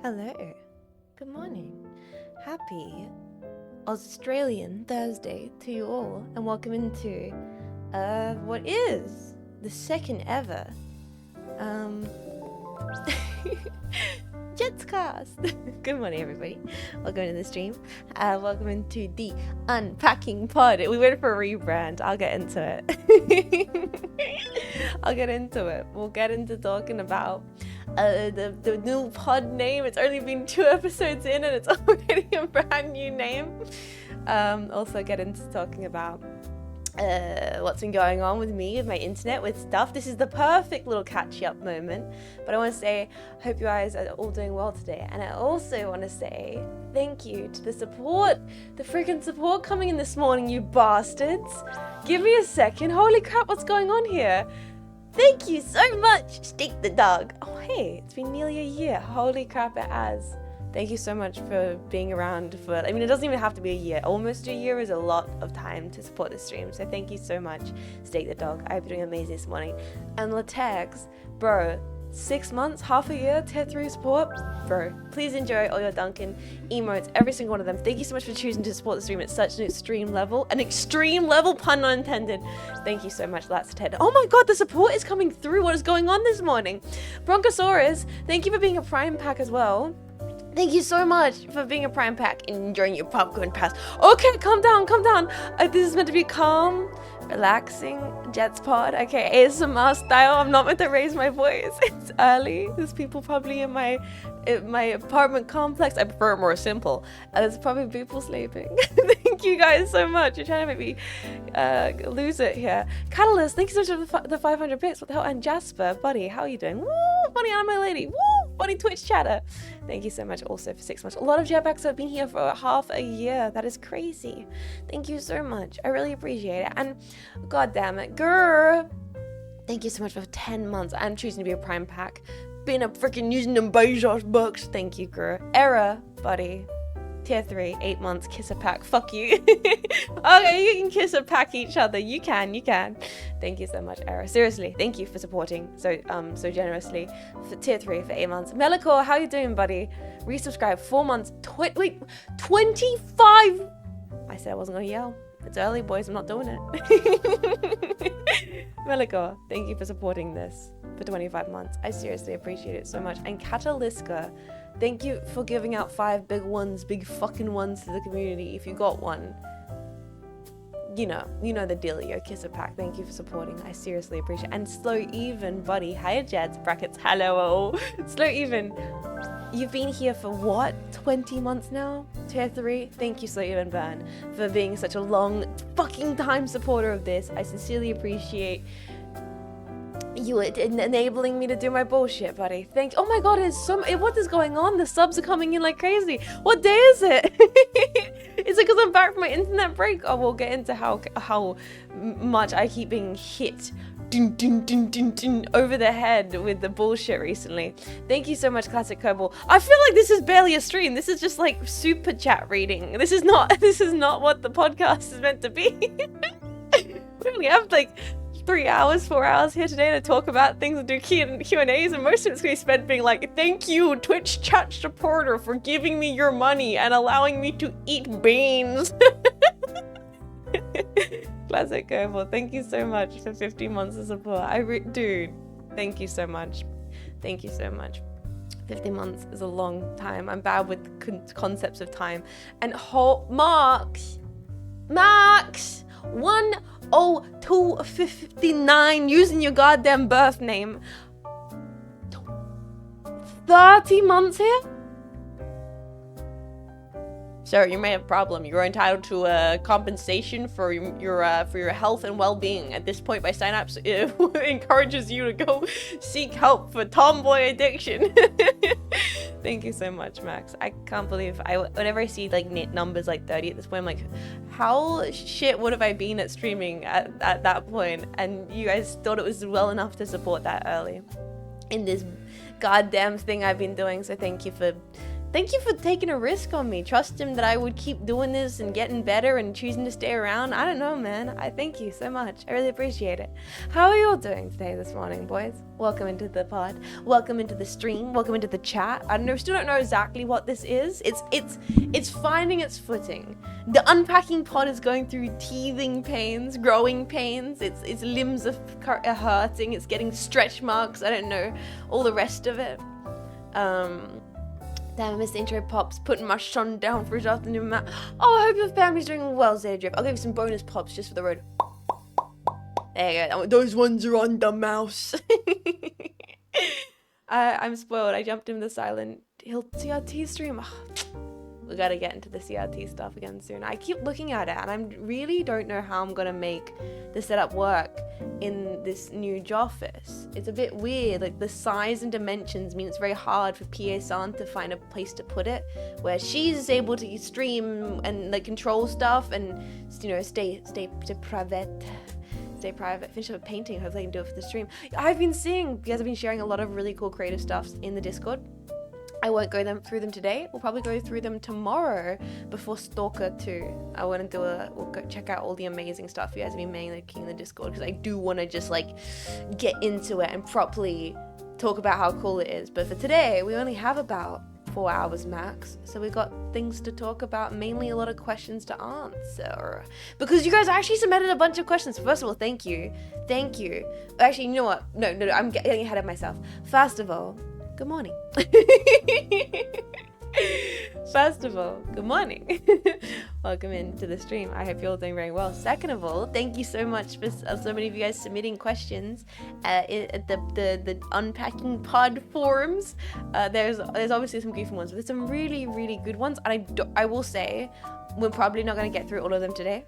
Hello. Good morning. Happy Australian Thursday to you all, and welcome into what is the second ever Jetscast. Good morning, everybody. Welcome to the stream. Welcome into the Unpacking pod. We went for a rebrand. I'll get into it. We'll get into talking about the new pod name. It's only been 2 episodes in and it's already a brand new name. Also get into talking about what's been going on with me, with my internet, with stuff. This is the perfect little catch-up moment. But I want to say, I hope you guys are all doing well today. And I also want to say thank you to the support, the freaking support coming in this morning, you bastards. Give me a second. Holy crap, what's going on here? Thank you so much, Steak the dog. Oh, hey, it's been nearly a year. Holy crap, it has. Thank you so much for being around for, I mean, it doesn't even have to be a year. Almost a year is a lot of time to support the stream. So thank you so much, Steak the dog. I've been doing amazing this morning. And Latex, bro, 6 months, half a year, tier 3 support. Bro, please enjoy all your Duncan emotes, every single one of them. Thank you so much for choosing to support the stream at such an extreme level. An extreme level, pun not intended. Thank you so much, that's Ted. Oh my god, the support is coming through. What is going on this morning? Bronchosaurus, thank you for being a Prime Pack as well. Thank you so much for being a Prime Pack and enjoying your popcorn pass. Okay, calm down. This is meant to be calm, relaxing, Jets pod. Okay, ASMR style. I'm not meant to raise my voice. It's early. There's people probably in my apartment complex. I prefer it more simple. There's probably people sleeping. Thank you guys so much. You're trying to make me lose it here. Catalyst, thank you so much for the 500 bits. What the hell? And Jasper, buddy, how are you doing? Woo, funny anime lady. Woo, funny Twitch chatter. Thank you so much also for 6 months. A lot of jetpacks have been here for half a year. That is crazy. Thank you so much. I really appreciate it. And god damn it, grr. Thank you so much for 10 months. I'm choosing to be a Prime Pack. Been a freaking using them Bezos bucks. Thank you, grr. Era, buddy. Tier 3, 8 months, kiss a pack. Fuck you. Okay, you can kiss a pack each other. You can. Thank you so much, Era. Seriously, thank you for supporting so generously. For tier 3 for 8 months. Melikor, how you doing, buddy? Resubscribe, 4 months. Wait, 25. I said I wasn't gonna yell. It's early, boys. I'm not doing it. Melikor, thank you for supporting this for 25 months. I seriously appreciate it so much. And Cataliska, thank you for giving out 5 big fucking ones to the community. If you got one, you know the dealio. Kiss a pack. Thank you for supporting. I seriously appreciate it. And Slow Even, buddy. Hiya Jets, brackets, hello. Slow Even, you've been here for what? 20 months now? Tier 3? Thank you, Slow Even Burn, for being such a long fucking time supporter of this. I sincerely appreciate you enabling me to do my bullshit, buddy. Thank you. Oh my god, what is going on? The subs are coming in like crazy. What day is it? Is it because I'm back from my internet break? Oh, we'll get into how much I keep being hit over the head with the bullshit recently. Thank you so much, Classic Kerbal. I feel like this is barely a stream. This is just like super chat reading. This is not what the podcast is meant to be. We only have like 3 hours, 4 hours here today to talk about things and do Q&As, and most of it's going to be spent being like, thank you, Twitch chat supporter, for giving me your money and allowing me to eat beans. Classic Kerbal, thank you so much for 15 months of support. Dude, thank you so much. 15 months is a long time. I'm bad with concepts of time. And Max, 10259, using your goddamn birth name. 30 months here? Sir, you may have a problem. You're entitled to compensation for your health and well-being. At this point, by Cynapse, it encourages you to go seek help for tomboy addiction. Thank you so much, Max. I can't believe whenever I see like numbers like 30 at this point, I'm like, how shit would have I been at streaming at that point? And you guys thought it was well enough to support that early in this goddamn thing I've been doing. So thank you for Thank you for taking a risk on me, trusting that I would keep doing this and getting better and choosing to stay around. I don't know, man. I thank you so much. I really appreciate it. How are you all doing today, this morning, boys? Welcome into the pod. Welcome into the stream. Welcome into the chat. I still don't know exactly what this is. It's finding its footing. The Unpacking pod is going through teething pains, growing pains. Its limbs are hurting. It's getting stretch marks. I don't know all the rest of it. Damn, I missed the intro pops, putting my son down for his afternoon mat. Oh, I hope your family's doing well, Zaydrip. I'll give you some bonus pops just for the road. There you go. Those ones are on the mouse. I'm spoiled. I jumped in the Silent Hill CRT stream. We gotta get into the CRT stuff again soon. I keep looking at it and I really don't know how I'm gonna make the setup work in this new office. It's a bit weird, like the size and dimensions mean it's very hard for PA-san to find a place to put it, where she's able to stream and like control stuff and, you know, stay private. Finish up a painting, hopefully I can do it for the stream. I've been seeing, you guys have been sharing a lot of really cool creative stuff in the Discord. I won't go through them today. We'll probably go through them tomorrow before Stalker 2. I want to we'll go check out all the amazing stuff you guys have been making in the Discord, because I do want to just like get into it and properly talk about how cool it is. But for today, we only have about 4 hours max, so we got things to talk about, mainly a lot of questions to answer, because you guys actually submitted a bunch of questions. First of all, thank you. Actually, you know what? No, I'm getting ahead of myself. First of all, good morning. First of all, good morning. Welcome into the stream. I hope you're all doing very well. Second of all, thank you so much for so many of you guys submitting questions at the Unpacking pod forums. There's obviously some goofy ones, but there's some really, really good ones. And I will say, we're probably not going to get through all of them today.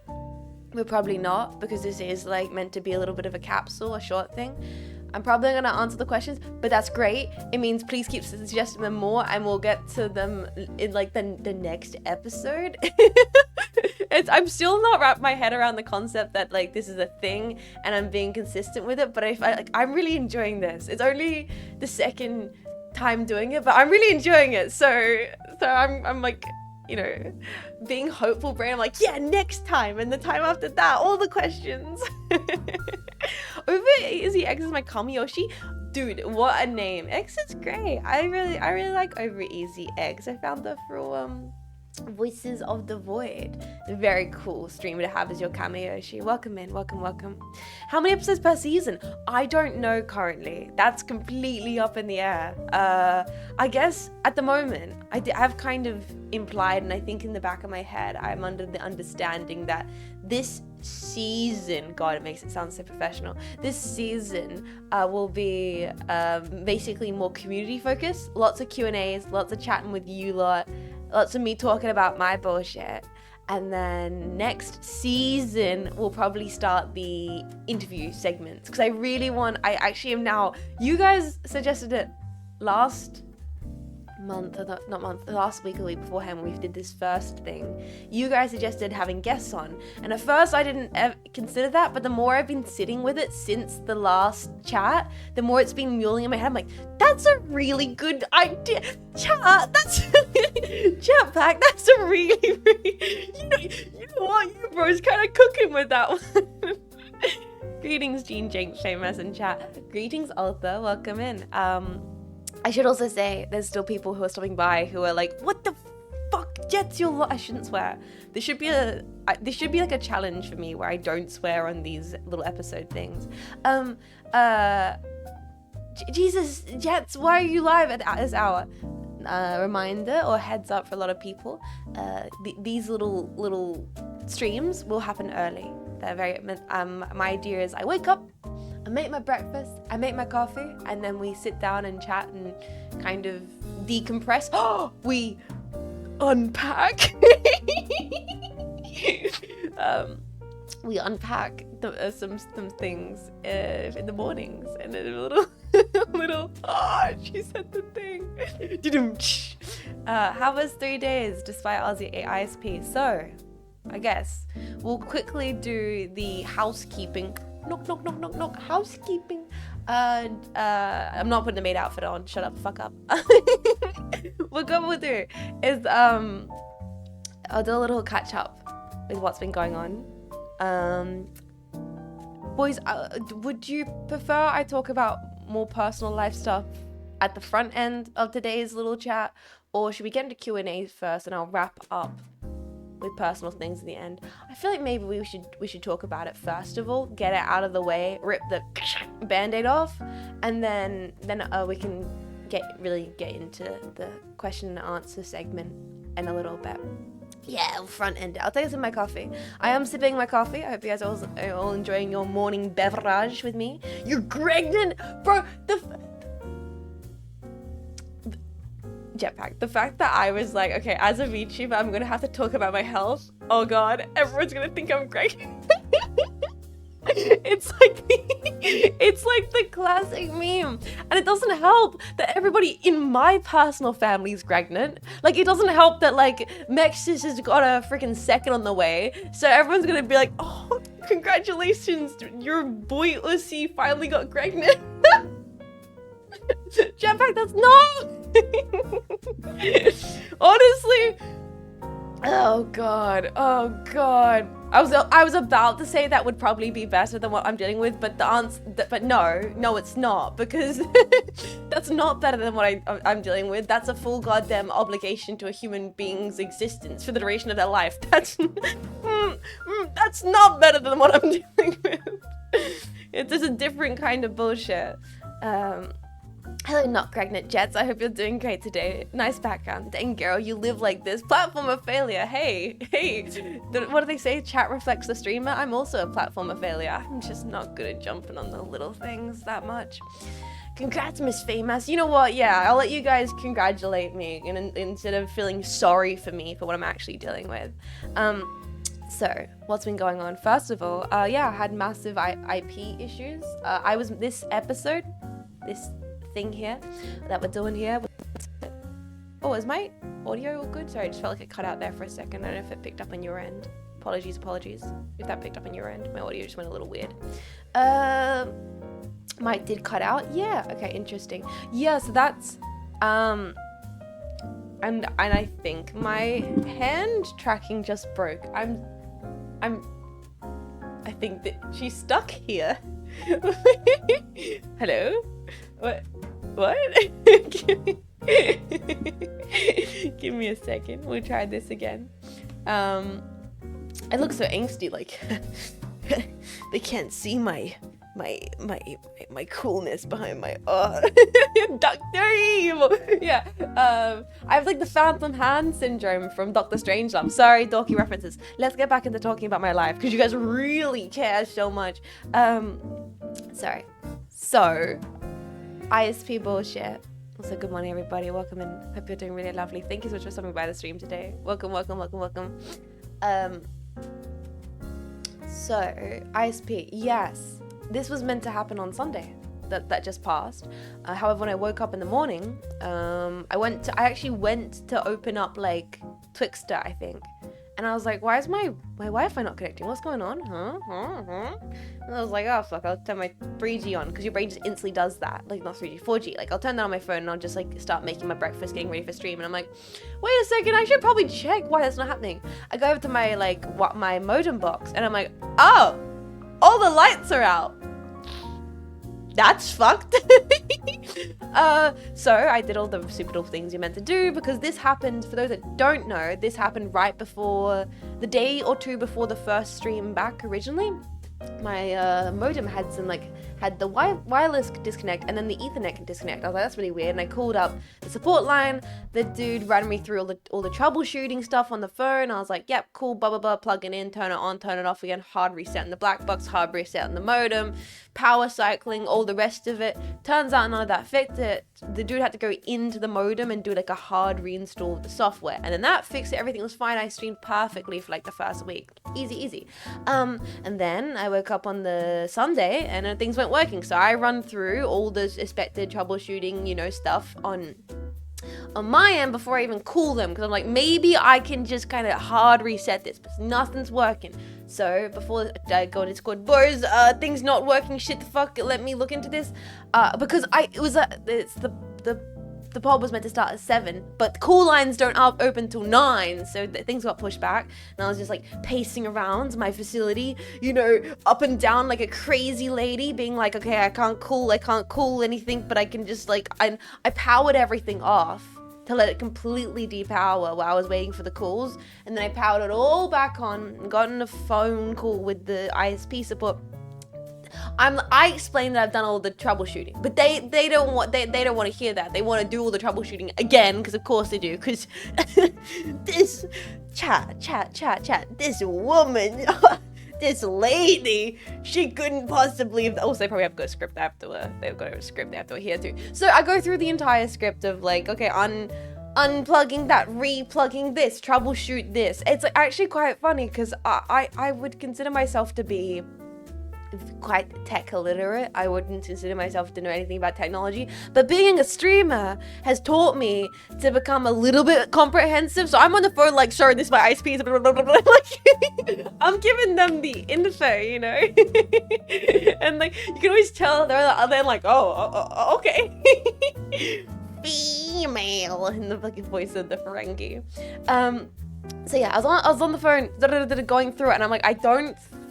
We're probably not, because this is like meant to be a little bit of a capsule, a short thing. I'm probably going to answer the questions, but that's great. It means please keep suggesting them more and we'll get to them in like the next episode. I'm still not wrapped my head around the concept that like this is a thing and I'm being consistent with it, but I'm really enjoying this. It's only the second time doing it, but I'm really enjoying it. So I'm like, you know, being hopeful brain. I'm like, yeah, next time, and the time after that, all the questions. Over Easy Eggs is my Kamiyoshi. Dude, what a name. X is great. I really like Over Easy Eggs. I found that through Voices of the Void. Very cool streamer to have as your Kamiyoshi. Welcome in, welcome. How many episodes per season? I don't know currently. That's completely up in the air. I guess at the moment, I've kind of implied, and I think in the back of my head, I'm under the understanding that this season, God, it makes it sound so professional. This season will be basically more community focused. Lots of Q&As, lots of chatting with you lot, lots of me talking about my bullshit. And then next season, we'll probably start the interview segments. Because I actually am now, you guys suggested it last week or week beforehand when we did this first thing. You guys suggested having guests on, and at first I didn't consider that, but the more I've been sitting with it since the last chat, the more it's been mulling in my head. I'm like, that's a really good idea. Chat pack, that's a really you know what, you bros kind of cooking with that one. Greetings, Jean Faymas in chat. Greetings, Arthur, welcome in. I should also say there's still people who are stopping by who are like, what the fuck, Jets, I shouldn't swear. This should be like a challenge for me where I don't swear on these little episode things. Jesus, Jets, why are you live at this hour? Reminder or heads up for a lot of people, these little streams will happen early. They're very, my idea is I wake up, I make my breakfast, I make my coffee, and then we sit down and chat and kind of decompress. Oh, we unpack. We unpack some things in the mornings, and then a little. Oh, she said the thing. How was 3 days despite Aussie ISP? So, I guess we'll quickly do the housekeeping. Knock, housekeeping. I'm not putting the maid outfit on. Shut up, fuck up. what we'll do is I'll do a little catch up with what's been going on. Boys, would you prefer I talk about more personal life stuff at the front end of today's little chat, or should we get into Q&A first and I'll wrap up with personal things in the end? I feel like maybe we should talk about it first of all, get it out of the way, rip the band-aid off, and then we can get into the question and answer segment in a little bit. Yeah, front end. I'll take a sip of my coffee. I am sipping my coffee. I hope you guys are all enjoying your morning beverage with me. You're pregnant, bro. Jetpack. The fact that I was like, okay, as a VTuber, I'm gonna have to talk about my health. Oh god, everyone's gonna think I'm pregnant. It's like the classic meme, and it doesn't help that everybody in my personal family is pregnant. Like, it doesn't help that like Mexis has got a freaking second on the way, so everyone's gonna be like, oh, congratulations, your boy Ussy finally got pregnant. Jetpack, that's not. Honestly. Oh god. I was about to say that would probably be better than what I'm dealing with, but the answer, but no, it's not, because that's not better than what I'm dealing with. That's a full goddamn obligation to a human being's existence for the duration of their life. That's not better than what I'm dealing with. It's just a different kind of bullshit. Hello, not pregnant Jets. I hope you're doing great today. Nice background. Dang, girl, you live like this. Platform of failure. Hey. What do they say? Chat reflects the streamer. I'm also a platform of failure. I'm just not good at jumping on the little things that much. Congrats, Miss Faymas. You know what? Yeah, I'll let you guys congratulate me instead of feeling sorry for me for what I'm actually dealing with. So, what's been going on? First of all, yeah, I had massive IP issues. This thing here that we're doing here. Oh, is my audio all good? Sorry, I just felt like it cut out there for a second. I don't know if it picked up on your end. Apologies if that picked up on your end. My audio just went a little weird. Mic did cut out. Yeah, okay, interesting. Yeah, so that's and I think my hand tracking just broke. I think that she's stuck here. Hello? What? Give me a second. We'll try this again. I look so angsty, like they can't see my coolness behind my Dr. Evil. Yeah. I have like the phantom hand syndrome from Doctor Strangelove. Sorry, dorky references. Let's get back into talking about my life because you guys really care so much. Sorry. So, ISP bullshit. Also, good morning, everybody. Welcome in. Hope you're doing really lovely. Thank you so much for stopping by the stream today. Welcome. So, ISP. Yes, this was meant to happen on Sunday. That just passed. However, when I woke up in the morning, I actually went to open up like Twixter, I think. And I was like, why is my Wi-Fi not connecting? What's going on? And I was like, oh fuck, I'll turn my 3G on, because your brain just instantly does that. Like, not 3G, 4G. Like, I'll turn that on my phone and I'll just like start making my breakfast, getting ready for stream. And I'm like, wait a second, I should probably check why that's not happening. I go over to my modem box and I'm like, oh, all the lights are out. That's fucked. So I did all the super duper things you're meant to do, because this happened, for those that don't know, this happened right before, the day or two before the first stream back originally. My modem had the wireless disconnect and then the Ethernet disconnect. I was like, that's really weird. And I called up the support line. The dude ran me through all the troubleshooting stuff on the phone. I was like, yep, cool, blah, blah, blah, plug it in, turn it on, turn it off again, hard reset in the black box, hard reset in the modem, power cycling, all the rest of it. Turns out none of that fixed it. The dude had to go into the modem and do like a hard reinstall of the software. And then that fixed it. Everything was fine. I streamed perfectly for like the first week. Easy. And then I woke up on the Sunday and things weren't working. So I run through all the expected troubleshooting, stuff on my end before I even call them, because I'm like, maybe I can just kind of hard reset this, but nothing's working. So before I go to Discord, boys, things not working, shit the fuck, let me look into this, because it's the the pod was meant to start at 7, but call lines don't open till 9, so things got pushed back, and I was just like pacing around my facility, you know, up and down like a crazy lady, being like, okay, I can't call anything, but I can just like, I powered everything off to let it completely depower while I was waiting for the calls, and then I powered it all back on and got on a phone call with the ISP support. I explained that I've done all the troubleshooting, but they don't want to hear that. They want to do all the troubleshooting again, because of course they do, because this this woman, this lady, she couldn't possibly have. Also, they probably have got a script after. They've got a script they have to adhere to. So I go through the entire script of like, okay, unplugging that, replugging this, troubleshoot this. It's actually quite funny, because I would consider myself to be quite tech illiterate. I wouldn't consider myself to know anything about technology, but being a streamer has taught me to become a little bit comprehensive. So I'm on the phone like, sorry, this is my ISP, blah, blah, blah, blah. Like, I'm giving them the info, you know. And like, you can always tell they're like, oh, okay. Female in the fucking voice of the Ferengi. So yeah, I was on the phone going through it, and I'm like,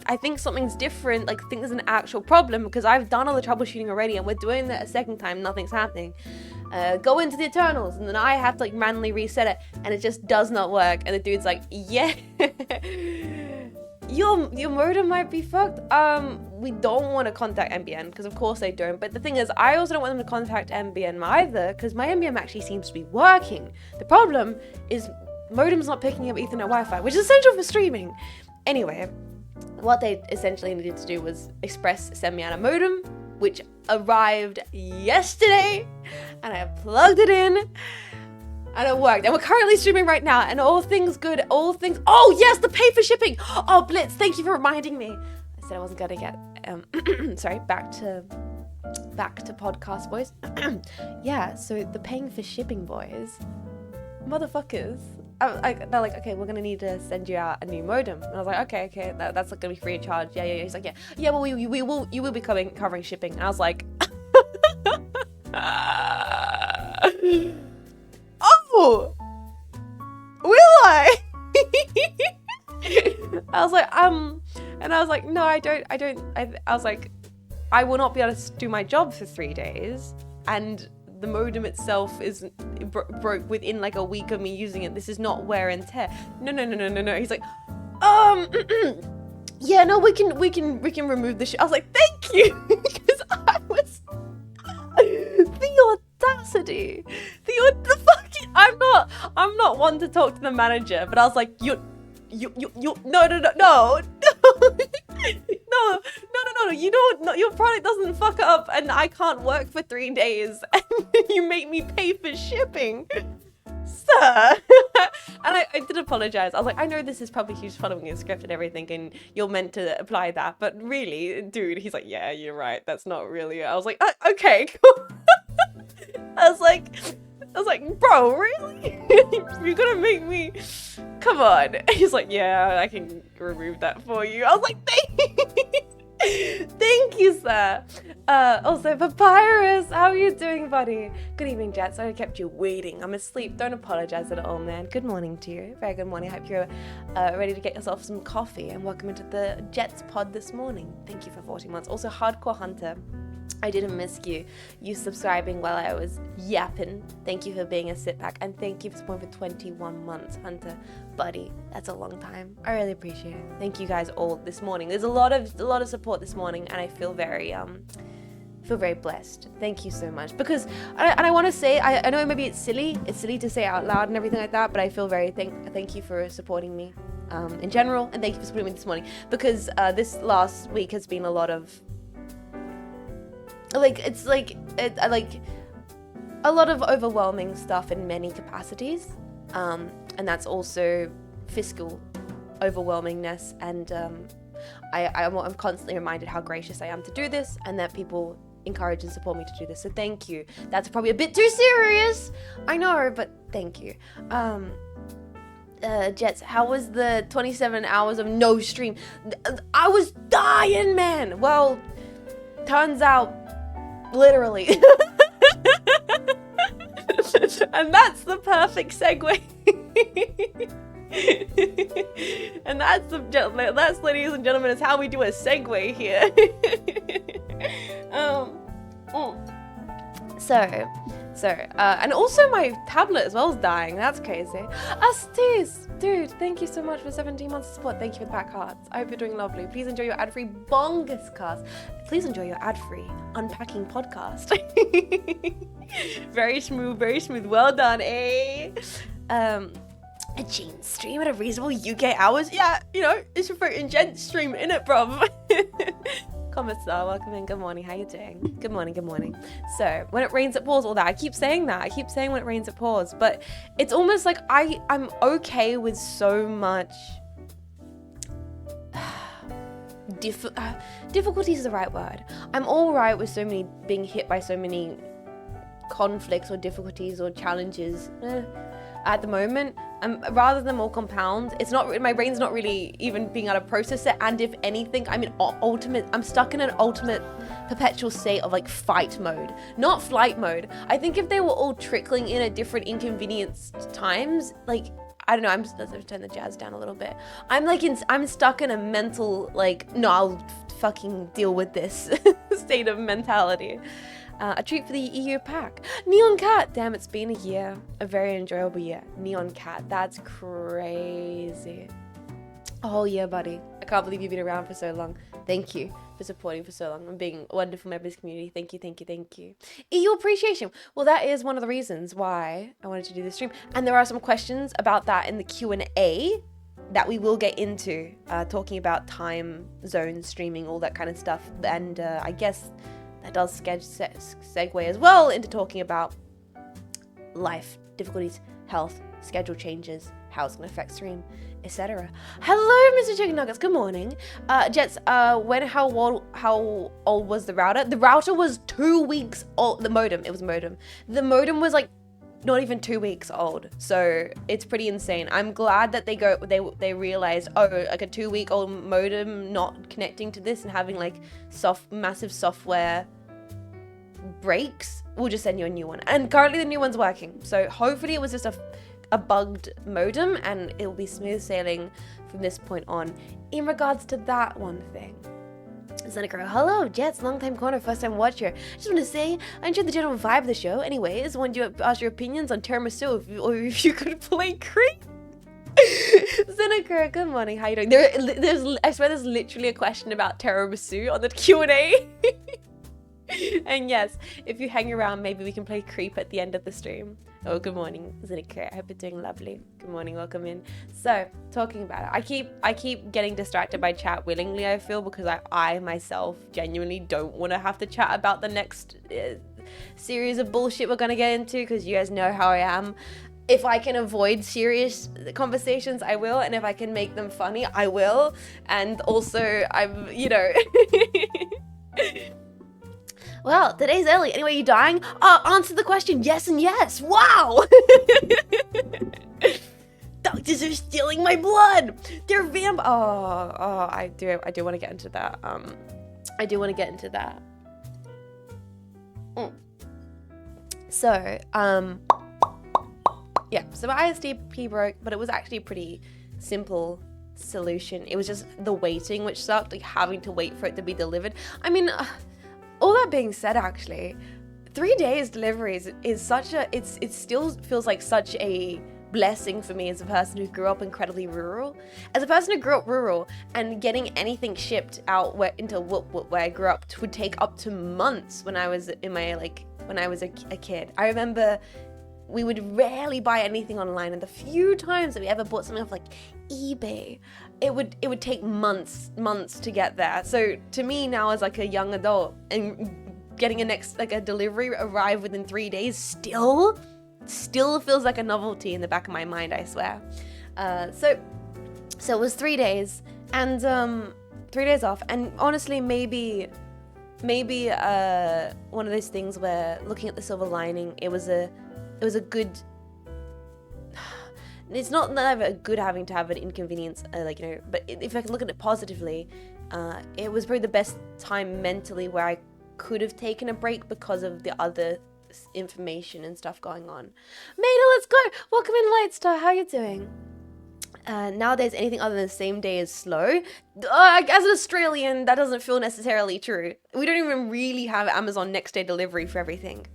I think something's different. Like, I think there's an actual problem, because I've done all the troubleshooting already, and we're doing that a second time, nothing's happening. Go into the Eternals, and then I have to like manually reset it, and it just does not work. And the dude's like, yeah, your modem might be fucked. We don't want to contact NBN, because of course they don't. But the thing is, I also don't want them to contact NBN either, because my NBN actually seems to be working. The problem is modem's not picking up Ethernet Wi-Fi, which is essential for streaming. Anyway, what they essentially needed to do was send me out a modem, which arrived yesterday, and I plugged it in, and it worked. And we're currently streaming right now, and all things good, oh yes, the pay for shipping. Oh, Blitz, thank you for reminding me. I said I wasn't gonna get, sorry, back to podcast, boys. Yeah, so the paying for shipping, boys, motherfuckers. They're like, okay, we're gonna need to send you out a new modem, and I was like, okay, that's like gonna be free of charge. Yeah. He's like, yeah. Well, you will be covering shipping, and I was like, oh, will I? I was like, and I was like, no, I don't. I was like, I will not be able to do my job for 3 days, and the modem itself is broke within like a week of me using it. This is not wear and tear. No. He's like, yeah, no, we can remove the shit. I was like, thank you, because I was the audacity, the fucking. I'm not one to talk to the manager, but I was like, you no. No, you don't, your product doesn't fuck up, and I can't work for 3 days, and you make me pay for shipping, sir. And I did apologize. I was like, I know this is probably huge following a script and everything, and you're meant to apply that, but really, dude, he's like, yeah, you're right, that's not really it. I was like, okay, cool. I was like, bro, really? You're gonna make me, come on. He's like, yeah, I can remove that for you. I was like, thank you, sir. Also, Papyrus, how are you doing, buddy? Good evening, Jet. Sorry I kept you waiting. I'm asleep. Don't apologize at all, man. Good morning to you. Very good morning. I hope you're ready to get yourself some coffee, and welcome into the Jets pod this morning. Thank you for 14 months. Also, Hardcore Hunter, I didn't miss you. You subscribing while I was yapping. Thank you for being a sit back, and thank you for supporting for 21 months, Hunter. Buddy, that's a long time. I really appreciate it. Thank you guys all this morning. There's a lot of support this morning, and I feel very blessed. Thank you so much. Because I want to say, I know maybe it's silly to say out loud and everything like that, but I feel very thank you for supporting me in general, and thank you for supporting me this morning, because this last week has been a lot of a lot of overwhelming stuff in many capacities, and that's also fiscal overwhelmingness, and I'm constantly reminded how gracious I am to do this, and that people encourage and support me to do this, so thank you. That's probably a bit too serious, I know, but thank you. Jets, how was the 27 hours of no stream? I was dying, man. Well, turns out literally And that's the perfect segue. And that's, ladies and gentlemen, is how we do a segue here. And also my tablet as well is dying. That's crazy. Astis, dude, thank you so much for 17 months of support. Thank you for the back hearts. I hope you're doing lovely. Please enjoy your ad-free bongus cast. Please enjoy your ad-free Unpacking podcast. Very smooth, very smooth. Well done, eh? A Jean stream at a reasonable UK hours? Yeah, you know, it's your freaking gent stream, innit, bruv? Comment star, welcome in. Good morning, how you doing? Good morning, good morning. So, when it rains it pours, all that. I keep saying that. I keep saying when it rains it pours. But it's almost like I'm okay with so much... difficulties is the right word. I'm all right with being hit by so many conflicts or difficulties or challenges. At the moment, rather than more compound, my brain's not really even being able to process it. And if anything, I'm stuck in an ultimate perpetual state of like fight mode, not flight mode. I think if they were all trickling in at different inconvenienced times, like, I don't know, let's turn the jazz down a little bit. I'm stuck in a mental, like, no, I'll fucking deal with this state of mentality. A treat for the EU pack. Neon Cat. Damn, it's been a year. A very enjoyable year. Neon Cat. That's crazy. A whole year, buddy. I can't believe you've been around for so long. Thank you for supporting for so long and being a wonderful member of this community. Thank you, thank you, thank you. EU appreciation. Well, that is one of the reasons why I wanted to do this stream. And there are some questions about that in the Q&A that we will get into, talking about time zone streaming, all that kind of stuff. And I guess that does segue as well into talking about life, difficulties, health, schedule changes, how it's going to affect stream, etc. Hello, Mr. Chicken Nuggets. Good morning. Jets, how old was the router? The router was 2 weeks old. The modem, it was modem. The modem was like not even 2 weeks old. So it's pretty insane. I'm glad that they realized, oh, like a 2-week-old modem not connecting to this and having like massive software breaks, we'll just send you a new one. And currently the new one's working. So hopefully it was just a bugged modem and it will be smooth sailing from this point on. In regards to that one thing, Seneca, hello, Jets, long time corner, first time watcher. Just want to say, I enjoyed the general vibe of the show. Anyways, wanted you to ask your opinions on tiramisu, or if you could play creep. Seneca, good morning, how you doing? I swear there's literally a question about tiramisu on the Q&A. And yes, if you hang around, maybe we can play creep at the end of the stream. Oh, good morning, Zenika. I hope you're doing lovely. Good morning, welcome in. So, talking about it, I keep getting distracted by chat willingly, I feel, because I myself genuinely don't want to have to chat about the next series of bullshit we're going to get into, because you guys know how I am. If I can avoid serious conversations, I will. And if I can make them funny, I will. And also, I'm, you know... Well, today's early. Anyway, you dying? Answer the question. Yes and yes. Wow. Doctors are stealing my blood. They're I do want to get into that. I do want to get into that. So, yeah. So my ISDP broke, but it was actually a pretty simple solution. It was just the waiting, which sucked, like having to wait for it to be delivered. I mean, all that being said, actually, 3 days deliveries is it still feels like such a blessing for me as a person who grew up incredibly rural. As a person who grew up rural, and getting anything shipped out where I grew up would take up to months when I was a kid. I remember we would rarely buy anything online, and the few times that we ever bought something off like eBay, it would take months to get there. So to me now, as like a young adult, and getting a delivery arrive within 3 days still feels like a novelty in the back of my mind, I swear. So it was 3 days, and 3 days off, and honestly maybe one of those things where, looking at the silver lining, it was a good. It's not never good having to have an inconvenience, but if I can look at it positively, it was probably the best time mentally where I could have taken a break because of the other information and stuff going on. Maida, let's go. Welcome in, Lightstar. How you doing? Nowadays, anything other than the same day is slow. As an Australian, that doesn't feel necessarily true. We don't even really have Amazon next day delivery for everything.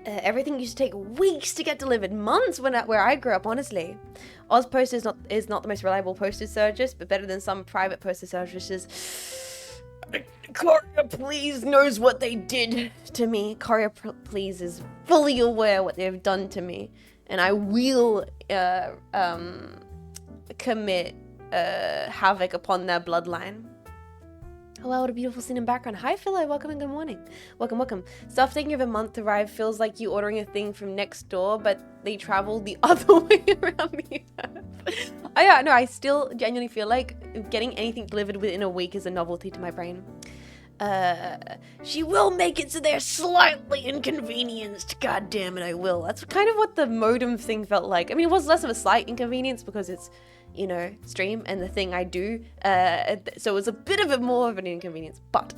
Everything used to take weeks to get delivered, months where I grew up, honestly. Ozpost is not the most reliable postage service, but better than some private postage services. Courier Please knows what they did to me. Courier Please is fully aware what they've done to me. And I will commit havoc upon their bloodline. Oh wow, what a beautiful scene in background. Hi Philo, welcome and good morning. Welcome. Stuff taking over a month to arrive feels like you ordering a thing from next door, but they travel the other way around the earth. I still genuinely feel like getting anything delivered within a week is a novelty to my brain. She will make it so they're slightly inconvenienced. God damn it, I will. That's kind of what the modem thing felt like. I mean, it was less of a slight inconvenience because it's, you know, stream and the thing I do. So it was a bit of more of an inconvenience, but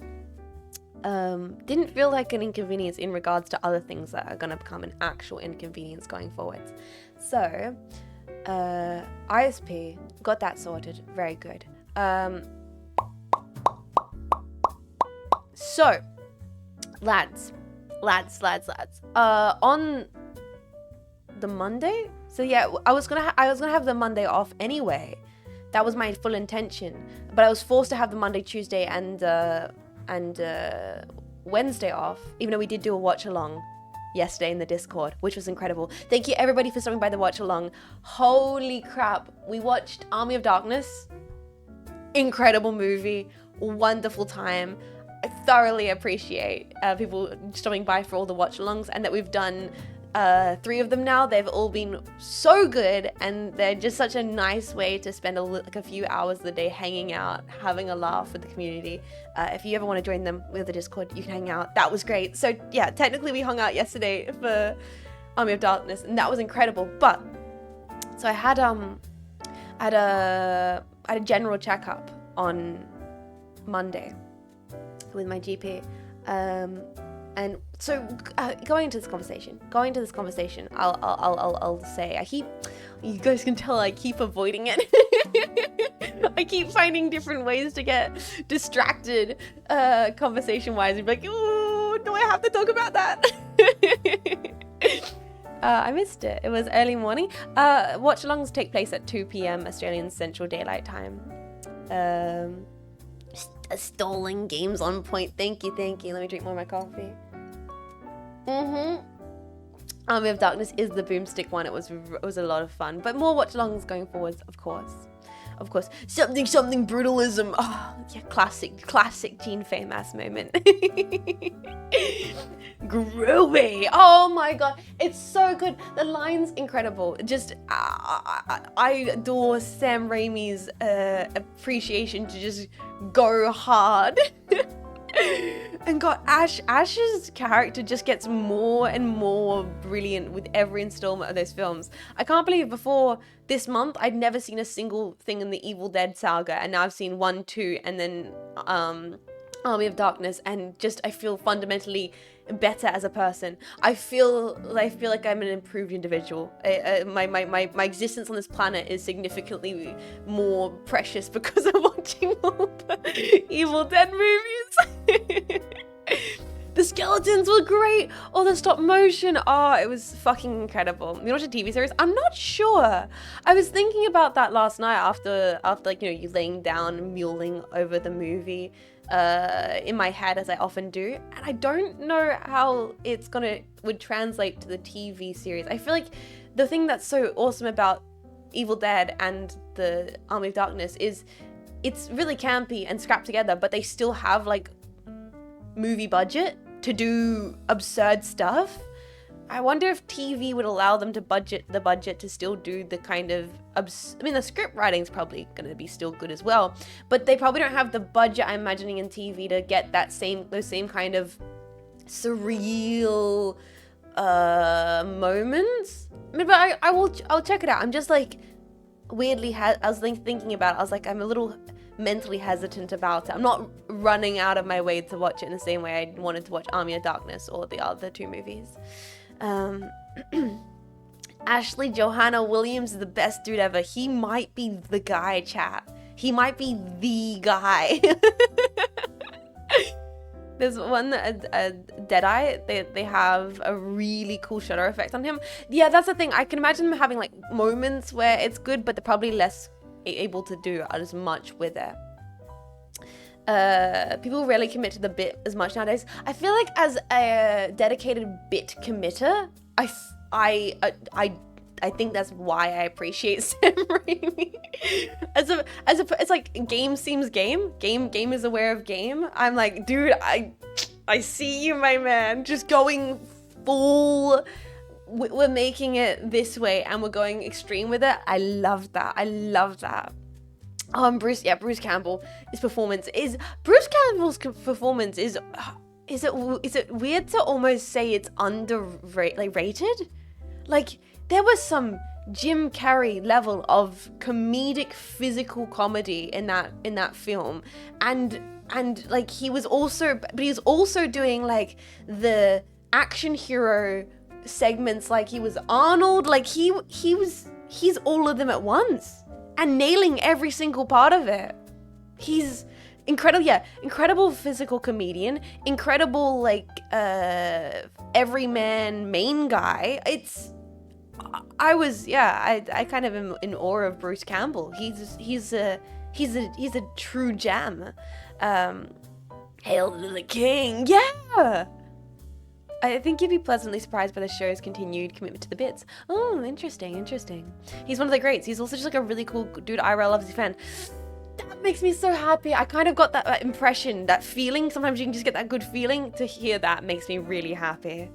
didn't feel like an inconvenience in regards to other things that are going to become an actual inconvenience going forwards. So, ISP, got that sorted. Very good. So, lads, on the Monday, so yeah, I was gonna have the Monday off anyway. That was my full intention, but I was forced to have the Monday, Tuesday, and Wednesday off. Even though we did do a watch along yesterday in the Discord, which was incredible. Thank you everybody for stopping by the watch along. Holy crap, we watched Army of Darkness. Incredible movie, wonderful time. I thoroughly appreciate people stopping by for all the watch alongs, and that we've done 3 of them now. They've all been so good, and they're just such a nice way to spend a few hours of the day hanging out, having a laugh with the community. If you ever want to join them with the Discord, you can hang out. That was great. So yeah, technically we hung out yesterday for Army of Darkness, and that was incredible. But so I had a general checkup on Monday with my GP. And so going into this conversation, I'll say, you guys can tell I keep avoiding it. I keep finding different ways to get distracted conversation-wise and be like, ooh, do I have to talk about that? I missed it. It was early morning. Watch-alongs take place at 2 p.m. Australian Central Daylight Time. Stolen games on point. Thank you. Let me drink more of my coffee. Army of Darkness is the boomstick one. It was a lot of fun, but more watch-alongs going forwards, of course. Something brutalism. Oh yeah, classic Jean Faymas moment. Groovy. Oh my god, it's so good. The line's incredible. Just I adore Sam Raimi's appreciation to just go hard. And got Ash's character just gets more and more brilliant with every installment of those films. I can't believe before this month I'd never seen a single thing in the Evil Dead saga, and now I've seen 1, 2, and then Army of Darkness, and just I feel fundamentally better as a person. I feel like I'm an improved individual. My existence on this planet is significantly more precious because I'm watching all the Evil Dead movies. The skeletons were great. All the stop motion. Oh, it was fucking incredible. You watch a TV series? I'm not sure. I was thinking about that last night after like, you know, you laying down, mulling over the movie in my head, as I often do. And I don't know how would translate to the TV series. I feel like the thing that's so awesome about Evil Dead and the Army of Darkness is it's really campy and scrapped together, but they still have like movie budget to do absurd stuff. I wonder if TV would allow them to budget to still do the kind of I mean, the script writing's probably going to be still good as well, but they probably don't have the budget, I'm imagining, in TV to get those same kind of surreal moments. I mean, but I'll check it out. I'm just like weirdly I was thinking about it. I was like, I'm a little mentally hesitant about it. I'm not running out of my way to watch it in the same way I wanted to watch Army of Darkness or the other 2 movies. Ashley Johanna Williams is the best dude ever. He might be the guy, chat. He might be the guy. There's one, Deadeye, they have a really cool shutter effect on him. Yeah, that's the thing. I can imagine them having like moments where it's good, but they're probably less able to do as much with it. People rarely commit to the bit as much nowadays. I feel like as a dedicated bit committer, I think that's why I appreciate Sam Raimi. It's like game seems game is aware of game. I'm like, dude, I see you, my man. Just going full. We're making it this way, and we're going extreme with it. I love that. Bruce Campbell's performance is it weird to almost say it's rated? Like, there was some Jim Carrey level of comedic physical comedy in that film, and like he was also doing like the action hero segments, like he was Arnold, like he's all of them at once and nailing every single part of it. He's incredible physical comedian, incredible like everyman main guy. I kind of am in awe of Bruce Campbell. He's a true gem. Hail to the king. Yeah. I think you'd be pleasantly surprised by the show's continued commitment to the bits. Oh, interesting. He's one of the greats. He's also just like a really cool dude. Ira loves his fan. That makes me so happy. I kind of got that impression, that feeling. Sometimes you can just get that good feeling. To hear that makes me really happy.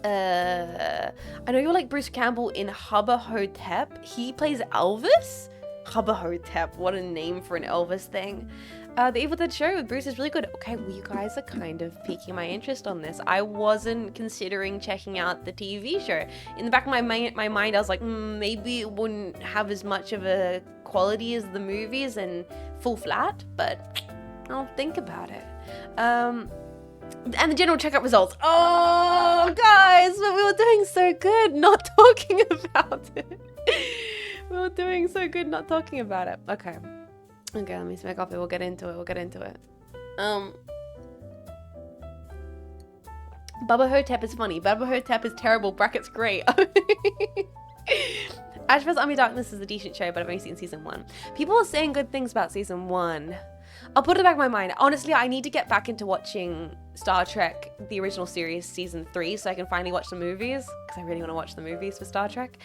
I know you're like Bruce Campbell in Hubba Hotep. He plays Elvis? Hubba Hotep, what a name for an Elvis thing. The Evil Dead show with Bruce is really good. Okay, well, you guys are kind of piquing my interest on this. I wasn't considering checking out the TV show. In the back of my mind, I was like, maybe it wouldn't have as much of a quality as the movies and full flat, but I'll think about it. And the general checkup results. Oh, guys, but we were doing so good not talking about it. Okay, let me smack off it. We'll get into it. Bubba Hotep is funny. Bubba Hotep is terrible. Brackets great. Ash vs. Army Darkness is a decent show, but I've only seen season 1. People are saying good things about season 1. I'll put it back in my mind. Honestly, I need to get back into watching Star Trek, the original series, season 3, so I can finally watch the movies, because I really want to watch the movies for Star Trek.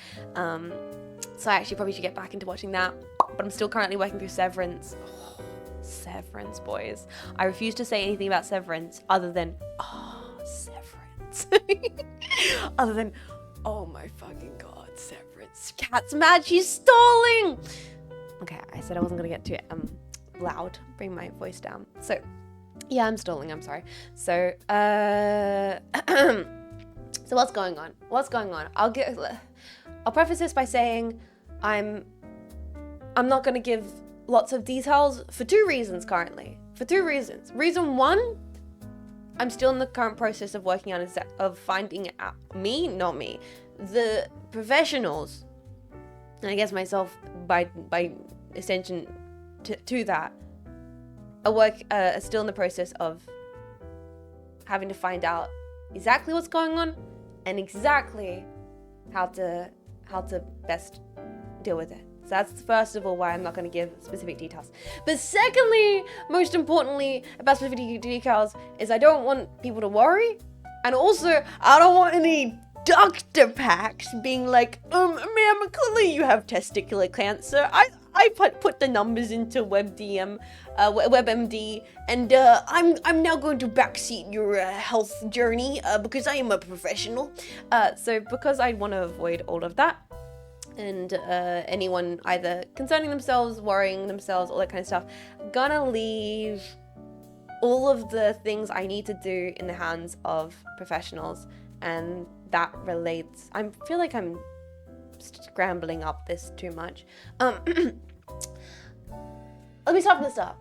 So I actually probably should get back into watching that, but I'm still currently working through Severance. Oh, Severance, boys. I refuse to say anything about Severance other than, Severance. Other than, oh my fucking god, Severance. Cat's mad, she's stalling! Okay, I said I wasn't going to get too loud, bring my voice down. So, yeah, I'm stalling, I'm sorry. So, so what's going on? I'll preface this by saying I'm not going to give lots of details for 2 reasons currently. Reason 1, I'm still in the current process of working on of finding out the professionals, and I guess myself by extension to that. I still in the process of having to find out exactly what's going on and exactly how to best deal with it. So that's first of all why I'm not going to give specific details. But secondly, most importantly about specific details is I don't want people to worry, and also I don't want any doctor packs being like, ma'am, clearly you have testicular cancer. I put the numbers into WebMD, and I'm now going to backseat your health journey because I am a professional. So because I want to avoid all of that, and anyone either concerning themselves, worrying themselves, all that kind of stuff, gonna leave all of the things I need to do in the hands of professionals, and that relates. I feel like I'm scrambling up this too much. let me start from the start.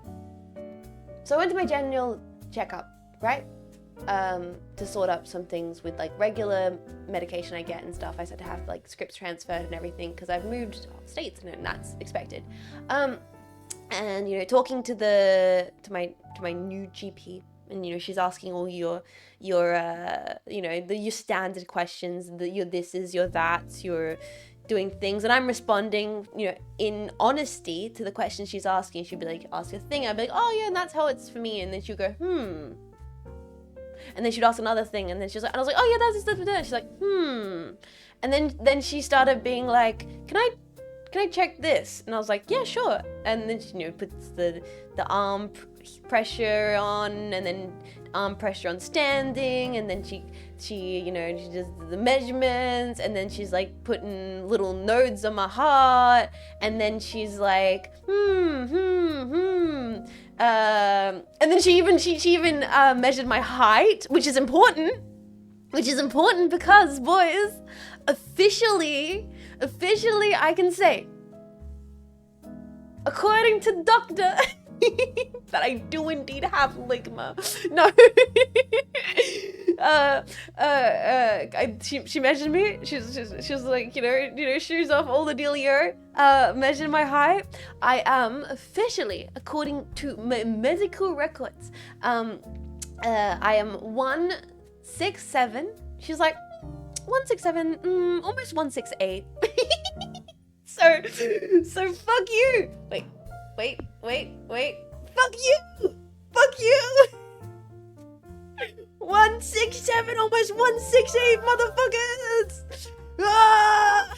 So I went to my general checkup, right? To sort up some things with like regular medication I get and stuff. I said to have like scripts transferred and everything because I've moved states and that's expected. And you know, talking to my new GP, and you know, she's asking all your you know, your standard questions, your thises, your that's, your doing things, and I'm responding, you know, in honesty to the questions she's asking. She'd be like, ask a thing, I'd be like, oh yeah, and that's how it's for me, and then she'd go, and then she'd ask another thing, and then she's like, and I was like, oh yeah, that's she's like, and then she started being like, can I check this? And I was like, yeah, sure. And then she, you know, puts the arm pressure on, and then arm pressure on standing, and then she you know, she does the measurements, and then she's like putting little nodes on my heart, and then she's like and then she even measured my height, which is important because, boys, officially I can say, according to doctor, that I do indeed have ligma. No. She measured me. She's like, you know, shoes off, all the dealio. Measured my height. I am officially, according to medical records, I am 167. She's like 167, almost 168. So fuck you. Wait. Fuck you. 167, almost 168, motherfuckers. Ah!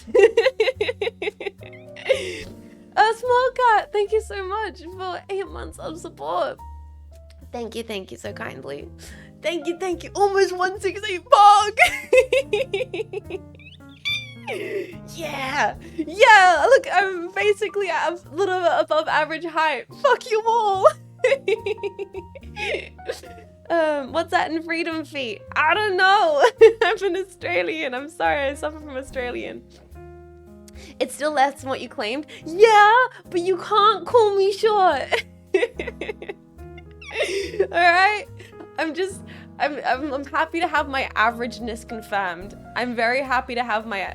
A small cat, thank you so much for 8 months of support. Thank you so kindly. Thank you. Almost 168, pog. Yeah, look, I'm basically a little bit above average height. Fuck you all. What's that in freedom feet? I don't know. I'm an Australian. I'm sorry, I suffer from Australian. It's still less than what you claimed. Yeah, but you can't call me short. Alright? I'm happy to have my averageness confirmed. I'm very happy to have my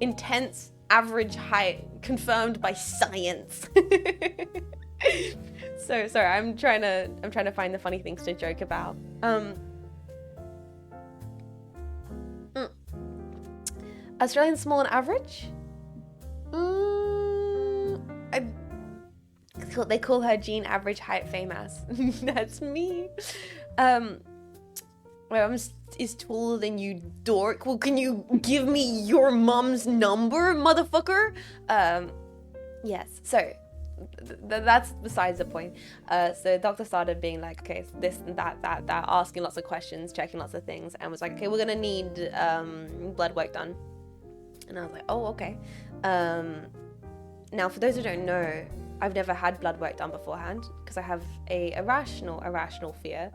intense average height confirmed by science. So sorry, I'm trying to find the funny things to joke about. Australian small and average? They call her Jean Average Height Faymas. That's me. My mom is taller than you, dork. Well, can you give me your mom's number, motherfucker? Yes, so that's besides the point. So the doctor started being like, okay, so this and that, asking lots of questions, checking lots of things, and was like, okay, we're gonna need blood work done. And I was like, oh, okay. Now, for those who don't know, I've never had blood work done beforehand because I have a irrational fear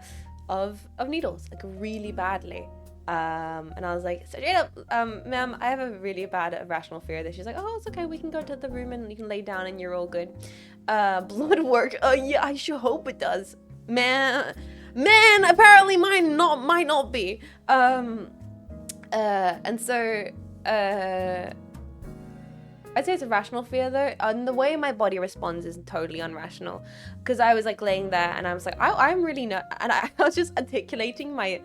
of needles, like really badly. And I was like, straight up, ma'am, I have a really bad irrational fear of this. She's like, oh, it's okay, we can go to the room and you can lay down and you're all good. Blood work, yeah, I sure hope it does. Man, apparently mine might not be. And so, I'd say it's a rational fear though, and the way my body responds is totally unrational. Because I was like laying there and I was like, I'm really not, and I was just articulating my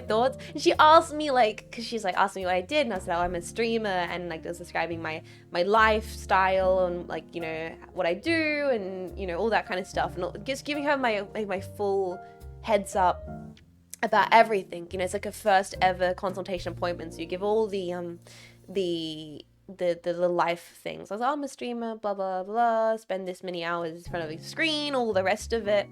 thoughts. And she asked me like, because she's like asked me what I did, and I said, oh, I'm a streamer, and like was describing my lifestyle and like, you know, what I do and, you know, all that kind of stuff, and just giving her my full heads up about everything. You know, it's like a first ever consultation appointment, so you give all the life things. I was like, oh, I'm a streamer, blah blah blah, spend this many hours in front of a screen, all the rest of it.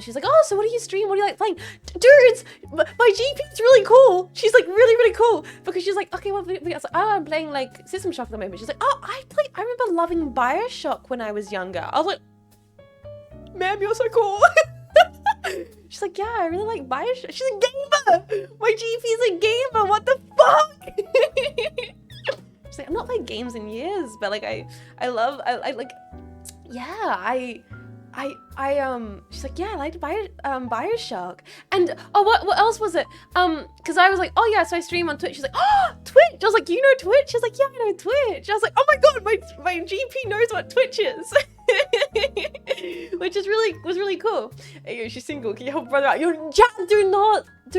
She's like, oh, so what do you stream? What do you like playing? Dudes, my GP's really cool. She's like really cool, because she's like, okay, well, I was like, oh, I'm playing like System Shock at the moment. She's like, oh, I remember loving Bioshock when I was younger. I was like, ma'am, you're so cool. She's like, yeah, I really like Bioshock. She's a gamer. My GP's a gamer. What the fuck? She's like, I've not played games in years, but like I like, yeah, she's like, yeah, I liked Bioshock. And oh, what else was it? Because I was like, oh yeah, so I stream on Twitch. She's like, oh, Twitch. I was like, you know Twitch? She's like, yeah, I know Twitch. I was like, oh my god, my GP knows what Twitch is. Which was really cool. Hey, yo, she's single. Can you help brother out? Yo, chat, do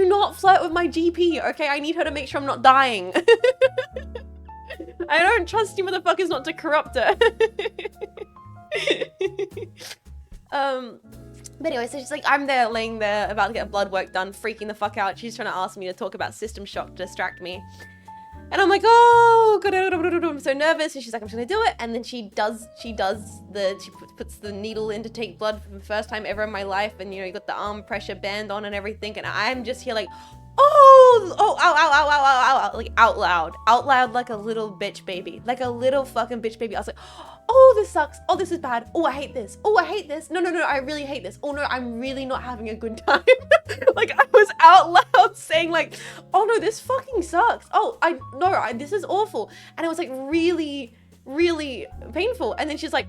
not flirt with my GP, okay? I need her to make sure I'm not dying. I don't trust you motherfuckers not to corrupt her. But anyway, so she's like, I'm there laying there about to get blood work done, freaking the fuck out. She's trying to ask me to talk about System Shock to distract me. And I'm like, oh, God, I'm so nervous. And she's like, I'm just gonna do it. And then she puts the needle in to take blood for the first time ever in my life. And, you know, you got the arm pressure band on and everything. And I'm just here like, ow, ow, ow, ow, ow, ow, like out loud, like a little bitch baby, like a little fucking bitch baby. I was like, oh, this sucks. Oh, this is bad. Oh, I hate this. Oh, I hate this. No, I really hate this. Oh no, I'm really not having a good time. Like I was out loud saying like, oh no, this fucking sucks. Oh, this is awful. And it was like really, really painful. And then she's like,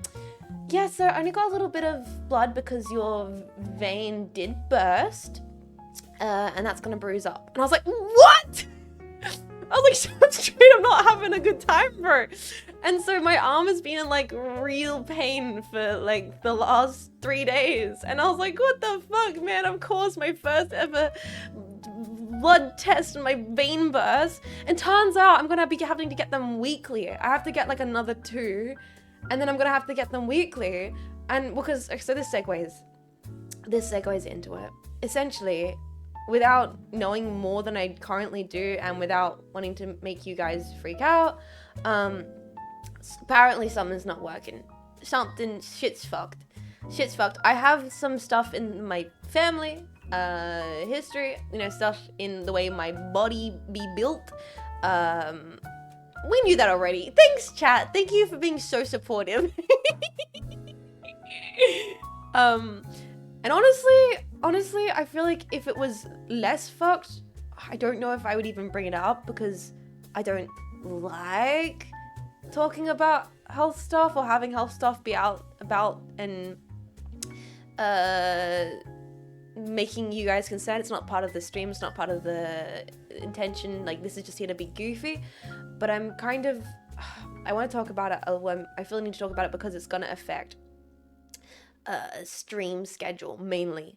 yeah, so I only got a little bit of blood because your vein did burst. And that's gonna bruise up. And I was like, what? I was like, shut straight, I'm not having a good time, bro. And so my arm has been in like real pain for like the last 3 days. And I was like, what the fuck, man? Of course, my first ever blood test and my vein burst. And turns out I'm gonna be having to get them weekly. I have to get like another 2. And then I'm gonna have to get them weekly. And because, so this segues into it. Essentially, without knowing more than I currently do and without wanting to make you guys freak out, apparently something's not working. Shit's fucked. I have some stuff in my family, history, you know, stuff in the way my body be built. We knew that already. Thanks, chat. Thank you for being so supportive. And honestly, I feel like if it was less fucked, I don't know if I would even bring it up because I don't like talking about health stuff or having health stuff be out about and making you guys concerned. It's not part of the stream. It's not part of the intention. Like, this is just here to be goofy. But I'm kind of, I want to talk about it. I feel I need to talk about it because it's going to affect stream schedule mainly.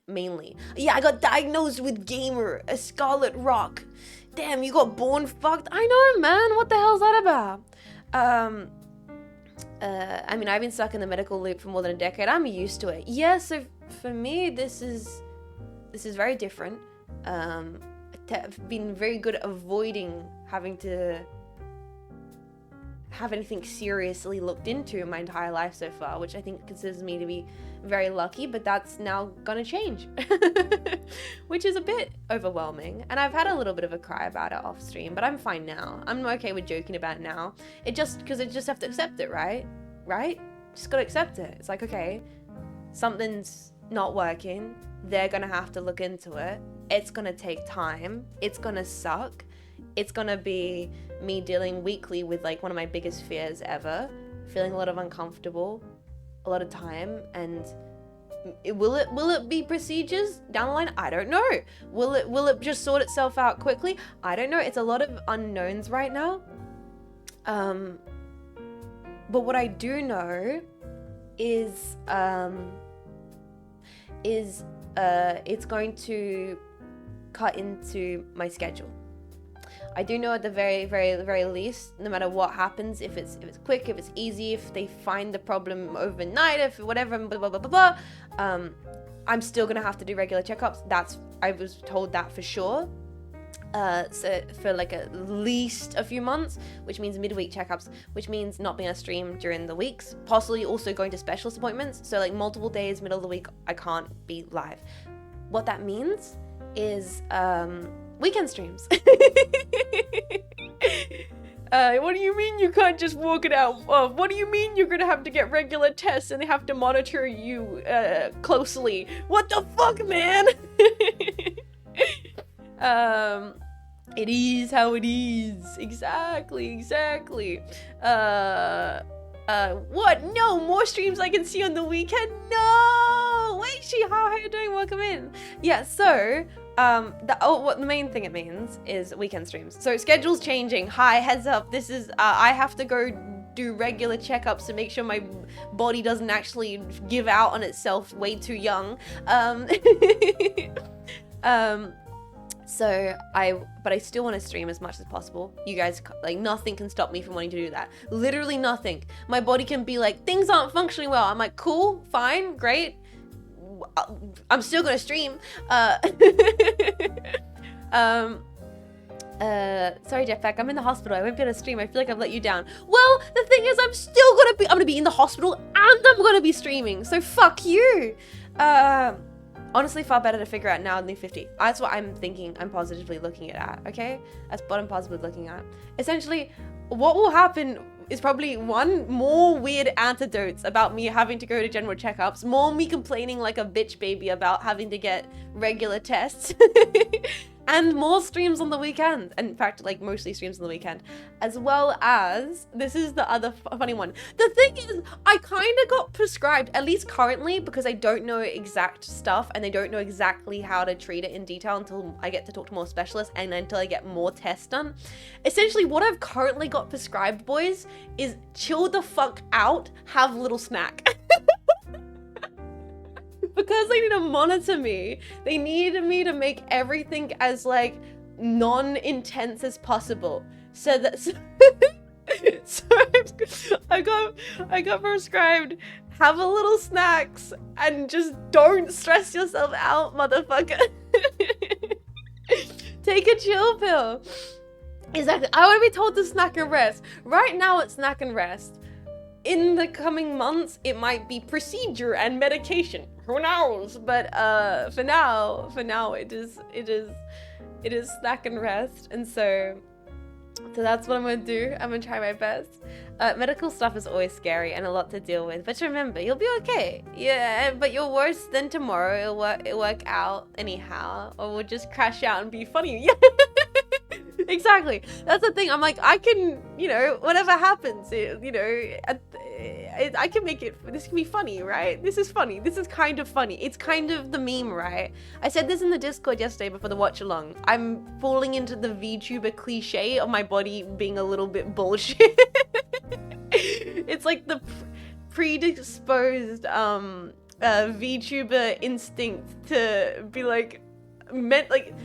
Yeah, I got diagnosed with gamer, a scarlet rock. Damn, you got born fucked. I know, man. What the hell's that about? I mean, I've been stuck in the medical loop for more than a decade. I'm used to it. Yeah, so for me, this is very different. I've been very good at avoiding having to have anything seriously looked into in my entire life so far, which I think considers me to be very lucky, but that's now gonna change, which is a bit overwhelming. And I've had a little bit of a cry about it off stream, but I'm fine now. I'm okay with joking about it now. Because I just have to accept it, right? Just gotta accept it. It's like, okay, something's not working. They're gonna have to look into it. It's gonna take time. It's gonna suck. It's gonna be me dealing weekly with like one of my biggest fears ever, feeling a lot of uncomfortable, a lot of time, and will it be procedures down the line? I don't know. Will it just sort itself out quickly? I don't know. It's a lot of unknowns right now. But what I do know is it's going to cut into my schedule. I do know at the very, very, very least, no matter what happens, if it's quick, if it's easy, if they find the problem overnight, if whatever, blah, blah, blah, blah, blah, I'm still gonna have to do regular checkups. I was told that for sure. So for like at least a few months, which means midweek checkups, which means not being on stream during the weeks, possibly also going to specialist appointments. So like multiple days, middle of the week, I can't be live. What that means is weekend streams. What do you mean you can't just walk it out? What do you mean you're gonna have to get regular tests and they have to monitor you closely? What the fuck, man? It is how it is. Exactly. What? No, more streams I can see on the weekend? No! Wait, how are you doing? Welcome in. Yeah, so, what the main thing it means is weekend streams. So, schedule's changing. Hi, heads up. This is, I have to go do regular checkups to make sure my body doesn't actually give out on itself way too young. But I still want to stream as much as possible. You guys, like, nothing can stop me from wanting to do that. Literally nothing. My body can be like, things aren't functioning well. I'm like, cool, fine, great. I'm still gonna stream. Sorry, Jetpack, I'm in the hospital. I won't be able to stream. I feel like I've let you down. Well, the thing is, I'm gonna be in the hospital and I'm gonna be streaming. So fuck you. Honestly, far better to figure out now than 50. That's what I'm thinking. I'm positively looking at, okay? That's what I'm positively looking at. Essentially, what will happen is probably one, more weird anecdotes about me having to go to general checkups, more me complaining like a bitch baby about having to get regular tests, and more streams on the weekend. In fact, like mostly streams on the weekend, as well as, this is the other funny one. The thing is, I kind of got prescribed, at least currently, because I don't know exact stuff and they don't know exactly how to treat it in detail until I get to talk to more specialists and until I get more tests done. Essentially, what I've currently got prescribed, boys, is chill the fuck out, have a little snack. Because they need to monitor me, they need me to make everything as like non-intense as possible. So that so I got prescribed, have a little snacks and just don't stress yourself out, motherfucker. Take a chill pill. Exactly. I want to be told to snack and rest. Right now it's snack and rest. In the coming months, it might be procedure and medication. Who knows? But for now, it is snack and rest, and so that's what I'm gonna do. I'm gonna try my best. Medical stuff is always scary and a lot to deal with, but remember, you'll be okay. Yeah, but you're worse than tomorrow. It'll work out anyhow, or we'll just crash out and be funny. Exactly. That's the thing. I'm like, I can, you know, whatever happens, you know, I can make it, this can be funny, right? This is funny. This is kind of funny. It's kind of the meme, right? I said this in the Discord yesterday before the watch along. I'm falling into the VTuber cliche of my body being a little bit bullshit. It's like the predisposed VTuber instinct to be like, meant like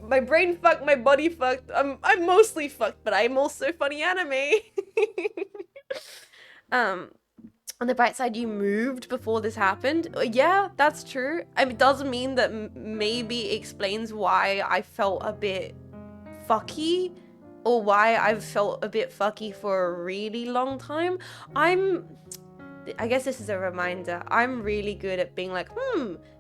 my brain fucked, my body fucked. I'm mostly fucked, but I'm also funny anime. On the bright side, you moved before this happened. Yeah, that's true. I mean, it doesn't mean that maybe explains why I felt a bit fucky, or why I've felt a bit fucky for a really long time. I guess this is a reminder. I'm really good at being like,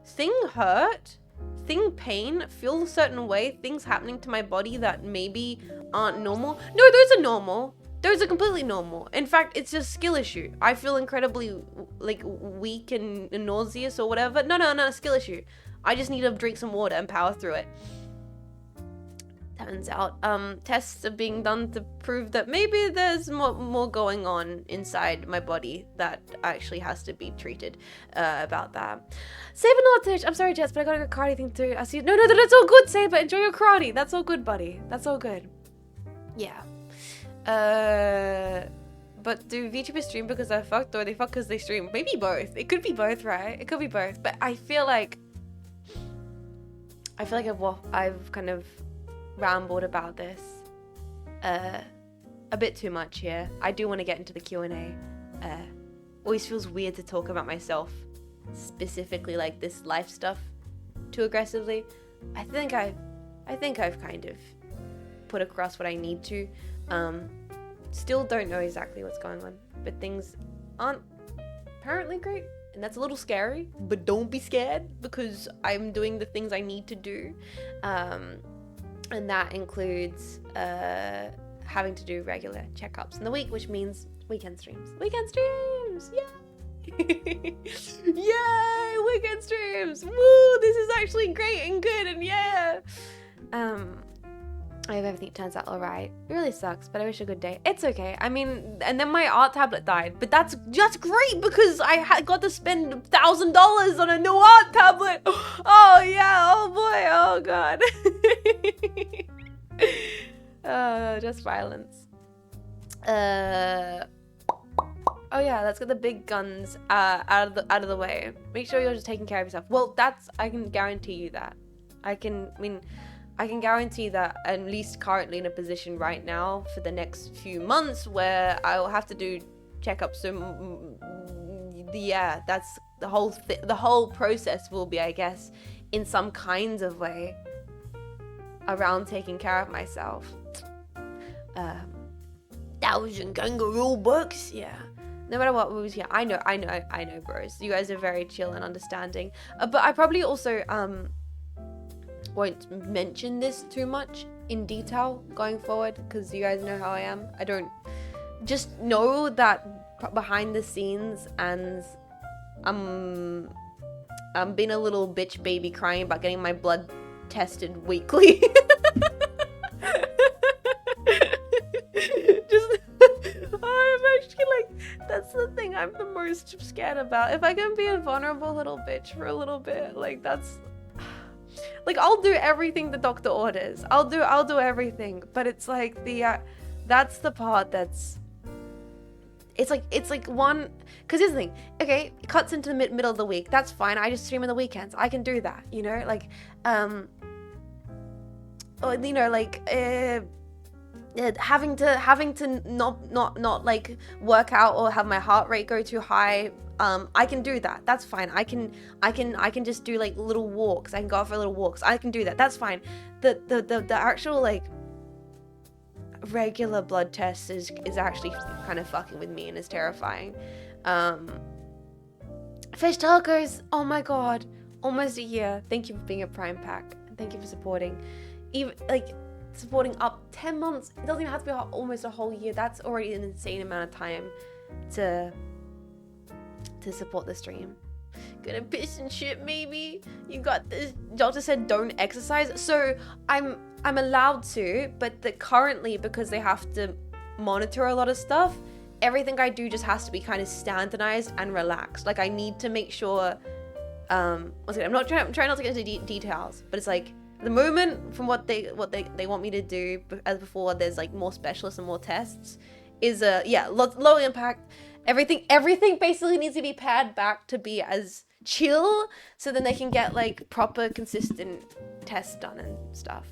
thing hurt, thing pain, feel a certain way, things happening to my body that maybe aren't normal. No, those are normal. Those are completely normal. In fact, it's just a skill issue. I feel incredibly like weak and nauseous or whatever. No, skill issue. I just need to drink some water and power through it. Turns out, tests are being done to prove that maybe there's more going on inside my body that actually has to be treated about that. Saber Nortich, I'm sorry, Jess, but I got a karate thing too. I see. No, that's all good, Saber. Enjoy your karate. That's all good, buddy. That's all good. Yeah. But do VTubers stream because they're fucked, or they fuck because they stream? Maybe both. It could be both, right? It could be both. But I feel like I've kind of rambled about this a bit too much here. I do want to get into the Q&A. Always feels weird to talk about myself, specifically like this life stuff, too aggressively. I think I've kind of put across what I need to. Still don't know exactly what's going on, but things aren't apparently great, and that's a little scary, but don't be scared because I'm doing the things I need to do. And that includes having to do regular checkups in the week, which means weekend streams. Weekend streams! Yay! Yay! Weekend streams! Woo! This is actually great and good, and yeah! I hope everything turns out alright. It really sucks, but I wish you a good day. It's okay. I mean, and then my art tablet died, but that's great because I got to spend $1,000 on a new art tablet. Oh yeah, oh boy, oh god. Just violence. Oh yeah, let's get the big guns out of the way. Make sure you're just taking care of yourself. Well, I can guarantee you that. I can guarantee that at least currently in a position right now for the next few months where I'll have to do checkups. So yeah, that's the whole process will be, I guess, in some kinds of way around taking care of myself. 1,000 kangaroo bucks, yeah. No matter what moves here, I know, bros. You guys are very chill and understanding. But I probably also won't mention this too much in detail going forward because you guys know how I am. I don't just know that behind the scenes, and I'm being a little bitch baby crying about getting my blood tested weekly. I'm actually like, that's the thing I'm the most scared about. If I can be a vulnerable little bitch for a little bit, like that's like, I'll do everything the doctor orders. I'll do everything, but it's like that's the part that's, it's like one, because here's the thing, okay, it cuts into the middle of the week, that's fine, I just stream on the weekends, I can do that, you know, like, or, you know, like, having to not like work out or have my heart rate go too high, I can do that, that's fine. I can just do like little walks, I can go out for little walks, I can do that, that's fine. The actual like regular blood test is actually kind of fucking with me and is terrifying. Fish tacos, oh my god, almost a year. Thank you for being a Prime Pack, thank you for supporting, even like supporting up 10 months. It doesn't even have to be almost a whole year. That's already an insane amount of time to support the stream. Gonna piss and shit maybe. You got this. Doctor said don't exercise, so I'm allowed to, but currently, because they have to monitor a lot of stuff, everything I do just has to be kind of standardized and relaxed. Like, I need to make sure, I'm trying not to get into details, but it's like, the moment from what they want me to do as before, there's like more specialists and more tests, is low impact. Everything basically needs to be pared back to be as chill, so then they can get like proper consistent tests done and stuff.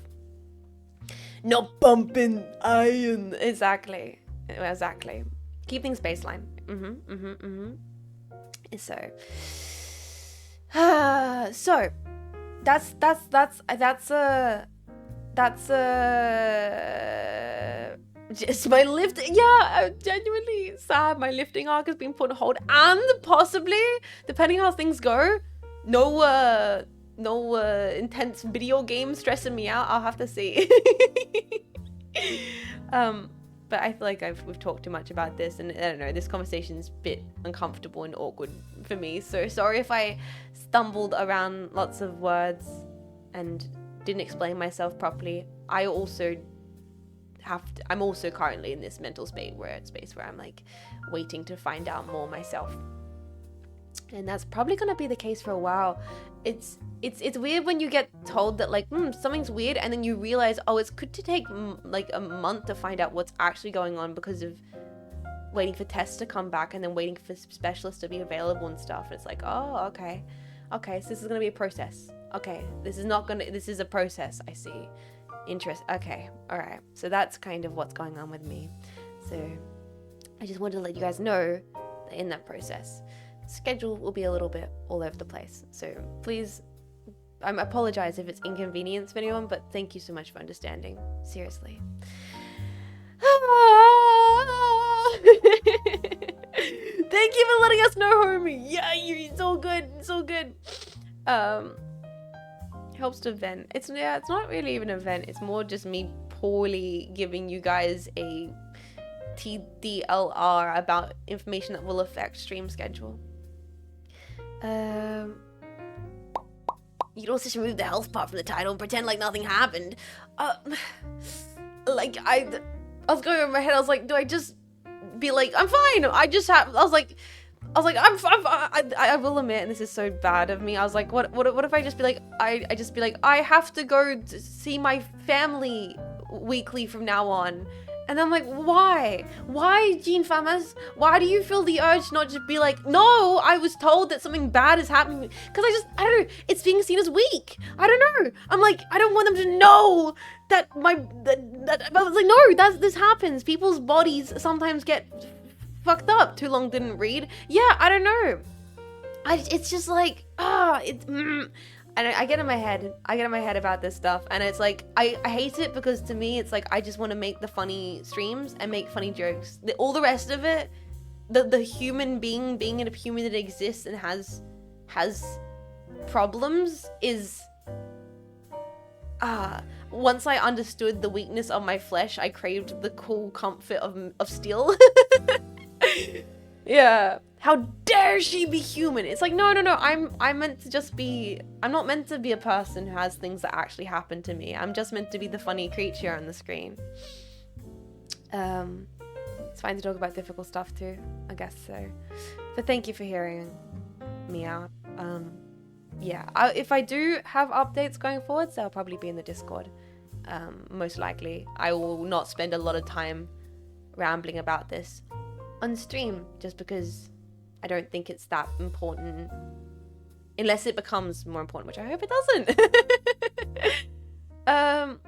Not bumping iron. Exactly. Keep things baseline. So that's just my lift. Yeah, I'm genuinely sad. My lifting arc has been put on hold, and possibly, depending how things go, no intense video game stressing me out. I'll have to see. But I feel like we've talked too much about this, and I don't know, this conversation's a bit uncomfortable and awkward for me. So sorry if I stumbled around lots of words and didn't explain myself properly. I'm also currently in this mental space where I'm like waiting to find out more myself. And that's probably gonna be the case for a while. It's weird when you get told that like something's weird, and then you realize, oh, it's good to take like a month to find out what's actually going on because of waiting for tests to come back and then waiting for specialists to be available and stuff. And it's like, oh, okay, so this is gonna be a process. Okay, this is a process. I see. Okay, all right. So that's kind of what's going on with me. So I just wanted to let you guys know that in that process, schedule will be a little bit all over the place. So please, I apologize if it's inconvenience for anyone, but thank you so much for understanding. Seriously. Thank you for letting us know, homie. Yeah, you're so good. So good. Helps to vent. It's not really even a vent. It's more just me poorly giving you guys a TDLR about information that will affect stream schedule. You could also just remove the health part from the title and pretend like nothing happened. Like, I was going over my head, I was like, do I just be like, I'm fine, I was like, I will admit, and this is so bad of me, I was like, what if I just be like, I just be like, I have to go to see my family weekly from now on. And I'm like, why? Why, Jean Faymas? Why do you feel the urge to not just be like, no, I was told that something bad is happening? Because I don't know, it's being seen as weak. I don't know. I'm like, I don't want them to know that but I was like, no, this happens. People's bodies sometimes get fucked up. Too long didn't read. Yeah, I don't know. It's just like, and I get in my head about this stuff, and it's like, I hate it because to me, it's like, I just want to make the funny streams and make funny jokes. All the rest of it, the human being a human that exists and has problems is, once I understood the weakness of my flesh, I craved the cool comfort of steel. Yeah. How dare she be human? It's like, no, I'm meant to just be, I'm not meant to be a person who has things that actually happen to me. I'm just meant to be the funny creature on the screen. It's fine to talk about difficult stuff too, I guess so. But thank you for hearing me out. Yeah, if I do have updates going forwards, they'll probably be in the Discord. Most likely. I will not spend a lot of time rambling about this on stream, just because I don't think it's that important, unless it becomes more important, which I hope it doesn't.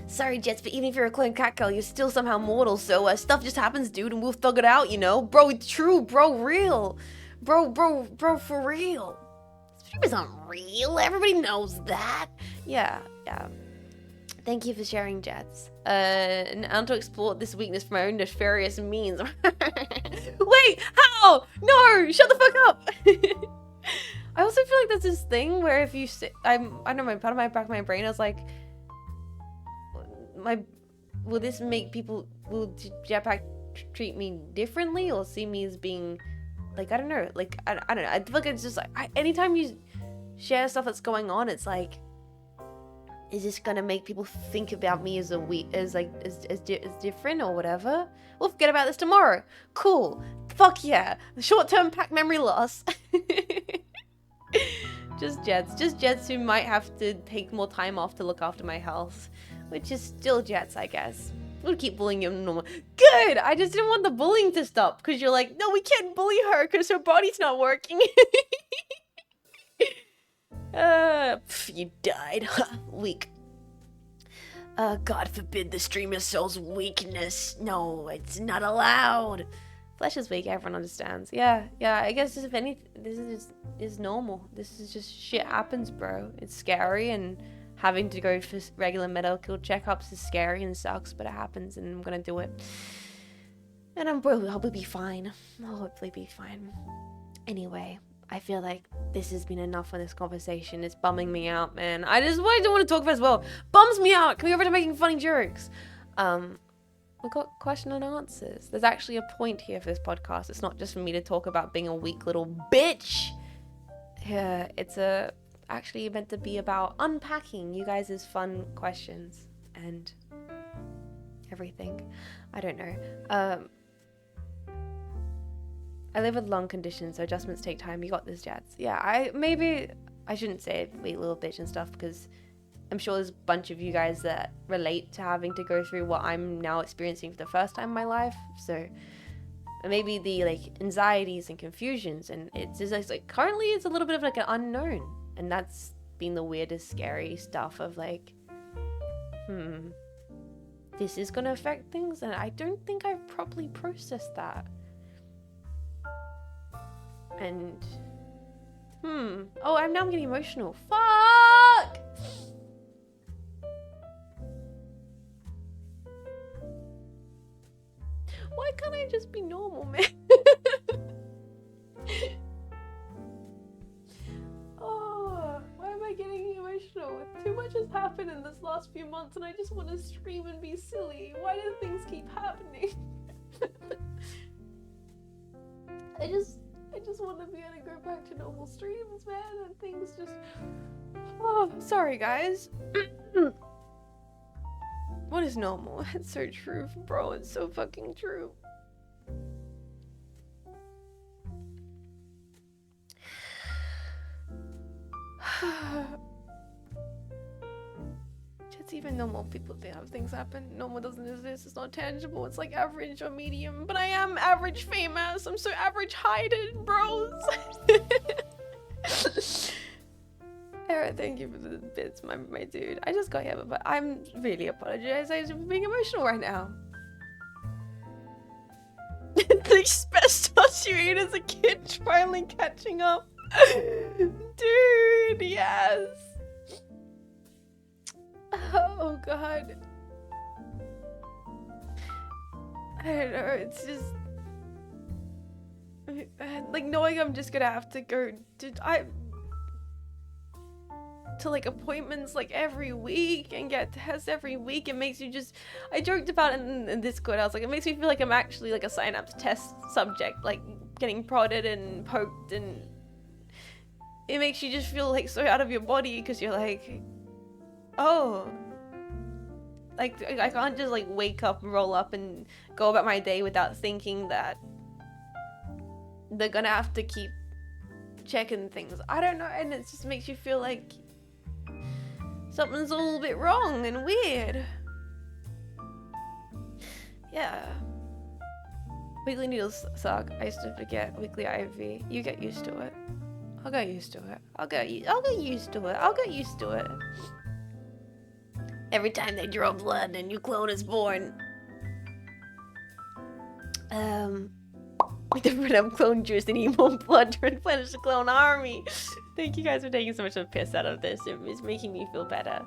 Sorry, Jets, but even if you're a clone cat girl, you're still somehow mortal, so stuff just happens, dude, and we'll thug it out, you know? Bro, it's true, bro, real. Bro, for real. Stream isn't real, everybody knows that. Yeah. Thank you for sharing, Jets. And to explore this weakness for my own nefarious means. Wait, how? No, shut the fuck up. I also feel like there's this thing where if you sit, I don't know, part of my back of my brain, I was like, will this make people, will Jetpack treat me differently or see me as being, like, I don't know, like, I don't know. I feel like it's just like, anytime you share stuff that's going on, it's like, is this gonna make people think about me as different or whatever? We'll forget about this tomorrow. Cool. Fuck yeah. Short-term pack memory loss. Just Jets who might have to take more time off to look after my health, which is still Jets, I guess. We'll keep bullying you normal. Good. I just didn't want the bullying to stop because you're like, no, we can't bully her because her body's not working. You died. Weak. God forbid the streamer soul's weakness. No, it's not allowed. Flesh is weak, everyone understands. Yeah, I guess if anything, this is normal. This is just shit happens, bro. It's scary, and having to go for regular medical checkups is scary and sucks, but it happens, and I'm gonna do it. And I'll probably be fine. I'll hopefully be fine. Anyway, I feel like this has been enough for this conversation. It's bumming me out, man. I don't want to talk about it as well. Bums me out. Can we go over to making funny jokes? We've got question and answers. There's actually a point here for this podcast. It's not just for me to talk about being a weak little bitch. Yeah, it's actually meant to be about unpacking you guys' fun questions and everything. I don't know. I live with lung conditions, so adjustments take time. You got this, Jets. Yeah, maybe I shouldn't say weak little bitch and stuff, because I'm sure there's a bunch of you guys that relate to having to go through what I'm now experiencing for the first time in my life. So maybe the anxieties and confusions, and it's just like currently it's a little bit of an unknown, and that's been the weirdest, scary stuff of this is gonna affect things, and I don't think I've properly processed that. And oh, I'm getting emotional. Fuck! Why can't I just be normal, man? Oh, why am I getting emotional? Too much has happened in this last few months, and I just want to scream and be silly. Why do things keep happening? I just want want to be able to go back to normal streams, man, and things just... Oh, sorry, guys. What is normal? It's so true, bro. It's so fucking true. It's even normal people have things happen. Normal doesn't exist. It's not tangible. It's like average or medium. But I am average famous. I'm so average heighted, bros. Eric, thank you for the bits, my dude. I just got here, but I'm really apologizing for being emotional right now. The asbestos you ate as a kid finally catching up. Dude, yes. Oh god. I don't know, it's just like knowing I'm just gonna have to go to like appointments like every week and get tests every week. It makes you just, I joked about it in Discord. I was like, it makes me feel like I'm actually like a Cynapse test subject, like getting prodded and poked, and it makes you just feel like so out of your body because you're like, oh, like I can't just like wake up and roll up and go about my day without thinking that they're gonna have to keep checking things. I don't know, and it just makes you feel like something's a little bit wrong and weird. Yeah. Weekly needles suck. I used to forget weekly IV. You get used to it. I'll get used to it. I'll get used to it. I'll get used to it. Every time they draw blood, a new clone is born. We don't have clone juice and need more blood to replenish the clone army. Thank you guys for taking so much of a piss out of this. It's making me feel better.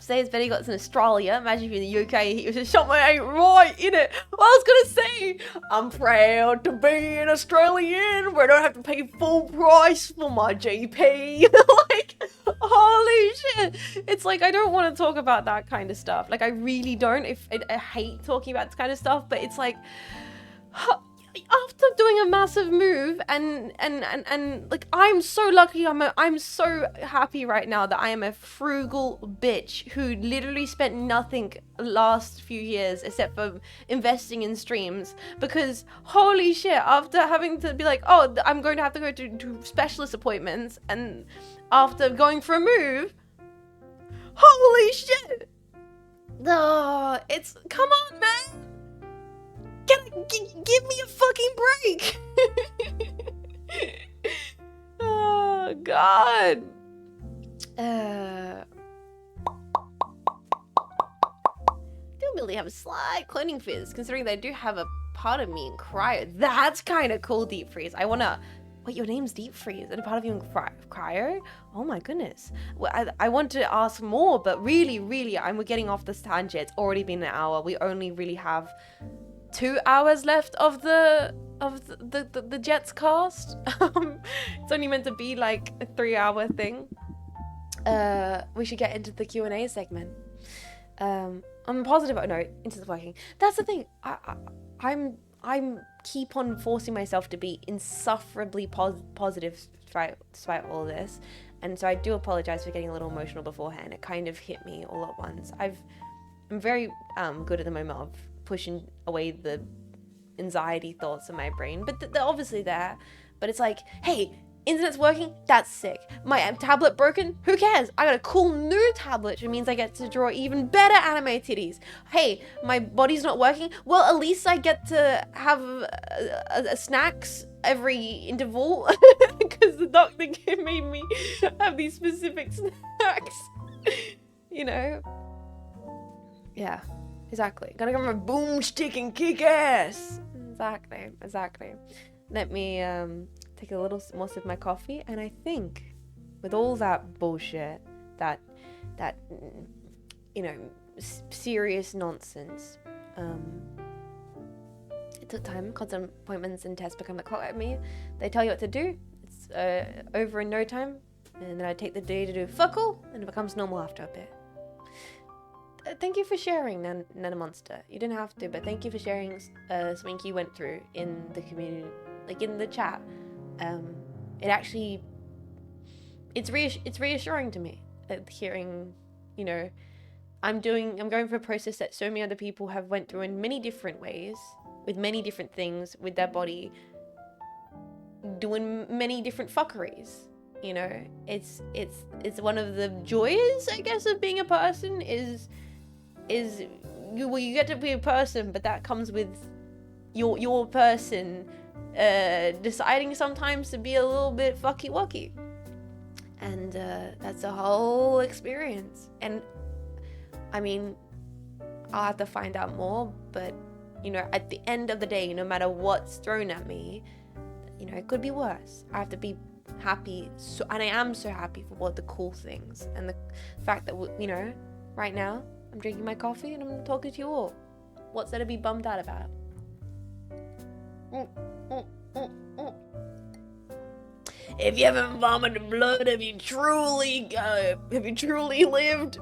Says Betty got in Australia. Imagine if you're in the UK, he was just shot my eight right in it. Well, I was gonna say, I'm proud to be an Australian where I don't have to pay full price for my GP. Like, holy shit. It's like, I don't want to talk about that kind of stuff. Like, I really don't. I hate talking about this kind of stuff, but it's like, after doing a massive move and like, I'm so lucky, I'm so happy right now that I am a frugal bitch who literally spent nothing last few years except for investing in streams, because holy shit, after having to be like, oh, I'm going to have to go to specialist appointments, and after going for a move, holy shit, it's, come on, man. Give me a fucking break. Oh god. Do really have a slight cloning fizz, considering they do have a part of me in cryo. That's kind of cool, Deep Freeze. I wanna. Wait, your name's Deep Freeze, and a part of you in cryo? Oh my goodness. Well, I want to ask more, but really, we're getting off this tangent. It's already been an hour. We only really have 2 hours left of the Jets cast. It's only meant to be like a 3-hour thing. We should get into the Q&A segment. On a positive note, into the working. That's the thing. I'm keep on forcing myself to be insufferably positive despite all this, and so I do apologize for getting a little emotional beforehand. It kind of hit me all at once. I'm very good at the moment of pushing away the anxiety thoughts in my brain, but they're obviously there. But it's like, hey, internet's working, that's sick. My tablet broken, who cares? I got a cool new tablet, which means I get to draw even better anime titties. Hey, my body's not working, well, at least I get to have a snacks every interval, because the doctor made me have these specific snacks. You know? Yeah. Exactly. Gonna come from a boomstick and kick ass. Exactly. Let me take a little more sip of my coffee, and I think with all that bullshit, that you know, serious nonsense, it took time. Constant appointments and tests become the clock at me. They tell you what to do. It's over in no time, and then I take the day to do fuck all, and it becomes normal after a bit. thank you for sharing, Nana Monster. You didn't have to, but thank you for sharing something you went through in the community, like in the chat. It actually, it's reassuring to me hearing, you know, I'm going through a process that so many other people have went through in many different ways, with many different things with their body, doing many different fuckeries. You know, it's one of the joys, I guess, of being a person is you get to be a person, but that comes with your person deciding sometimes to be a little bit fucky wucky, and that's a whole experience. And I mean, I'll have to find out more, but you know, at the end of the day, no matter what's thrown at me, you know, it could be worse. I have to be happy, and I am so happy for what the cool things, and the fact that, you know, right now I'm drinking my coffee and I'm talking to you all. What's there to be bummed out about? If you haven't vomited blood, have you truly lived?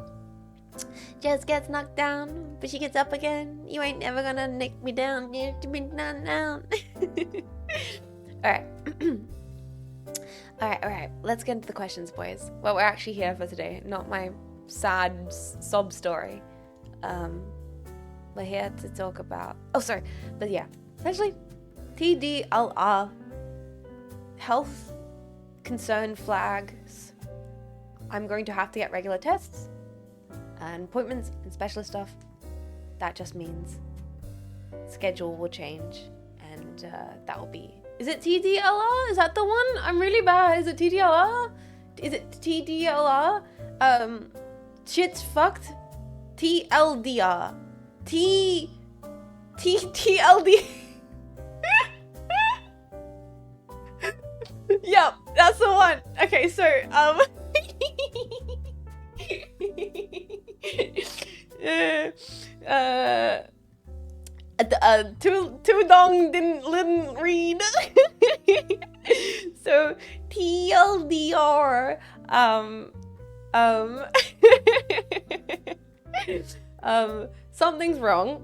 Jess gets knocked down, but she gets up again. You ain't never gonna knock me down. You have to be down. Alright. Alright. Let's get into the questions, boys. Well, we're actually here for today, not my sad sob story. We're here to talk about... Oh, sorry. But yeah. Essentially, TDLR. Health concern flags. I'm going to have to get regular tests and appointments and specialist stuff. That just means schedule will change, and that will be... Is it TDLR? Is that the one? I'm really bad. Is it TDLR? Is it TDLR? Shit's fucked. TLDR. TLD. Yep, that's the one. Okay, so too long didn't read. So TLDR, something's wrong.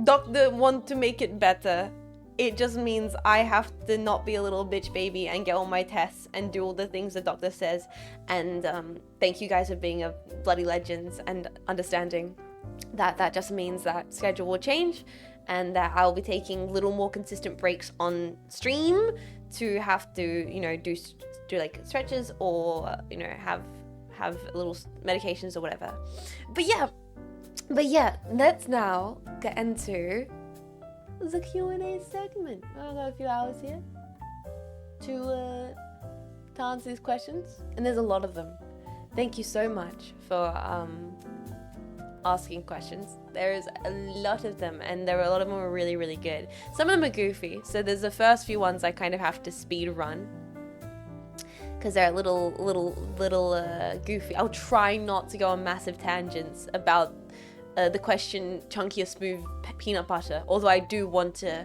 Doctor want to make it better. It just means I have to not be a little bitch baby and get all my tests and do all the things the doctor says. And thank you guys for being a bloody legends and understanding that just means that schedule will change, and that I'll be taking little more consistent breaks on stream to have to, you know, do like stretches or, you know, have little medications or whatever. But yeah, let's now get into the Q&A segment. I've got a few hours here to answer these questions, and there's a lot of them. Thank you so much for asking questions. There's a lot of them, and a lot of them are really, really good. Some of them are goofy, so there's the first few ones I kind of have to speed run because they're a little goofy. I'll try not to go on massive tangents about the question chunky or smooth peanut butter, although I do want to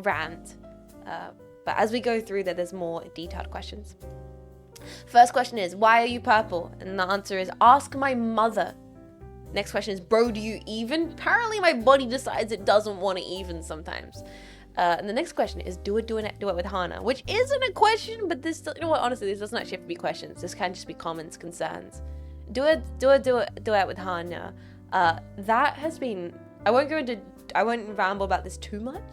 rant. But as we go through there's more detailed questions. First question is, why are you purple? And the answer is, ask my mother. Next question is, bro, do you even? Apparently my body decides it doesn't want to even sometimes. And the next question is, do it with Hana, which isn't a question, but this, you know what, honestly, this doesn't actually have to be questions. This can just be comments, concerns. Do it with Hana. That has been, I won't ramble about this too much,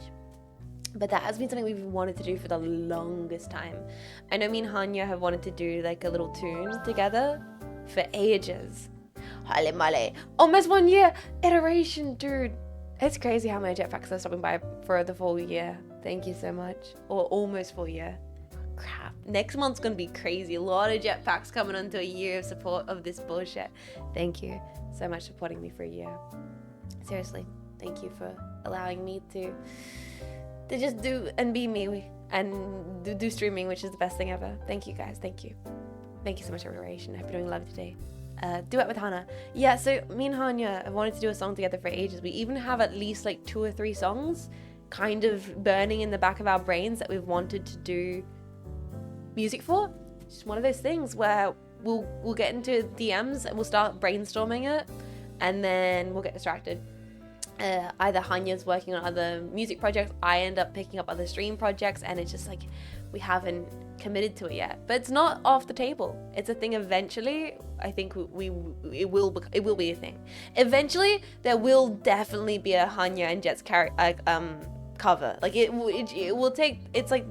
but that has been something we've wanted to do for the longest time. I know me and Hanya have wanted to do like a little tune together for ages. Hale male. Almost 1 year. Iteration, dude. It's crazy how many jetpacks are stopping by for the full year. Thank you so much. Or almost full year. Crap. Next month's gonna be crazy. A lot of jetpacks coming onto a year of support of this bullshit. Thank you so much for supporting me for a year. Seriously. Thank you for allowing me to just do and be me and do streaming, which is the best thing ever. Thank you guys. Thank you. Thank you so much for Iteration. I hope you're doing love today. Duet with Hana. Yeah, so me and Hanya have wanted to do a song together for ages. We even have at least like 2 or 3 songs kind of burning in the back of our brains that we've wanted to do music for. It's just one of those things where we'll get into DMs and we'll start brainstorming it, and then we'll get distracted. Either Hanya's working on other music projects, I end up picking up other stream projects, and it's just like we haven't committed to it yet. But it's not off the table. It's a thing eventually. I think it will be a thing. Eventually, there will definitely be a Hanya and Jet's cover. Like it will take. It's like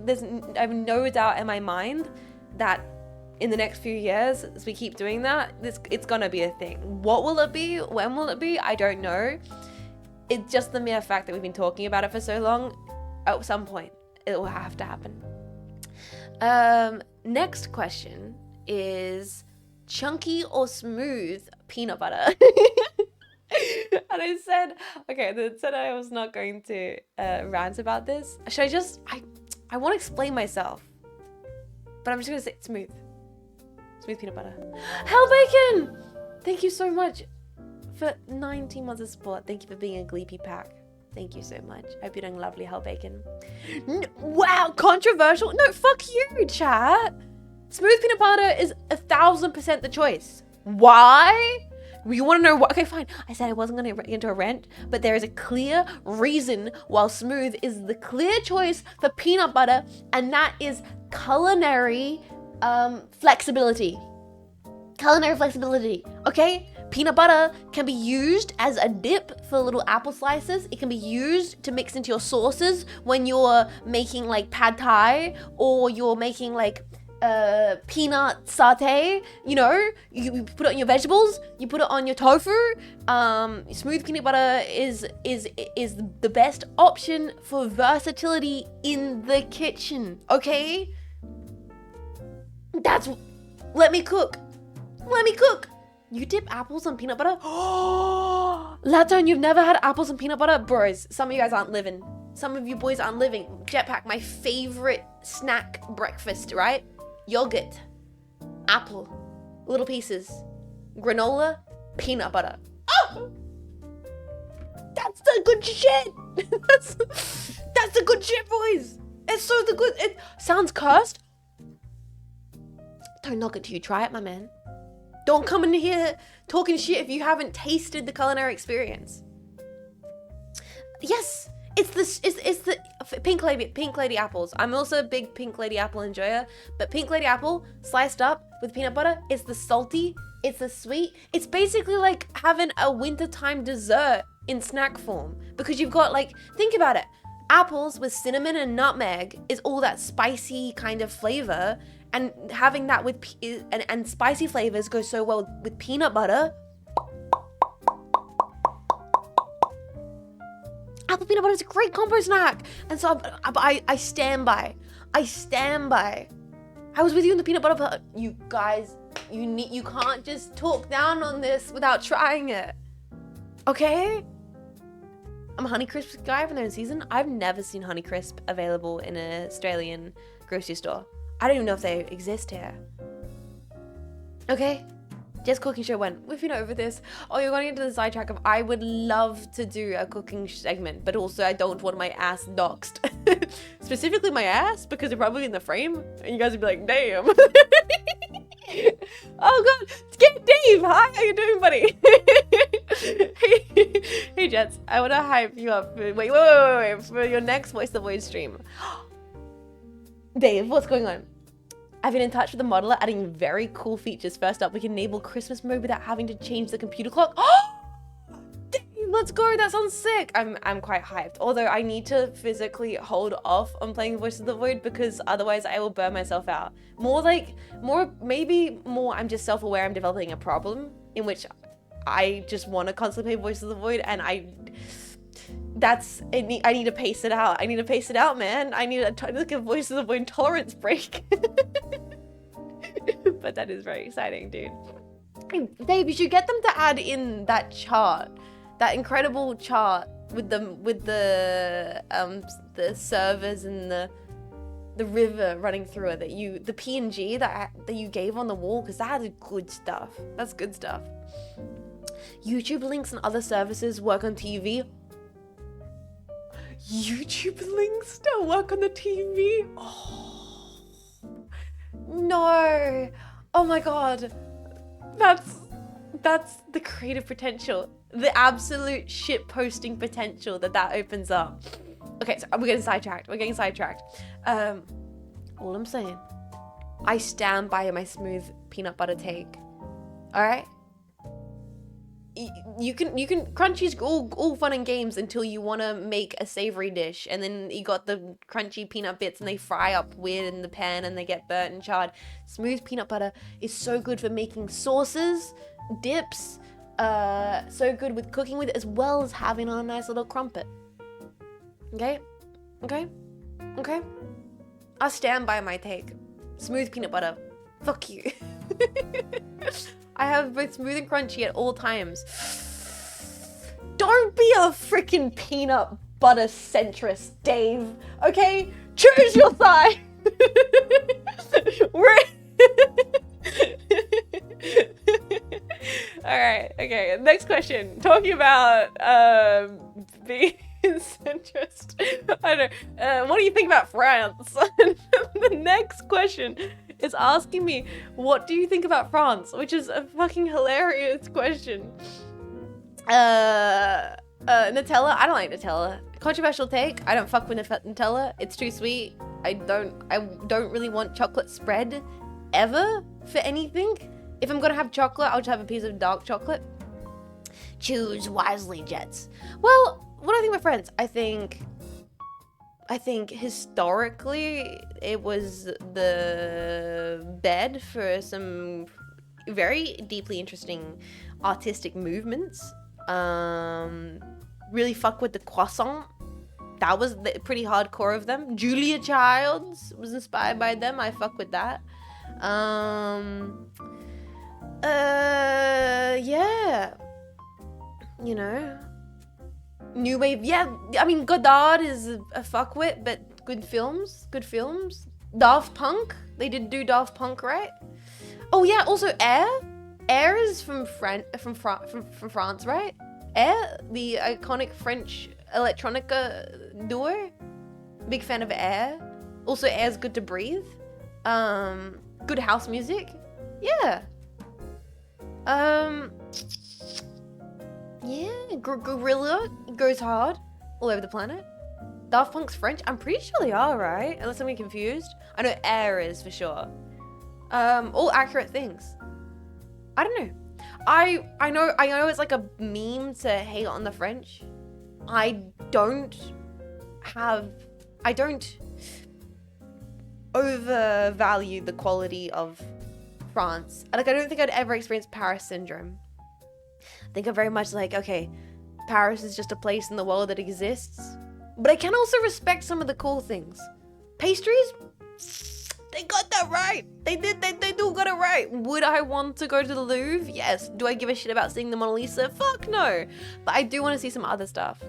I have no doubt in my mind that in the next few years, as we keep doing that, it's gonna be a thing. What will it be? When will it be? I don't know. It's just the mere fact that we've been talking about it for so long. At some point, it will have to happen. Next question is chunky or smooth peanut butter? And I said, okay, I said I was not going to rant about this. Should I just, I want to explain myself, but I'm just going to say smooth. Smooth peanut butter. Hell Bacon! Thank you so much for 19 months of support. Thank you for being a Gleepy pack. Thank you so much. I hope you're doing lovely, Hell Bacon. Wow, controversial? No, fuck you, chat. Smooth peanut butter is 1000% the choice. Why? You want to know what? Okay, fine. I said I wasn't going to get into a rant, but there is a clear reason why smooth is the clear choice for peanut butter, and that is culinary flexibility. Culinary flexibility, okay? Peanut butter can be used as a dip for little apple slices. It can be used to mix into your sauces when you're making like pad thai, or you're making like peanut satay. You know, you put it on your vegetables, you put it on your tofu. Smooth peanut butter is the best option for versatility in the kitchen, okay? Let me cook. You dip apples on peanut butter? Oh, Laton, you've never had apples and peanut butter? Bros, some of you guys aren't living. Some of you boys aren't living. Jetpack, my favorite snack breakfast, right? Yogurt, apple, little pieces, granola, peanut butter. Oh! That's the good shit! That's the good shit, boys! It's so the good. It sounds cursed. Don't knock it till you try it, my man. Don't come in here talking shit if you haven't tasted the culinary experience. Yes, it's the pink lady apples. I'm also a big pink lady apple enjoyer, but pink lady apple sliced up with peanut butter, it's the salty, it's the sweet. It's basically like having a wintertime dessert in snack form, because you've got, like, think about it. Apples with cinnamon and nutmeg is all that spicy kind of flavor. And having that with and spicy flavors go so well with peanut butter. Apple peanut butter is a great combo snack, and so I stand by. I was with you in the peanut butter, but you guys, you can't just talk down on this without trying it. Okay? I'm a Honeycrisp guy when they're in season. I've never seen Honeycrisp available in an Australian grocery store. I don't even know if they exist here. Okay? Just cooking show when. If you're not over this, you're going into the sidetrack of I would love to do a cooking segment, but also I don't want my ass doxed. Specifically my ass, because they're probably in the frame, and you guys would be like, damn. Oh god, get Dave! Hi, how you doing, buddy? Hey Jets, I want to hype you up. Wait, for your next Voice the Void stream. Dave, what's going on? I've been in touch with the modeler, adding very cool features. First up, we can enable Christmas mode without having to change the computer clock. Dave, let's go. That sounds sick. I'm quite hyped. Although I need to physically hold off on playing Voice of the Void, because otherwise I will burn myself out. Maybe more I'm just self-aware I'm developing a problem in which I just want to constantly play Voice of the Void, and I need to pace it out. I need to pace it out, man. I need a Voice of the Void tolerance break. But that is very exciting, dude. Dave, you should get them to add in that chart, that incredible chart with the servers and the river running through it, the PNG that you gave on the wall, because that is good stuff. That's good stuff. YouTube links and other services work on TV. YouTube links don't work on the TV? Oh, no. Oh my god. That's the creative potential. The absolute shit posting potential that opens up. Okay, so we're getting sidetracked. All I'm saying, I stand by my smooth peanut butter take. All right. You can crunchy's all fun and games until you want to make a savory dish, and then you got the crunchy peanut bits and they fry up weird in the pan and they get burnt and charred. Smooth peanut butter is so good for making sauces, dips, so good with cooking with it, as well as having on a nice little crumpet. Okay. I stand by my take. Smooth peanut butter. Fuck you. I have both smooth and crunchy at all times. Don't be a freaking peanut butter centrist, Dave. Okay? Choose your side. Alright, okay. Next question. Talking about being centrist. I don't know. What do you think about France? The next question is asking me, what do you think about France? Which is a fucking hilarious question. Nutella? I don't like Nutella. Controversial take. I don't fuck with Nutella. It's too sweet. I don't really want chocolate spread ever for anything. If I'm gonna have chocolate, I'll just have a piece of dark chocolate. Choose wisely, Jets. Well, what do I think about France? I think historically it was the bed for some very deeply interesting artistic movements. Really fuck with the croissant. That was pretty hardcore of them. Julia Childs was inspired by them. I fuck with that. Yeah. You know. New wave, yeah. I mean, Godard is a fuckwit, but good films. Daft Punk, they did do Daft Punk, right? Oh yeah, also Air. Air is from France, right? Air, the iconic French electronica duo. Big fan of Air. Also, Air's Good to Breathe. Good house music. Yeah. Yeah, Gorilla goes hard all over the planet. Daft Punk's French? I'm pretty sure they are, right? Unless I'm getting confused. I know Air is for sure. All accurate things. I don't know. I know it's like a meme to hate on the French. I don't overvalue the quality of France. Like, I don't think I'd ever experience Paris syndrome. I think I'm very much like, okay, Paris is just a place in the world that exists. But I can also respect some of the cool things. Pastries? They got that right. They do got it right. Would I want to go to the Louvre? Yes. Do I give a shit about seeing the Mona Lisa? Fuck no. But I do want to see some other stuff.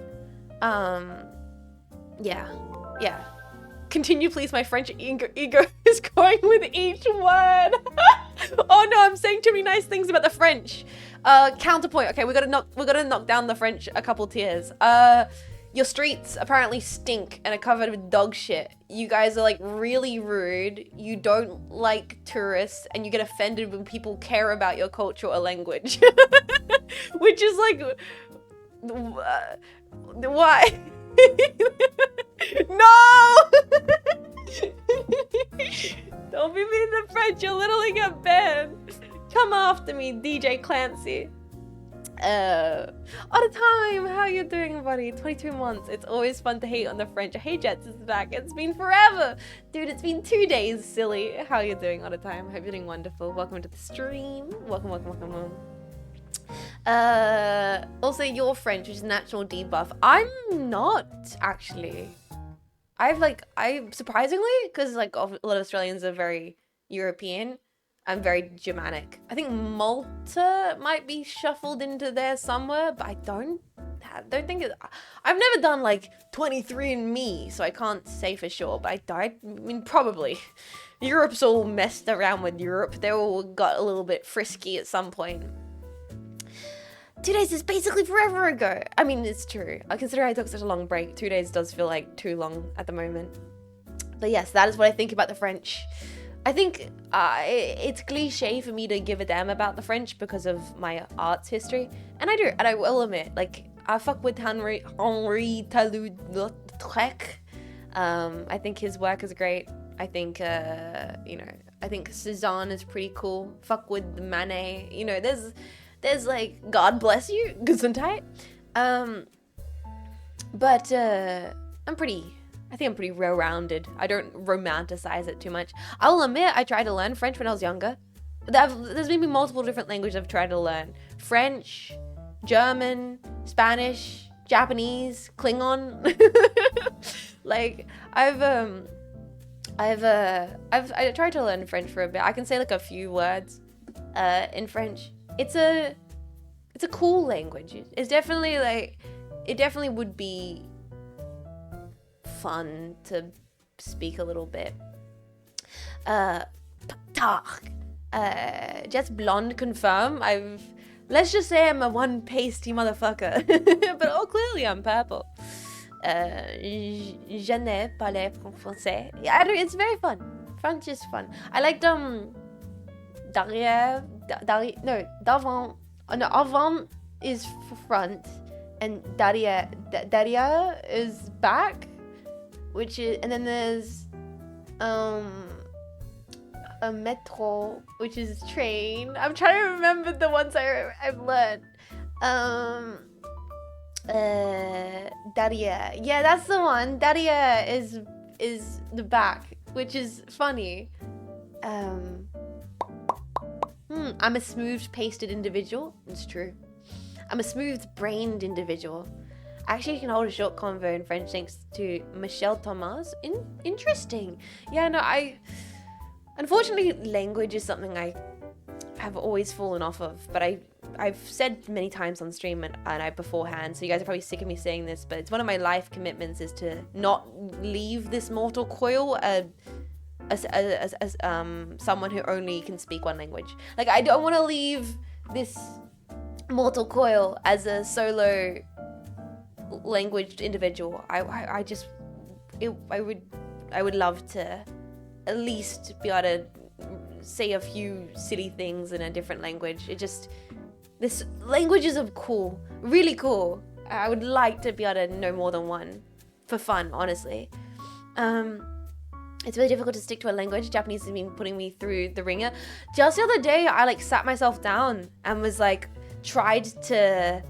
Yeah. Continue, please. My French ego is going with each word. Oh no, I'm saying too many nice things about the French. Counterpoint. Okay, we gotta knock down the French a couple tiers. Your streets apparently stink and are covered with dog shit. You guys are like really rude. You don't like tourists and you get offended when people care about your culture or language. Which is like, why? No! Don't be mean to French, you'll literally get banned. Come after me, DJ Clancy. All the time, how you doing, buddy? 22 months. It's always fun to hate on the French. Hey, Jets is back. It's been forever. Dude, it's been 2 days, silly. How you doing all the time? Hope you're doing wonderful. Welcome to the stream. Welcome. Also, you're French, which is natural debuff. I'm not, actually. I surprisingly, because like a lot of Australians are very European. I'm very Germanic. I think Malta might be shuffled into there somewhere, but I don't think it. I've never done like 23andMe, so I can't say for sure. But I mean, probably. Europe's all messed around with Europe. They all got a little bit frisky at some point. 2 days is basically forever ago. I mean, it's true. I consider I took such a long break. 2 days does feel like too long at the moment. But yes, that is what I think about the French. I think it's cliche for me to give a damn about the French because of my arts history, and I do, and I will admit, like, I fuck with Henri Toulouse-Lautrec. I think his work is great. I think I think Cézanne is pretty cool. Fuck with Manet. There's like, God bless you, Gesundheit. But I think I'm pretty well-rounded. I don't romanticize it too much. I will admit, I tried to learn French when I was younger. There's maybe multiple different languages I've tried to learn. French, German, Spanish, Japanese, Klingon. Like, I tried to learn French for a bit. I can say like a few words in French. It's a cool language. It's definitely like, it definitely would be fun to speak a little bit. Just blonde confirm. Let's just say I'm a one pasty motherfucker. But clearly I'm purple. Je ne parle français. Yeah, it's very fun. French is fun. I liked d'avant. No, avant is front, and derrière is back, which is, and then there's a métro, which is train. I'm trying to remember the ones I've learned. Derrière. Yeah, that's the one. Derrière is the back, which is funny. I'm a smooth-pasted individual. It's true. I'm a smooth-brained individual. I actually can hold a short convo in French thanks to Michel Thomas. Interesting. Yeah, no, unfortunately, language is something I have always fallen off of, but I've said many times on stream and I beforehand, so you guys are probably sick of me saying this, but it's one of my life commitments is to not leave this mortal coil as someone who only can speak one language. Like, I don't want to leave this mortal coil as a solo languaged individual. I would love to at least be able to say a few silly things in a different language. This languages are cool, really cool. I would like to be able to know more than one for fun, honestly. It's really difficult to stick to a language. Japanese has been putting me through the ringer. Just the other day, I sat myself down and was tried to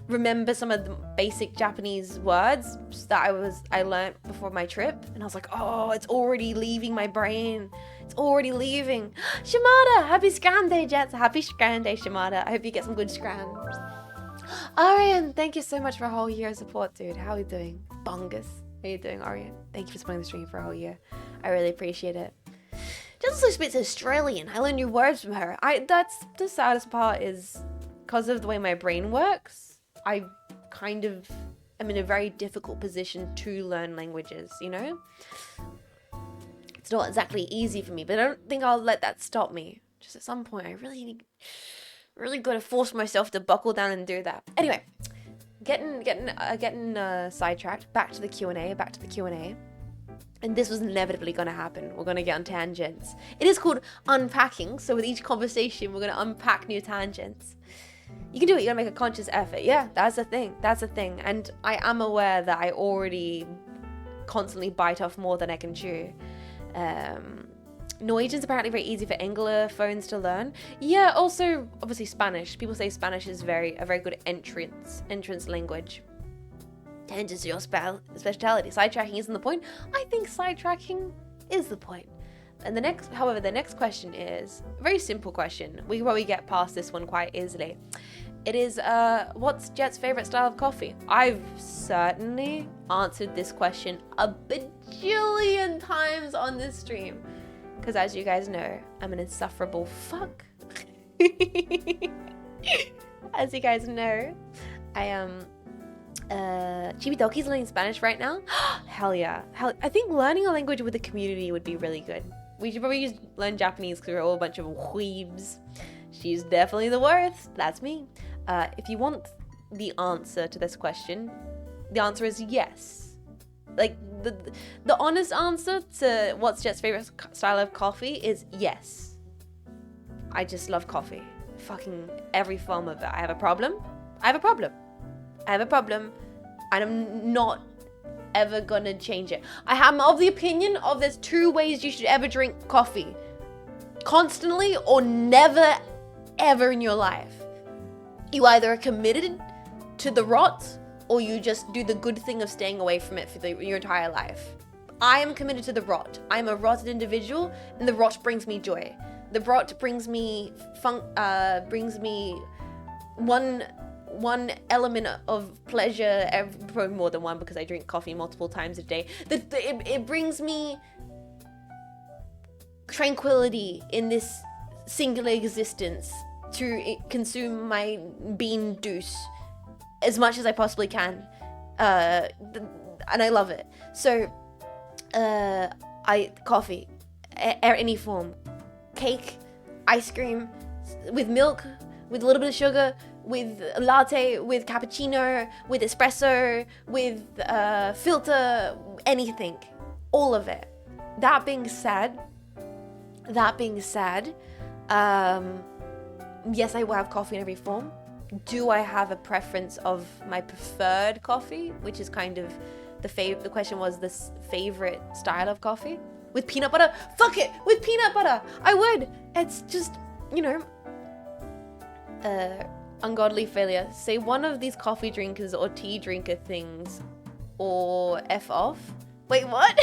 remember some of the basic Japanese words that I learned before my trip, and I was like, oh, it's already leaving my brain. It's already leaving. Shimada, happy scram day, Jets. Happy scram day, Shimada. I hope you get some good scrams. Arian, thank you so much for a whole year of support, dude. How are you doing? Bongus. How are you doing, Arian? Thank you for supporting the stream for a whole year. I really appreciate it. Just also speaks Australian. I learned new words from her. That's the saddest part, is because of the way my brain works, I kind of am in a very difficult position to learn languages, It's not exactly easy for me, but I don't think I'll let that stop me. Just at some point, I really got to force myself to buckle down and do that. Anyway, getting sidetracked. Back to the Q&A. And this was inevitably going to happen. We're going to get on tangents. It is called Unpacking, so with each conversation, we're going to unpack new tangents. You can do it. You gotta make a conscious effort. Yeah, that's a thing. And I am aware that I already constantly bite off more than I can chew. Norwegian's apparently very easy for Anglophones to learn. Yeah, also, obviously Spanish. People say Spanish is a very good entrance language. Tangents to your speciality. Sidetracking isn't the point. I think sidetracking is the point. And the next question is a very simple question. We can probably get past this one quite easily. It is, what's Jet's favorite style of coffee? I've certainly answered this question a bajillion times on this stream. Because as you guys know, I'm an insufferable fuck. As you guys know, I am, Chibidoki's learning Spanish right now. Hell yeah. I think learning a language with a community would be really good. We should probably just learn Japanese because we're all a bunch of weebs. She's definitely the worst. That's me. If you want the answer to this question, the answer is yes. the honest answer to what's Jet's favorite style of coffee is yes. I just love coffee. Fucking every form of it. I have a problem. And I'm not ever gonna change it. I am of the opinion of there's 2 ways you should ever drink coffee. Constantly or never ever in your life. You either are committed to the rot or you just do the good thing of staying away from it for your entire life. I am committed to the rot. I'm a rotted individual and the rot brings me joy. The rot brings me one element of pleasure, probably more than one because I drink coffee multiple times a day. It brings me tranquility in this singular existence to consume my bean juice as much as I possibly can. And I love it. So, coffee, any form, cake, ice cream, with milk, with a little bit of sugar, with a latte, with cappuccino, with espresso, with filter, anything, all of it. That being said, yes, I will have coffee in every form. Do I have a preference of my preferred coffee, which is kind of the question was this favorite style of coffee with peanut butter? Fuck it, with peanut butter, I would. It's just, ungodly failure. Say one of these coffee drinkers or tea drinker things, or F off. Wait, what?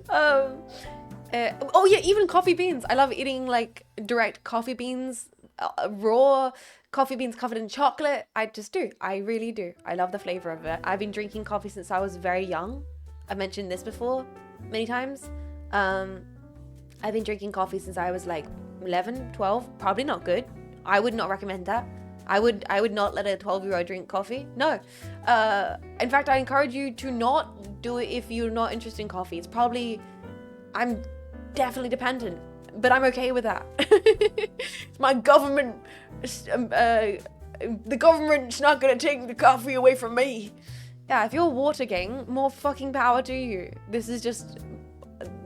Oh yeah, even coffee beans. I love eating like direct coffee beans, raw coffee beans covered in chocolate. I just do. I really do. I love the flavor of it. I've been drinking coffee since I was very young. I've mentioned this before many times. I've been drinking coffee since I was like 11, 12. Probably not good. I would not recommend that. I would not let a 12-year-old drink coffee. No. In fact, I encourage you to not do it if you're not interested in coffee. It's probably, I'm definitely dependent, but I'm okay with that. It's my government. The government's not gonna take the coffee away from me. Yeah, if you're water gang, more fucking power to you. This is just,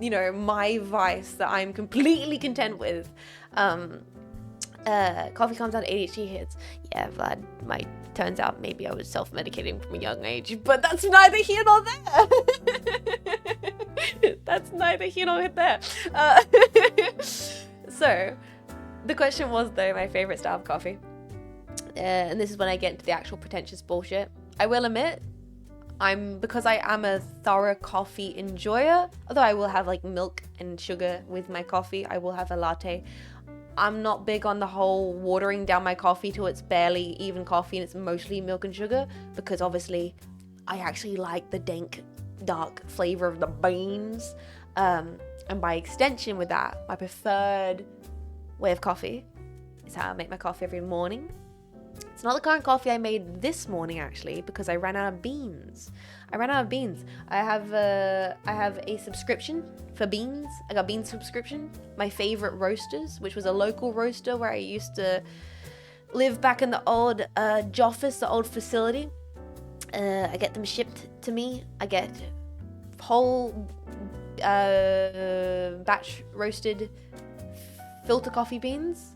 my vice that I'm completely content with. Coffee calms down ADHD hits. Yeah, Vlad, turns out maybe I was self-medicating from a young age, but that's neither here nor there. That's neither here nor there. So, the question was though, my favorite style of coffee. And this is when I get into the actual pretentious bullshit. I will admit, because I am a thorough coffee enjoyer, although I will have like milk and sugar with my coffee, I will have a latte. I'm not big on the whole watering down my coffee till it's barely even coffee and it's mostly milk and sugar, because obviously I actually like the dank, dark flavor of the beans. And by extension with that, my preferred way of coffee is how I make my coffee every morning. It's not the current coffee I made this morning actually, because I ran out of beans. I have a subscription for beans. I got bean subscription. My favorite roasters, which was a local roaster where I used to live back in the old Joffis, the old facility. I get them shipped to me. I get whole batch roasted filter coffee beans,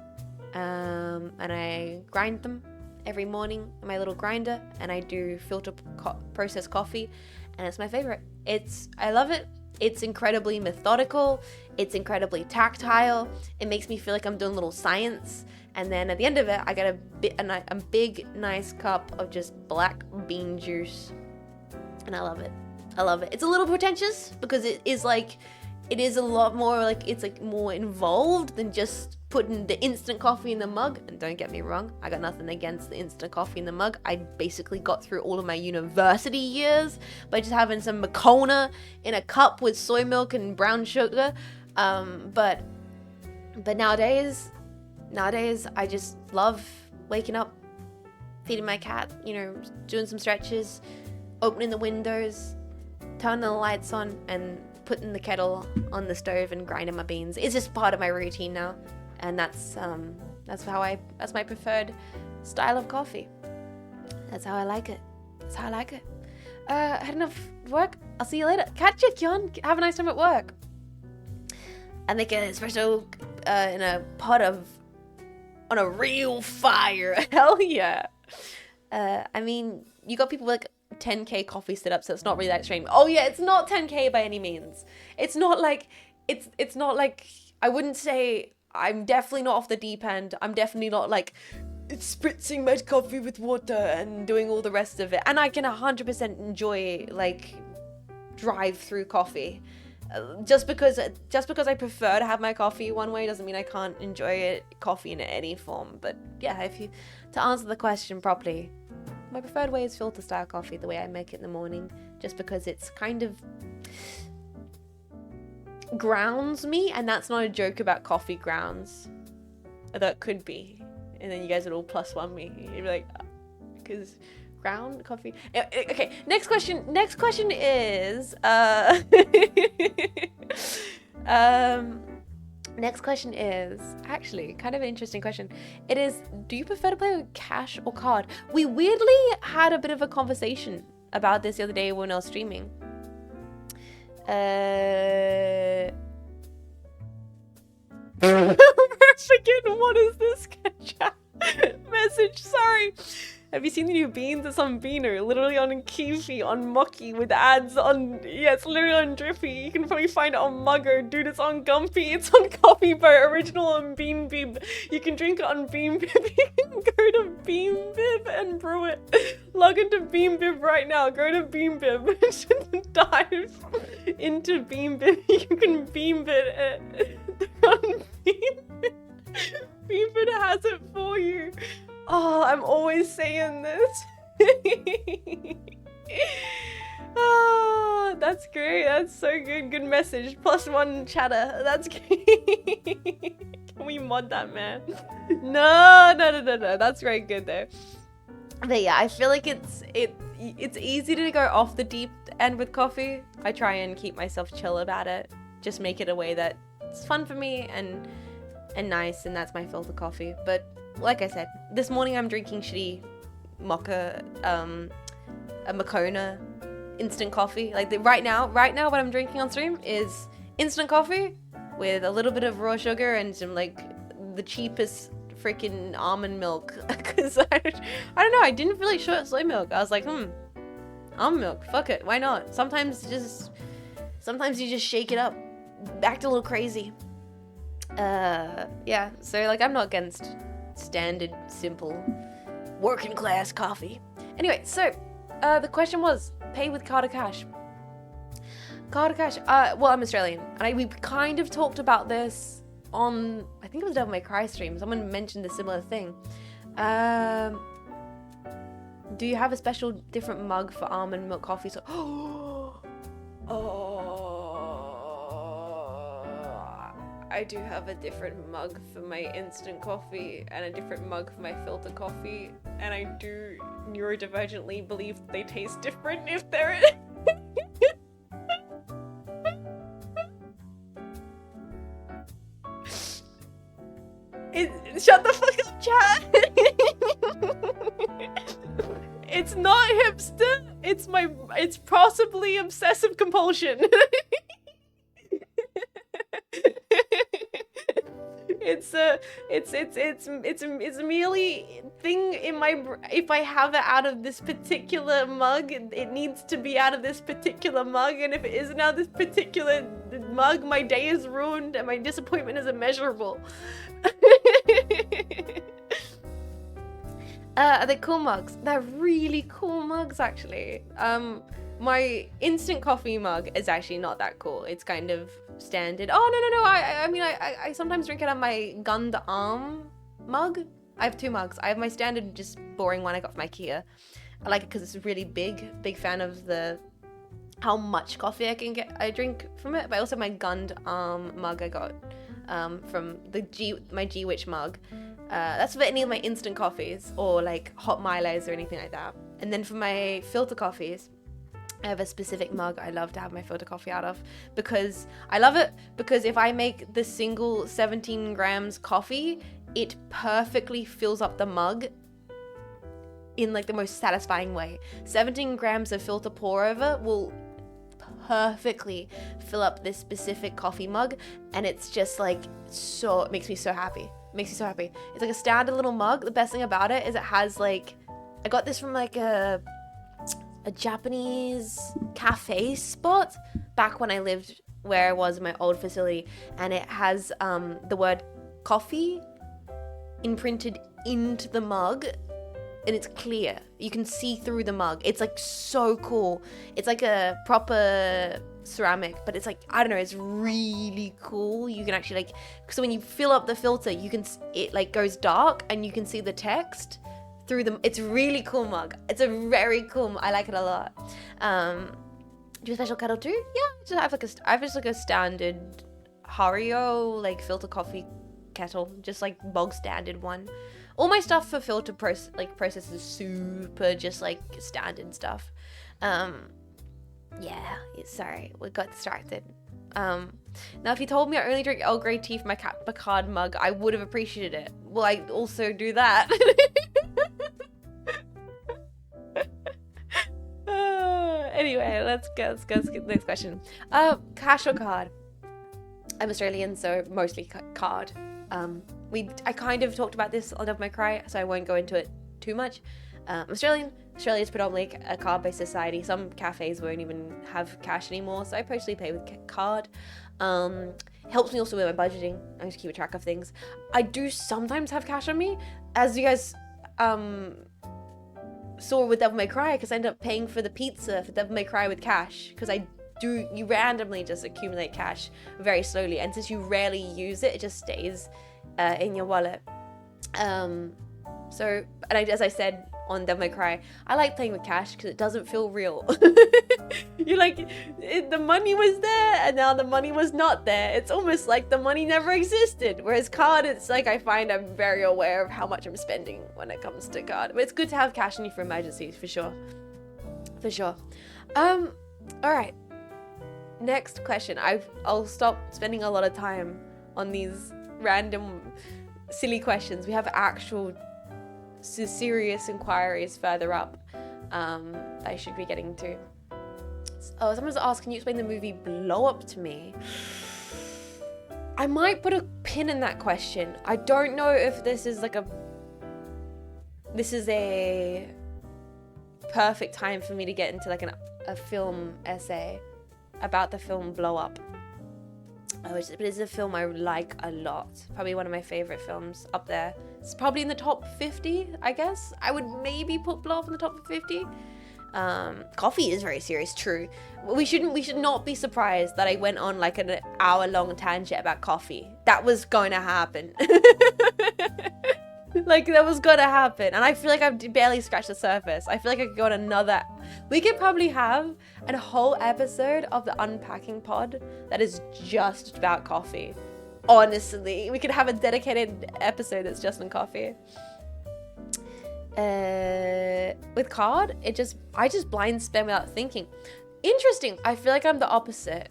and I grind them every morning in my little grinder, and I do filter processed coffee, and it's my favorite. I love it. It's incredibly methodical. It's incredibly tactile. It makes me feel like I'm doing a little science. And then at the end of it, I get a big, nice cup of just black bean juice, and I love it. It's a little pretentious because it is a lot more like, it's like more involved than just putting the instant coffee in the mug. And don't get me wrong, I got nothing against the instant coffee in the mug. I basically got through all of my university years by just having some Moccona in a cup with soy milk and brown sugar. But nowadays I just love waking up, feeding my cat, doing some stretches, opening the windows, turning the lights on, and putting the kettle on the stove and grinding my beans. It's just part of my routine now, and that's my preferred style of coffee. That's how I like it. Had enough work. I'll see you later. Catch you, Kyon. Have a nice time at work. And they get espresso in a pot on a real fire. Hell yeah. I mean, you got people like 10k coffee sit up, so it's not really that extreme. Oh yeah, it's not 10k by any means. It's not like I wouldn't say, I'm definitely not off the deep end. I'm definitely not like spritzing my coffee with water and doing all the rest of it. And I can 100% enjoy like drive-through coffee. Just because I prefer to have my coffee one way doesn't mean I can't enjoy coffee in any form. But yeah, to answer the question properly, my preferred way is filter style coffee, the way I make it in the morning, just because it's kind of grounds me, and that's not a joke about coffee grounds. That could be, and then you guys would all +1 me. You'd be like, because ground coffee. Okay, next question is next question is actually kind of an interesting question. It is, do you prefer to play with cash or card? We weirdly had a bit of a conversation about this the other day when I was streaming. Forget what is this chat message? Sorry. Have you seen the new beans? It's on Beaner, literally on Kiwi, on Mocky, with ads on, yeah, it's literally on Drippy. You can probably find it on Mugger. Dude, it's on Gumpy, it's on Coffee Boat, original on Bean Bib. You can drink it on Bean Bib. You can go to Bean Bib and brew it. Log into Bean Bib right now. Go to Bean Bib. Dive into Bean Bib. You can Bean Bib it on Bean Bib. Bean Bib has it for you. Oh, I'm always saying this. Oh, that's great. That's so good. Good message. +1 chatter. That's great. Can we mod that, man? No. That's very good though. But yeah, I feel like it's easy to go off the deep end with coffee. I try and keep myself chill about it. Just make it a way that it's fun for me and nice, and that's my filter coffee. But like I said, this morning I'm drinking shitty mocha, a Moccona instant coffee. Like right now what I'm drinking on stream is instant coffee with a little bit of raw sugar and some like the cheapest freaking almond milk. Cause I don't know, I didn't feel like soy milk. I was like, almond milk, fuck it, why not? Sometimes you just shake it up, act a little crazy. Yeah, so like I'm not against standard, simple, working class coffee. Anyway, so the question was, pay with card or cash? Card or cash? Well, I'm Australian, and we kind of talked about this on, I think it was Devil May Cry stream. Someone mentioned a similar thing. Do you have a special different mug for almond milk coffee? So, I do have a different mug for my instant coffee and a different mug for my filter coffee, and I do neurodivergently believe they taste different if they're Shut the fuck up, chat. It's not hipster, it's possibly obsessive compulsion. It's merely thing in my, if I have it out of this particular mug, it needs to be out of this particular mug, and if it isn't out of this particular mug, my day is ruined and my disappointment is immeasurable. Are they cool mugs? They're really cool mugs, actually. My instant coffee mug is actually not that cool. It's kind of standard. Oh, no. I mean, I sometimes drink it on my Gund Arm mug. I have 2 mugs. I have my standard, just boring one I got from IKEA. I like it because it's really big. Big fan of how much coffee I drink from it. But I also have my Gund Arm mug I got from my G-Witch mug. That's for any of my instant coffees or like hot Milos or anything like that. And then for my filter coffees, I have a specific mug I love to have my filter coffee out of, because I love it because if I make the single 17 grams coffee, it perfectly fills up the mug in like the most satisfying way. 17 grams of filter pour over will perfectly fill up this specific coffee mug, and it's just like it makes me so happy. It's like a standard little mug. The best thing about it is it has like, I got this from like a Japanese cafe spot back when I lived where I was in my old facility, and it has the word coffee imprinted into the mug, and it's clear. You can see through the mug. It's like so cool. It's like a proper ceramic, but it's like, I don't know, it's really cool. You can actually like, so when you fill up the filter, it like goes dark and you can see the text through them. It's really cool mug. It's a very cool, I like it a lot. Do a special kettle too? Yeah, I have just like a standard Hario like filter coffee kettle, just like bog standard one. All my stuff for filter process is super just like standard stuff. Yeah, sorry, we got distracted. Now if you told me I only drink Earl Grey tea from my Cat Picard mug, I would have appreciated it. Will I also do that? Anyway, let's go to the next question. Cash or card? I'm Australian, so mostly card. I kind of talked about this on Devil May Cry, so I won't go into it too much. Australia is predominantly a card-based society. Some cafes won't even have cash anymore, so I personally pay with card. Helps me also with my budgeting. I just keep track of things. I do sometimes have cash on me, as you guys saw with Devil May Cry, because I ended up paying for the pizza for Devil May Cry with cash, because you randomly just accumulate cash very slowly, and since you rarely use it, it just stays in your wallet. As I said on Devil May Cry, I like playing with cash because it doesn't feel real. You're like, the money was there and now the money was not there. It's almost like the money never existed. Whereas card, it's like I find I'm very aware of how much I'm spending when it comes to card. But it's good to have cash on you for emergencies, for sure. All right. Next question. I'll stop spending a lot of time on these random silly questions. We have actual serious inquiries further up I should be getting to. Oh, someone's asked, can you explain the movie Blow Up to me? I might put a pin in that question. I don't know if this is a perfect time for me to get into like a film essay about the film Blow Up. But it's a film I like a lot. Probably one of my favorite films up there. It's probably in the top 50, I guess. I would maybe put Blow Up in the top 50. Coffee is very serious, true. We should not be surprised that I went on like an hour-long tangent about coffee. That was going to happen. Like, that was gonna happen. And I feel like I've barely scratched the surface. I feel like I could go on we could probably have a whole episode of the Unpacking pod that is just about coffee. Honestly, we could have a dedicated episode that's just on coffee. With card, I just blind spend without thinking. Interesting. I feel like I'm the opposite.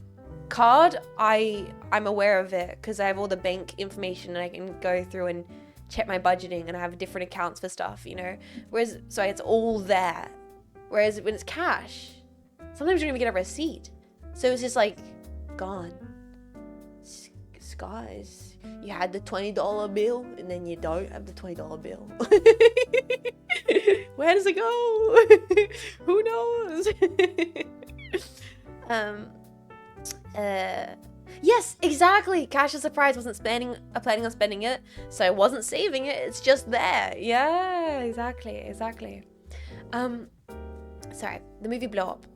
Card, I'm aware of it because I have all the bank information and I can go through and check my budgeting, and I have different accounts for stuff, you know. So it's all there. Whereas when it's cash, sometimes you don't even get a receipt. So it's just like gone. Guys, you had the $20 bill and then you don't have the $20 bill. Where does it go? Who knows? Yes, exactly. Cash is surprise. Wasn't planning on spending it, so I wasn't saving it. It's just there. Yeah, exactly. Sorry, the movie Blow Up.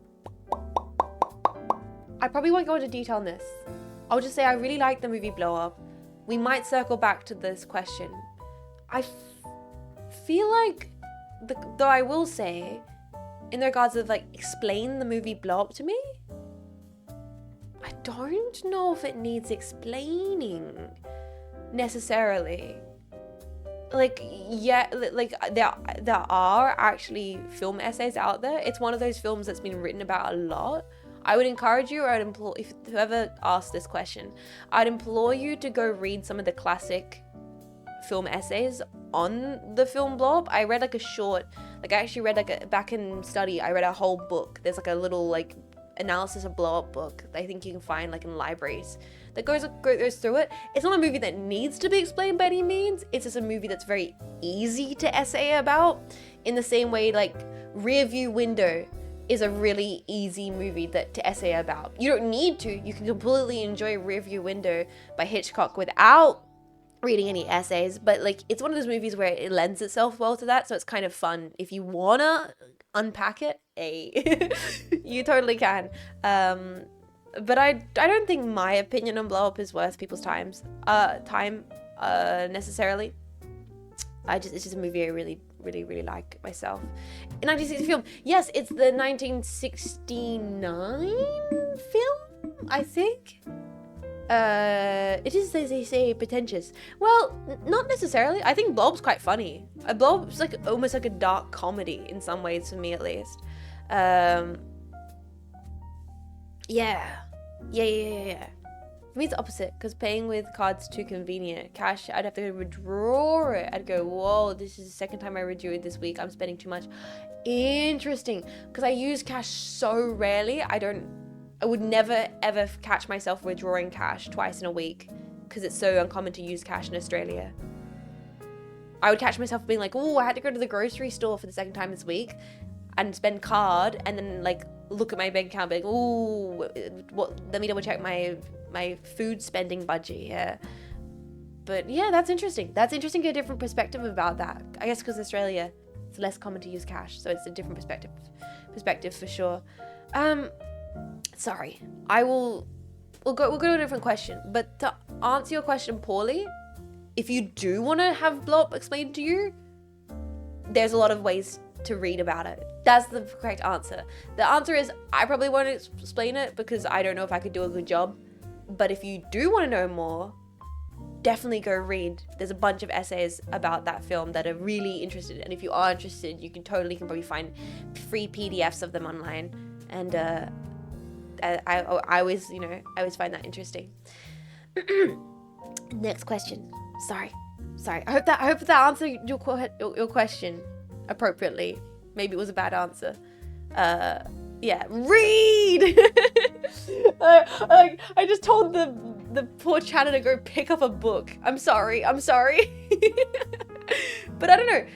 I probably won't go into detail on this. I'll just say I really like the movie Blow Up. We might circle back to this question. I feel like, though I will say, in regards of like explain the movie Blow Up to me, I don't know if it needs explaining necessarily. Like, yeah, like there are actually film essays out there. It's one of those films that's been written about a lot. I would encourage you, or I'd implore, if whoever asked this question, I'd implore you to go read some of the classic film essays on the film Blow Up. I read like a short Like I actually read back in study, I read a whole book. There's like a little like analysis of blow up book that I think you can find like in libraries that goes through it. It's not a movie that needs to be explained by any means. It's just a movie that's very easy to essay about, in the same way like Rear View Window is a really easy movie to essay about. You don't need to. You can completely enjoy Rear View Window by Hitchcock without reading any essays, but like it's one of those movies where it lends itself well to that, so it's kind of fun. If you wanna unpack it, you totally can. But I don't think my opinion on Blow Up is worth people's time necessarily. It's just a movie I really like myself. In 1960 film, yes, it's the 1969 film, I think. It is, as they say, pretentious. Well, not necessarily. I think Blow Up's quite funny. Blow Up's like almost like a dark comedy in some ways, for me at least. Yeah. For me, it's the opposite, because paying with card's too convenient. Cash, I'd have to withdraw it. I'd go, whoa, this is the second time I withdrew it this week. I'm spending too much. Interesting, because I use cash so rarely. I would never ever catch myself withdrawing cash twice in a week, because it's so uncommon to use cash in Australia. I would catch myself being like, oh, I had to go to the grocery store for the second time this week and spend card, and then like look at my bank account being, oh, let me double check my food spending budget here. But yeah, that's interesting. That's interesting to get a different perspective about that. I guess because Australia, it's less common to use cash, so it's a different perspective for sure. Sorry, we'll go to a different question. But to answer your question poorly, if you do want to have Blow Up explained to you, there's a lot of ways to read about it. That's the correct answer. The answer is I probably won't explain it because I don't know if I could do a good job. But if you do want to know more, definitely go read. There's a bunch of essays about that film that are really interested. And if you are interested, you can probably find free PDFs of them online. And I always find that interesting. Next question. Sorry. I hope that answered your question appropriately. Maybe it was a bad answer. Yeah, read. I just told the poor Chana to go pick up a book. I'm sorry. But I don't know.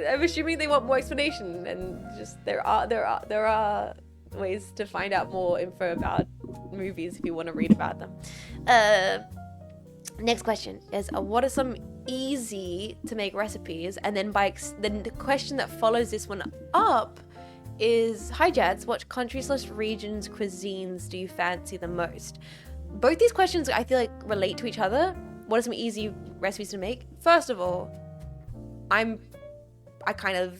I'm assuming they want more explanation, and just there are ways to find out more info about movies if you want to read about them. Next question is, what are some easy to make recipes? And then then the question that follows this one up is, hi Jads, what countries/regions cuisines do you fancy the most? Both these questions I feel like relate to each other. What are some easy recipes to make? First of all, I kind of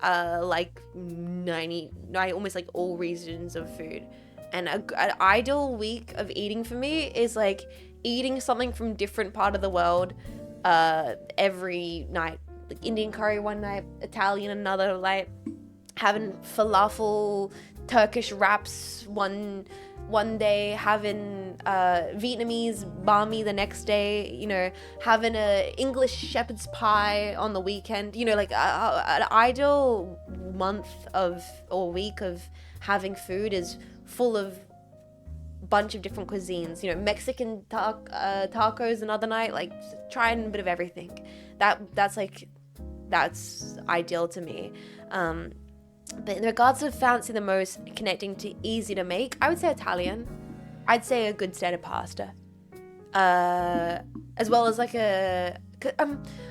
like almost like all regions of food. And an ideal week of eating for me is like eating something from different part of the world every night. Like Indian curry one night, Italian another night, having falafel, Turkish wraps one day, having Vietnamese banh mi the next day, having a English shepherd's pie on the weekend, like an ideal month or week of having food is full of bunch of different cuisines. Mexican tacos another night, like trying a bit of everything. That's ideal to me. But in regards to fancy the most, connecting to easy to make, I would say Italian. I'd say a good standard pasta. As well as like I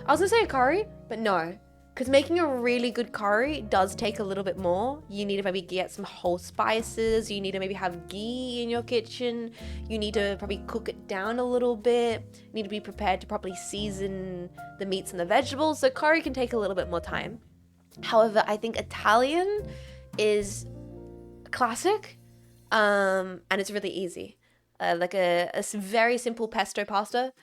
was gonna say a curry, but no. Because making a really good curry does take a little bit more. You need to maybe get some whole spices. You need to maybe have ghee in your kitchen. You need to probably cook it down a little bit. You need to be prepared to properly season the meats and the vegetables. So curry can take a little bit more time. However, I think Italian is classic, and it's really easy. Like a very simple pesto pasta,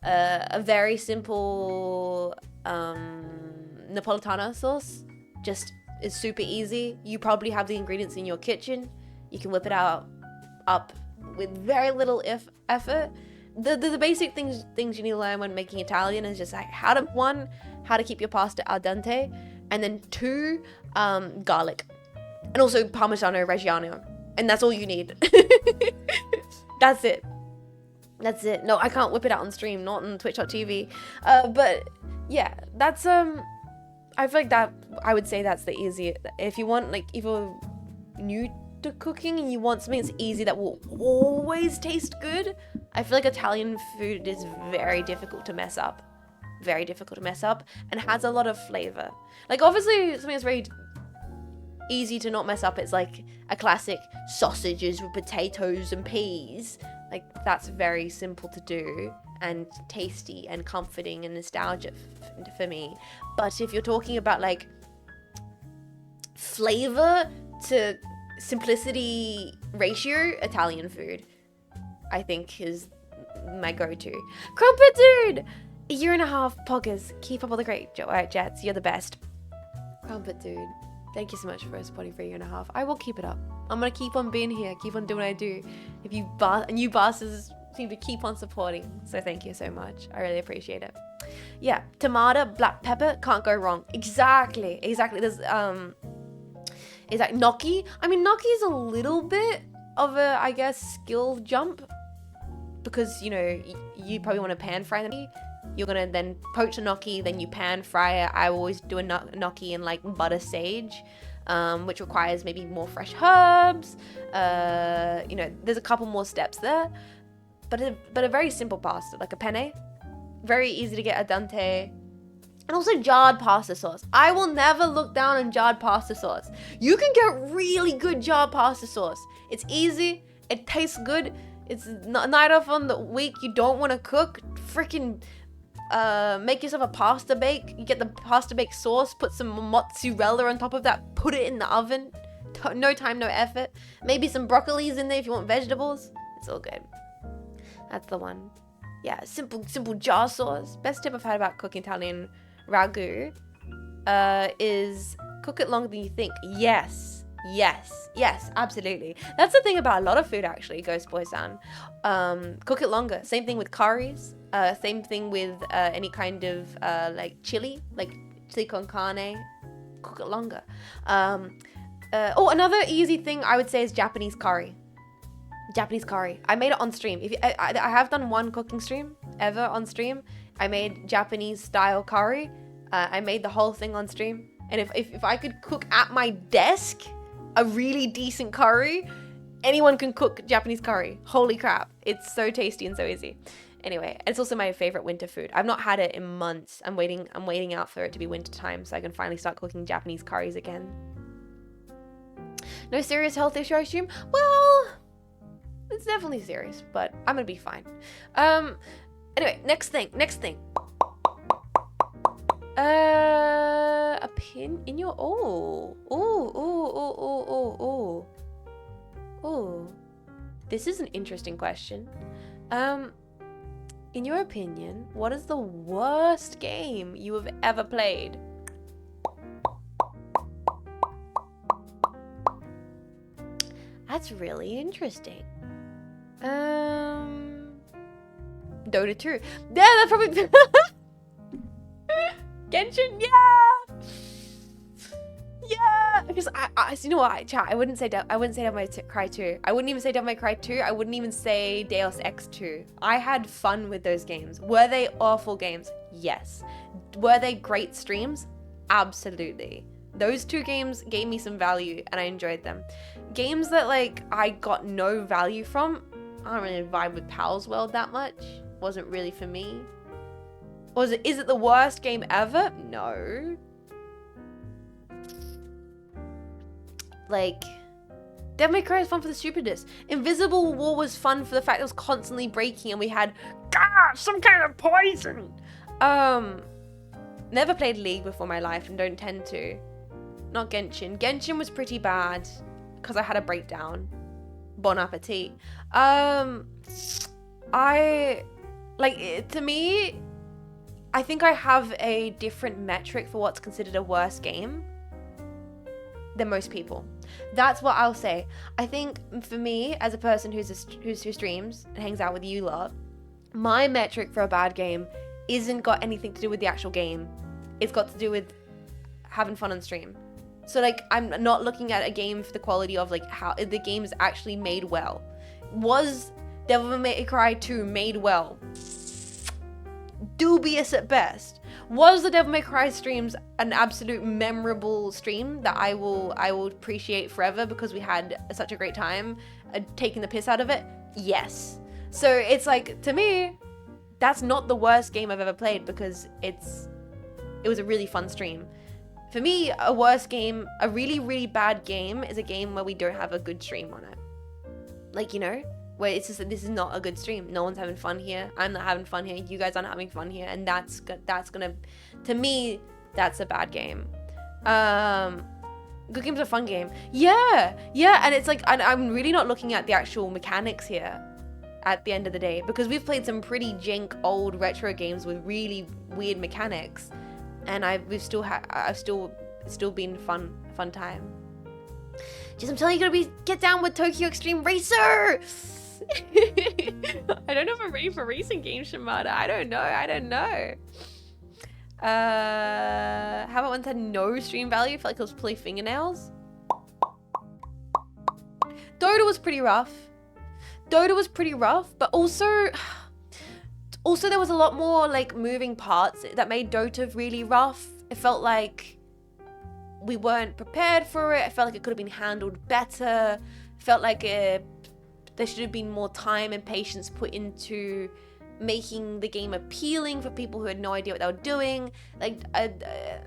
a very simple Napolitana sauce, just is super easy. You probably have the ingredients in your kitchen. You can whip it up with very little effort. The basic things you need to learn when making Italian is just like how to keep your pasta al dente, and then 2 garlic, and also Parmigiano Reggiano, and that's all you need. That's it. No, I can't whip it out on stream, not on twitch.tv. But yeah, that's I feel like that, I would say that's the easiest. If you want, like, if you're new to cooking and you want something that's easy that will always taste good, I feel like Italian food is very difficult to mess up. Very difficult to mess up, and has a lot of flavor. Like, obviously, something that's very easy to not mess up is like a classic sausages with potatoes and peas. Like, that's very simple to do and tasty and comforting and nostalgic for me. But if you're talking about like flavor to simplicity ratio, Italian food, I think, is my go-to. Crumpet Dude! 1.5 years, poggers. Keep up all the great Jets. You're the best. Crumpet Dude, thank you so much for supporting for 1.5 years. I will keep it up. I'm gonna keep on being here, keep on doing what I do. If you new bosses seem to keep on supporting, so thank you so much. I really appreciate it. Yeah, tomato, black pepper, can't go wrong. Exactly. There's is that gnocchi? I mean, gnocchi is a little bit of a, I guess, skill jump, because, you know, you probably want to pan fry them. You're gonna then poach a gnocchi, then you pan fry it. I always do a gnocchi in like butter sage, which requires maybe more fresh herbs. You know, there's a couple more steps there, but a very simple pasta, like a penne, very easy to get al dente. And also jarred pasta sauce. I will never look down on jarred pasta sauce. You can get really good jarred pasta sauce. It's easy. It tastes good. It's night off on the week. You don't want to cook. Freaking make yourself a pasta bake. You get the pasta bake sauce. Put some mozzarella on top of that. Put it in the oven. No time, no effort. Maybe some broccolis in there if you want vegetables. It's all good. That's the one. Yeah, simple jar sauce. Best tip I've had about cooking Italian ragu is cook it longer than you think. Yes, absolutely. That's the thing about a lot of food, actually, Ghost Boy San. Cook it longer. Same thing with curries. Same thing with any kind of like chili con carne. Cook it longer. Another easy thing I would say is Japanese curry. I made it on stream. I have done one cooking stream ever on stream. I made Japanese style curry. I made the whole thing on stream. And if I could cook at my desk a really decent curry, anyone can cook Japanese curry. Holy crap. It's so tasty and so easy. Anyway, it's also my favorite winter food. I've not had it in months. I'm waiting out for it to be winter time so I can finally start cooking Japanese curries again. No serious health issue, I assume? Well, it's definitely serious, but I'm gonna be fine. Anyway, next thing. A pin in your This is an interesting question. In your opinion, what is the worst game you have ever played? That's really interesting. Dota 2. Yeah, that's probably Genshin. Yeah. Because I you know what, chat. I wouldn't say Devil May Cry 2. I wouldn't even say Devil May Cry 2. I wouldn't even say Deus Ex 2. I had fun with those games. Were they awful games? Yes. Were they great streams? Absolutely. Those 2 games gave me some value and I enjoyed them. Games that like I got no value from, I don't really vibe with Pal's World that much. Wasn't really for me. Is it the worst game ever? No. Like, Devil May Cry is fun for the stupidness. Invisible War was fun for the fact it was constantly breaking and we had some kind of poison. Never played League before my life and don't tend to. Not Genshin. Genshin was pretty bad because I had a breakdown. Bon appetit. To me, I think I have a different metric for what's considered a worst game than most people. That's what I'll say. I think for me, as a person who streams and hangs out with you lot, my metric for a bad game isn't got anything to do with the actual game. It's got to do with having fun on stream. So like, I'm not looking at a game for the quality of like how the game is actually made well. Was Devil May Cry 2 made well? Dubious at best. Was the Devil May Cry streams an absolute memorable stream that I will appreciate forever because we had such a great time taking the piss out of it? Yes. So it's like, to me, that's not the worst game I've ever played because it was a really fun stream. For me, a worst game, a really, really bad game is a game where we don't have a good stream on it. Like, you know, where it's just, this is not a good stream. No one's having fun here. I'm not having fun here. You guys aren't having fun here. And that's gonna, to me, that's a bad game. Good game's a fun game. Yeah. And it's like, I'm really not looking at the actual mechanics here at the end of the day, because we've played some pretty jank old retro games with really weird mechanics. And I've still been fun time. Just, I'm telling you, you're gonna get down with Tokyo Extreme Racer. I don't know if I'm ready for racing games, Shimada. I don't know. How about ones had no stream value? I felt like it was play fingernails. Dota was pretty rough, but also there was a lot more like moving parts that made Dota really rough. It felt like we weren't prepared for it. I felt like it could have been handled better. Felt like there should have been more time and patience put into making the game appealing for people who had no idea what they were doing. Like,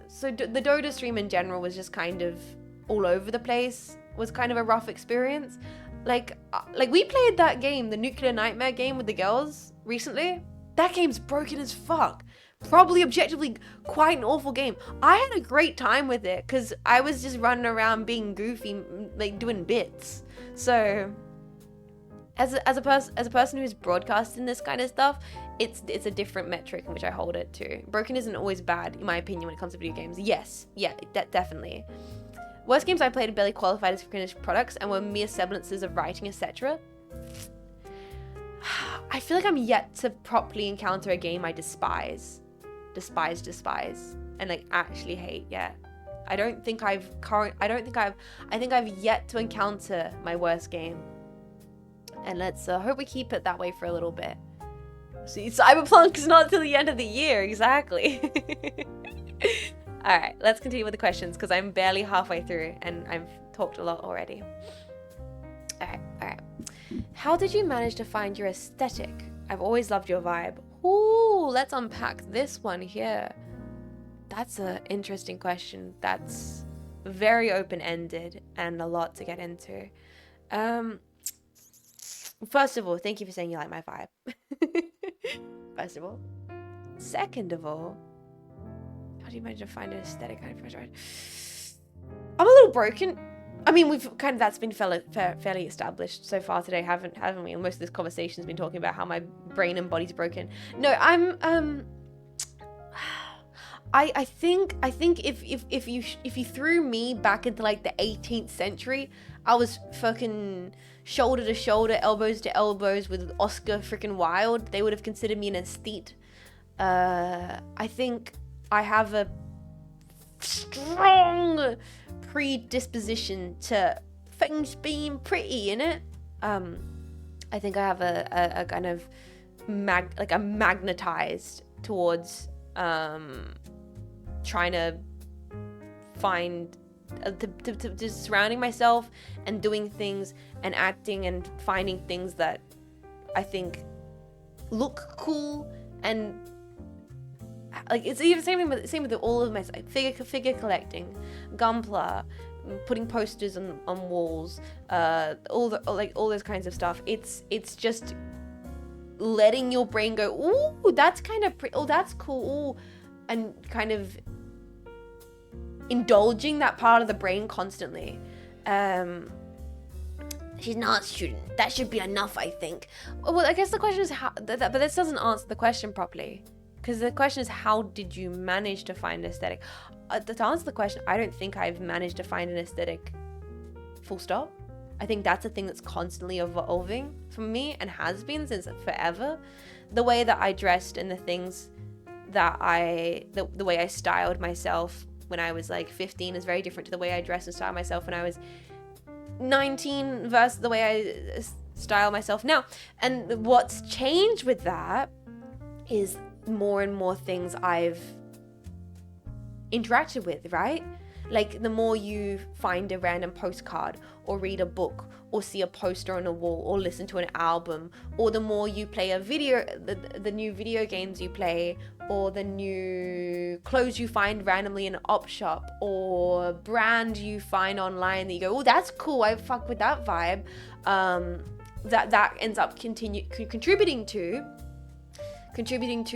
so the Dota stream in general was just kind of all over the place. Was kind of a rough experience. Like we played that game, the Nuclear Nightmare game with the girls recently. That game's broken as fuck. Probably objectively quite an awful game. I had a great time with it because I was just running around being goofy, like doing bits. So as a person who's broadcasting this kind of stuff, it's a different metric in which I hold it to. Broken isn't always bad, in my opinion, when it comes to video games. Yes, yeah, definitely. Worst games I played barely qualified as finished products and were mere semblances of writing, etc. I feel like I'm yet to properly encounter a game I despise, and like actually hate yet. I think I've yet to encounter my worst game. And let's hope we keep it that way for a little bit. See, Cyberpunk's not till the end of the year, exactly. All right, let's continue with the questions because I'm barely halfway through and I've talked a lot already. All right. How did you manage to find your aesthetic? I've always loved your vibe. Ooh, let's unpack this one here. That's an interesting question. That's very open-ended and a lot to get into. First of all, thank you for saying you like my vibe. First of all. Second of all, how do you manage to find an aesthetic? I'm a little broken. I mean, that's been fairly established so far today, haven't we? And most of this conversation's been talking about how my brain and body's broken. No, I think if you threw me back into like the 18th century, I was fucking shoulder to shoulder, elbows to elbows with Oscar freaking Wilde, they would have considered me an aesthete. I think I have a strong predisposition to things being pretty in it. I think I have a kind of I'm magnetized towards trying to find to surrounding myself and doing things and acting and finding things that I think look cool, and like it's even same with all of my like, figure collecting, Gunpla, putting posters on walls, all those kinds of stuff. It's just letting your brain go, ooh, that's kind of pretty, oh, that's cool, ooh, and kind of indulging that part of the brain constantly. She's not a student. That should be enough, I think. Well, I guess the question is how, but this doesn't answer the question properly. Because the question is, how did you manage to find an aesthetic? To answer the question, I don't think I've managed to find an aesthetic full stop. I think that's a thing that's constantly evolving for me and has been since forever. The way that I dressed and the things that the way I styled myself when I was like 15 is very different to the way I dress and style myself when I was 19 versus the way I style myself now. And what's changed with that is more and more things I've interacted with, right? Like the more you find a random postcard or read a book or see a poster on a wall or listen to an album, or the more you play a video, the new video games you play, or the new clothes you find randomly in an op shop, or brand you find online that you go, oh, that's cool, I fuck with that vibe, that ends up contributing to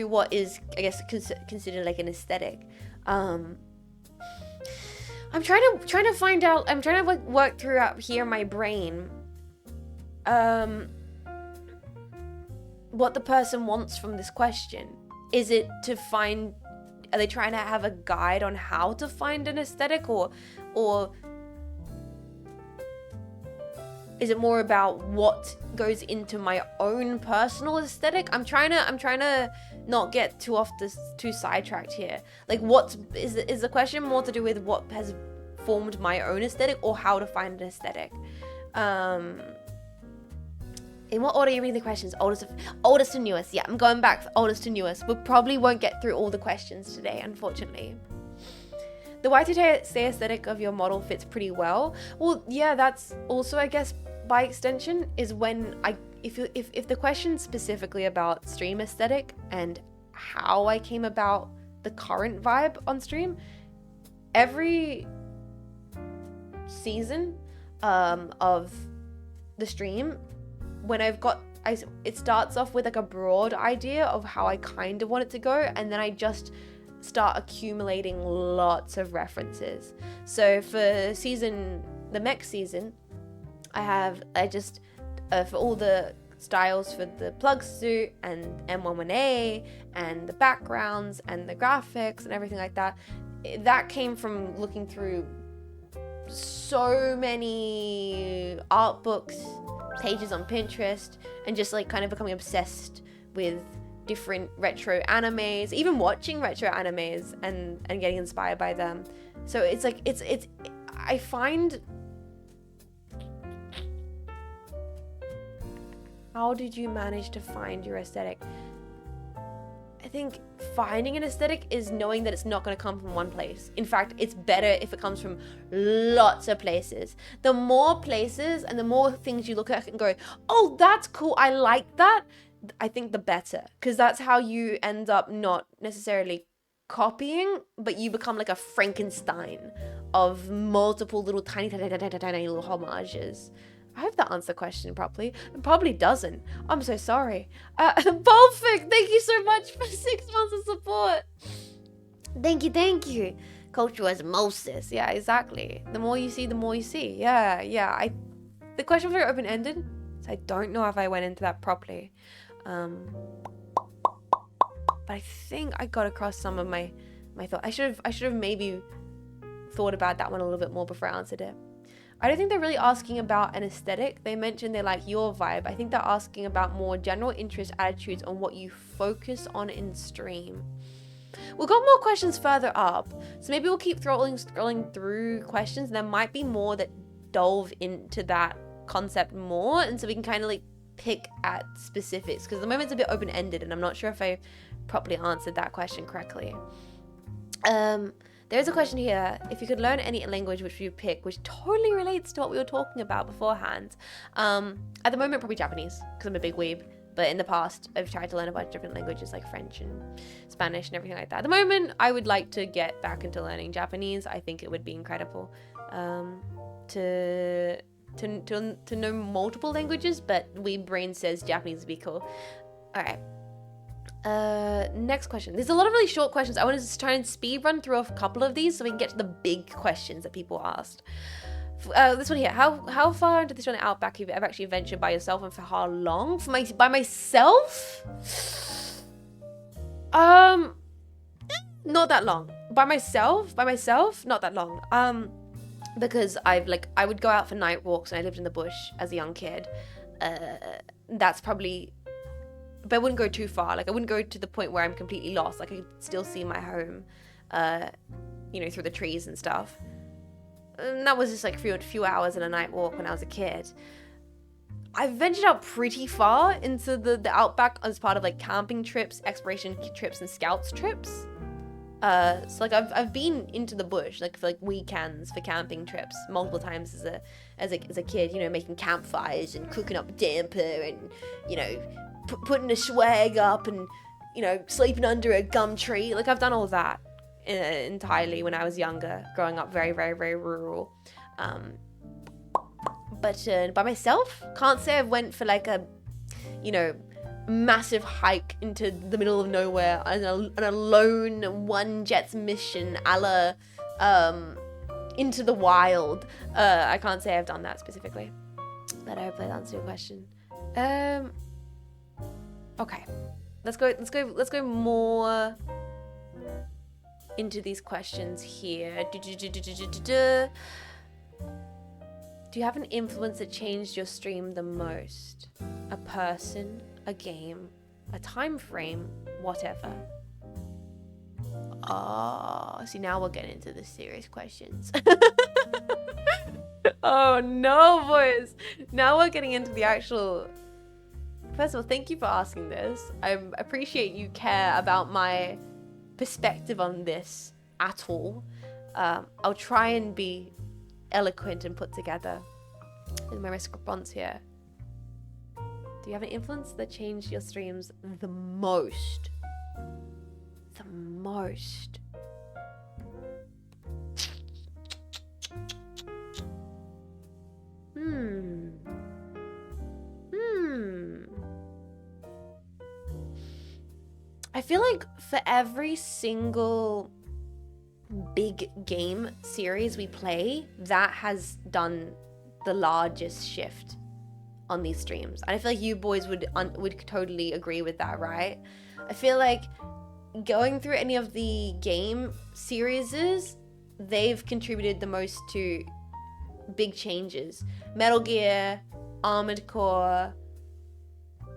what is, I guess, considered like an aesthetic. I'm trying to find out. I'm trying to like work through out here in my brain, what the person wants from this question. Is it to find? Are they trying to have a guide on how to find an aesthetic, or is it more about what goes into my own personal aesthetic? I'm trying to not get too sidetracked here. Like, is the question more to do with what has formed my own aesthetic, or how to find an aesthetic? In what order are you reading the questions? Oldest to newest. Yeah, I'm going back oldest to newest. We probably won't get through all the questions today, unfortunately. The Y2K aesthetic of your model fits pretty well. Well, yeah, that's also, I guess, by extension, is when if the question's specifically about stream aesthetic and how I came about the current vibe on stream, every season of the stream, when it starts off with like a broad idea of how I kind of want it to go, and then I just start accumulating lots of references. So for the mech season, I just for all the styles for the plug suit and M11A and the backgrounds and the graphics and everything like that, that came from looking through so many art books, pages on Pinterest, and just like kind of becoming obsessed with different retro animes, even watching retro animes and getting inspired by them. So it's like I find, how did you manage to find your aesthetic? I think finding an aesthetic is knowing that it's not going to come from one place. In fact, it's better if it comes from lots of places. The more places and the more things you look at and go, oh, that's cool, I like that, I think the better. Because that's how you end up not necessarily copying, but you become like a Frankenstein of multiple little tiny little homages. I hope that answers the question properly. It probably doesn't. I'm so sorry. Bolfic, thank you so much for 6 months of support. Thank you. Cultural osmosis. Yeah, exactly. The more you see, the more you see. Yeah. The question was very open-ended, so I don't know if I went into that properly. But I think I got across some of my thoughts. I should have maybe thought about that one a little bit more before I answered it. I don't think they're really asking about an aesthetic. They mentioned they like your vibe. I think they're asking about more general interest attitudes on what you focus on in stream. We've got more questions further up, so maybe we'll keep scrolling through questions, and there might be more that delve into that concept more, and so we can kind of like pick at specifics, because at the moment it's a bit open-ended and I'm not sure if I properly answered that question correctly. There's a question here. If you could learn any language, which would you pick? Which totally relates to what we were talking about beforehand. At the moment, probably Japanese, because I'm a big weeb. But in the past, I've tried to learn a bunch of different languages like French and Spanish and everything like that. At the moment, I would like to get back into learning Japanese. I think it would be incredible to know multiple languages, but weeb brain says Japanese would be cool. All right. Next question. There's a lot of really short questions. I want to just try and speed run through a couple of these so we can get to the big questions that people asked. This one here. How far into this one outback have you ever actually ventured by yourself, and for how long? By myself? Not that long. By myself, not that long. Because I would go out for night walks and I lived in the bush as a young kid. That's probably, but I wouldn't go too far. Like, I wouldn't go to the point where I'm completely lost. Like, I could still see my home. you know, through the trees and stuff. And that was just like a few hours and a night walk when I was a kid. I've ventured out pretty far into the outback as part of like camping trips, exploration trips, and scouts trips. So like I've been into the bush like for like weekends for camping trips multiple times as a kid, you know, making campfires and cooking up damper and, you know, putting a swag up and, you know, sleeping under a gum tree. Like I've done all that entirely when I was younger, growing up very, very, very rural. But by myself, can't say I went for like a, you know, massive hike into the middle of nowhere on a lone one Jets mission a la Into the Wild. I can't say I've done that specifically, but I hope that answers your question. Okay, let's go more into these questions here. Do you have an influence that changed your stream the most? A person, a game, a time frame, whatever. Oh, see, now we're getting into the serious questions. Oh no, boys. Now we're getting into the actual... First of all, thank you for asking this. I appreciate you care about my perspective on this at all. I'll try and be eloquent and put together in my response here. Do you have an influence that changed your streams the most? The most. I feel like for every single big game series we play, that has done the largest shift on these streams. And I feel like you boys would totally agree with that, right? I feel like going through any of the game series, they've contributed the most to big changes. Metal Gear, Armored Core,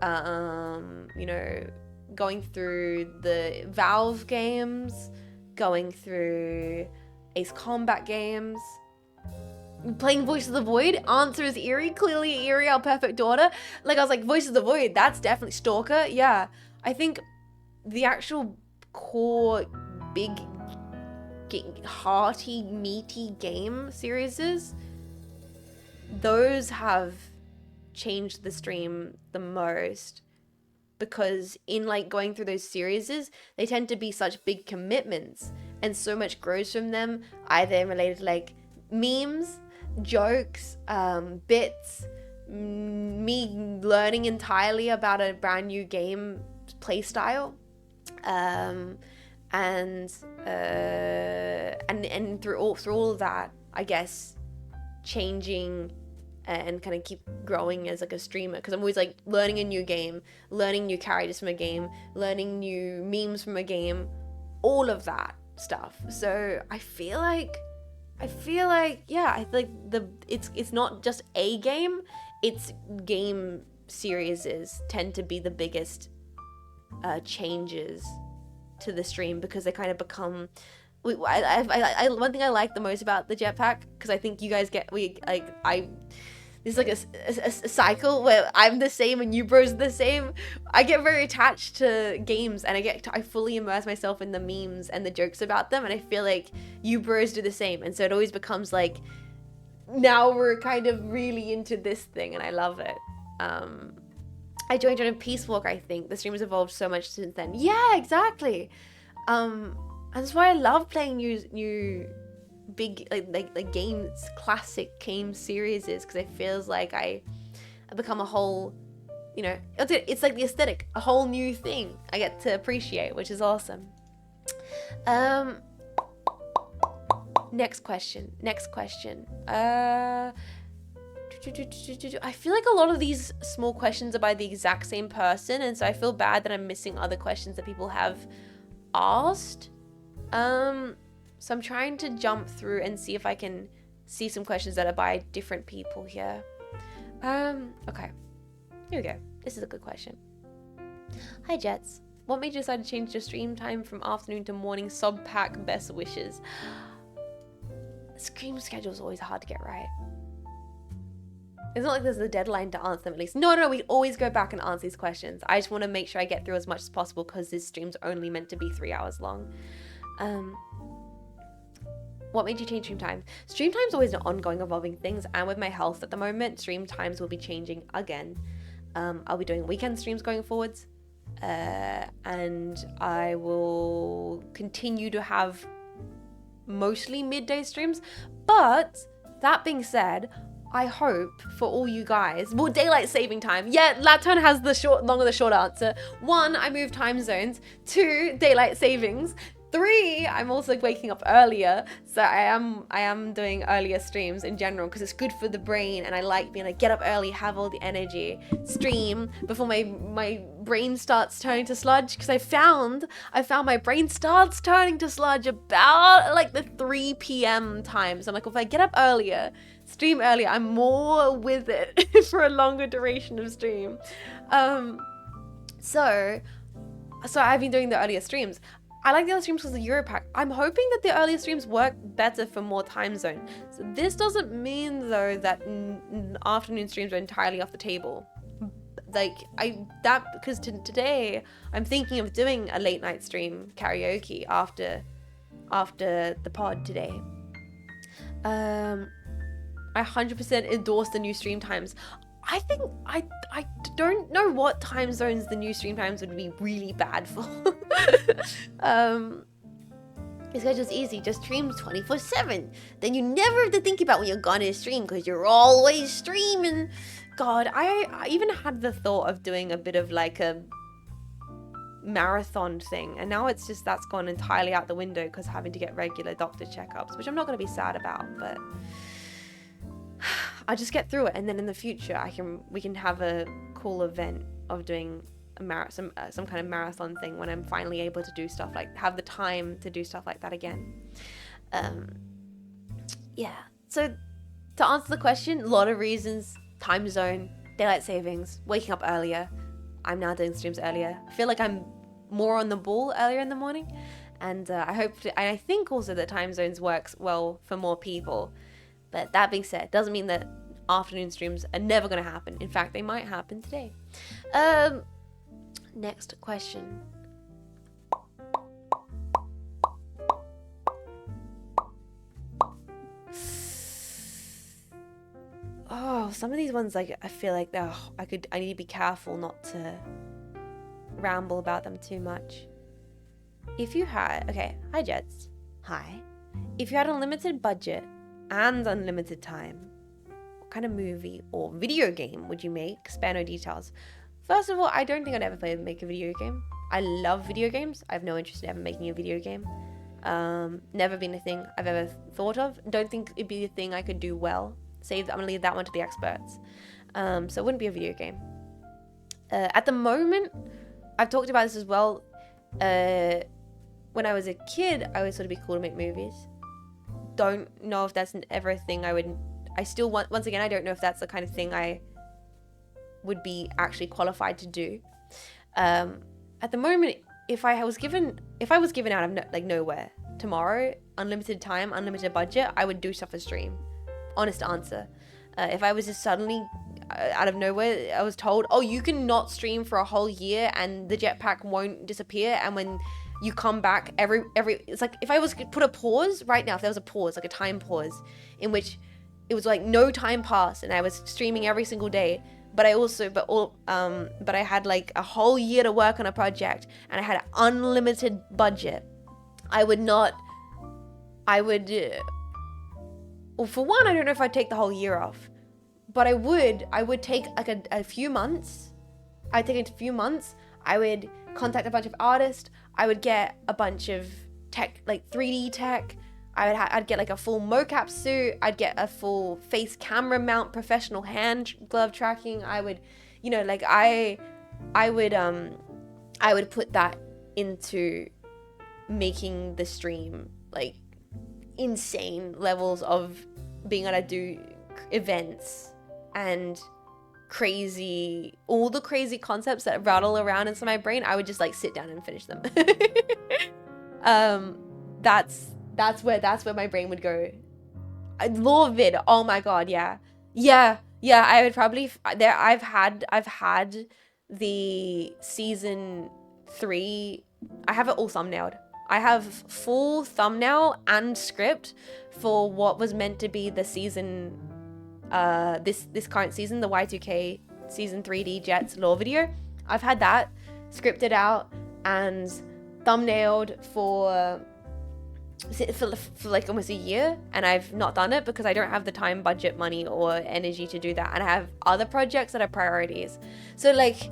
you know, going through the Valve games, going through Ace Combat games, playing Voice of the Void. Answer is Eerie, clearly Eerie, our perfect daughter. Like I was like, Voice of the Void, that's definitely Stalker. Yeah, I think the actual core big hearty meaty game series, those have changed the stream the most, because in like going through those series, they tend to be such big commitments and so much grows from them, either related to like memes, jokes, bits, me learning entirely about a brand new game play style, and through all of that, I guess, changing and kind of keep growing as like a streamer, because I'm always like learning a new game, learning new characters from a game, learning new memes from a game, all of that stuff. So I feel like yeah, it's not just a game, it's game series tend to be the biggest changes to the stream, because they kind of become one thing I like the most about the jetpack, because I think you guys this is like a cycle where I'm the same and you bros are the same. I get very attached to games, and I fully immerse myself in the memes and the jokes about them, and I feel like you bros do the same, and so it always becomes like, now we're kind of really into this thing, and I love it. I joined on a Peace Walk, I think. The stream has evolved so much since then. Yeah, exactly. And that's why I love playing new big like games, classic game series, because it feels like I become a whole, you know, it's like the aesthetic, a whole new thing I get to appreciate, which is awesome. Next question. I feel like a lot of these small questions are by the exact same person, and so I feel bad that I'm missing other questions that people have asked. So I'm trying to jump through and see if I can see some questions that are by different people here. Okay, here we go. This is a good question. Hi Jets. What made you decide to change your stream time from afternoon to morning? Sob pack, best wishes. Stream schedule is always hard to get right. It's not like there's a deadline to answer them at least. No, we always go back and answer these questions. I just want to make sure I get through as much as possible because this stream's only meant to be 3 hours long. What made you change stream time? Stream time's always an ongoing, evolving things, and with my health at the moment, stream times will be changing again. I'll be doing weekend streams going forwards. And I will continue to have mostly midday streams, but that being said, I hope for all you guys, well, daylight saving time. Yeah, Laton has the short answer. 1, I move time zones. 2, daylight savings. 3, I'm also waking up earlier, so I am doing earlier streams in general because it's good for the brain, and I like being like, get up early, have all the energy, stream before my brain starts turning to sludge, because I found my brain starts turning to sludge about like the 3 p.m. time. So I'm like, if I get up earlier, stream earlier, I'm more with it for a longer duration of stream. So I've been doing the earlier streams. I like the other streams because of the Europack. I'm hoping that the earlier streams work better for more time zone. So this doesn't mean though that afternoon streams are entirely off the table. Because today I'm thinking of doing a late night stream karaoke after the pod today. I 100% endorse the new stream times. I think I don't know what time zones the new stream times would be really bad for. It's just easy, just stream 24/7. Then you never have to think about when you're gonna stream because you're always streaming. God, I even had the thought of doing a bit of like a marathon thing, and now it's just that's gone entirely out the window because having to get regular doctor checkups, which I'm not gonna be sad about, but I just get through it, and then in the future we can have a cool event of doing some kind of marathon thing when I'm finally able to do stuff like have the time to do stuff like that again. Yeah. So to answer the question, a lot of reasons: time zone, daylight savings, waking up earlier. I'm now doing streams earlier. I feel like I'm more on the ball earlier in the morning, and I think also that time zones works well for more people. But that being said, doesn't mean that afternoon streams are never going to happen. In fact, they might happen today. Next question. Oh, some of these ones, like, I feel like I need to be careful not to ramble about them too much. Hi Jets. Hi. If you had unlimited budget and unlimited time, what kind of movie or video game would you make? Spare no details. First of all, I don't think I'd ever make a video game. I love video games. I have no interest in ever making a video game. Never been a thing I've ever thought of. Don't think it'd be a thing I could do well. I'm gonna leave that one to the experts. So it wouldn't be a video game. At the moment, I've talked about this as well. When I was a kid, I always thought it'd be cool to make movies. Don't know if that's ever a thing once again, I don't know if that's the kind of thing I would be actually qualified to do. At the moment, if I was given out of nowhere tomorrow, unlimited time, unlimited budget, I would do stuff for stream. Honest answer. If I was just suddenly out of nowhere, I was told, oh, you can not stream for a whole year and the jetpack won't disappear, and when you come back it's like if I was to put a pause right now, if there was a pause, like a time pause in which it was like no time passed and I was streaming every single day, but I had like a whole year to work on a project and I had an unlimited budget, well, for one, I don't know if I'd take the whole year off, but I would take like a few months. I'd take it a few months. I would contact a bunch of artists. I would get a bunch of tech, like 3D tech. I'd get like a full mocap suit. I'd get a full face camera mount, professional hand glove tracking. I would put that into making the stream like insane levels of being able to do events and all the crazy concepts that rattle around inside my brain, I would just like sit down and finish them. That's where my brain would go. Law of vid. Oh my god, yeah. I would probably I've had the season 3. I have it all thumbnailed. I have full thumbnail and script for what was meant to be the season, this current season, the Y2K season 3D Jets lore video. I've had that scripted out and thumbnailed for like almost a year, and I've not done it because I don't have the time, budget, money, or energy to do that, and I have other projects that are priorities. So like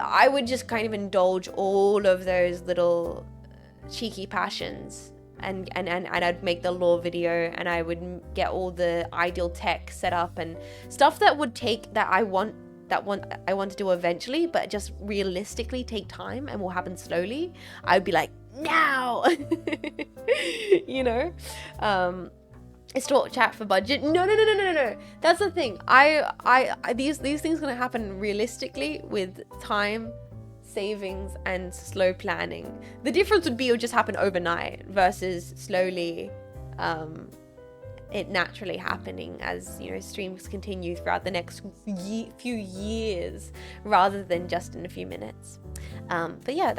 I would just kind of indulge all of those little cheeky passions, and I'd make the lore video, and I would get all the ideal tech set up and stuff that would take I want to do eventually, but just realistically take time and will happen slowly. I'd be like, now. You know, it's talk chat for budget. No. That's the thing. These things gonna happen realistically with time, savings, and slow planning. The difference would be it would just happen overnight versus slowly, it naturally happening as, you know, streams continue throughout the next few years rather than just in a few minutes. But yeah,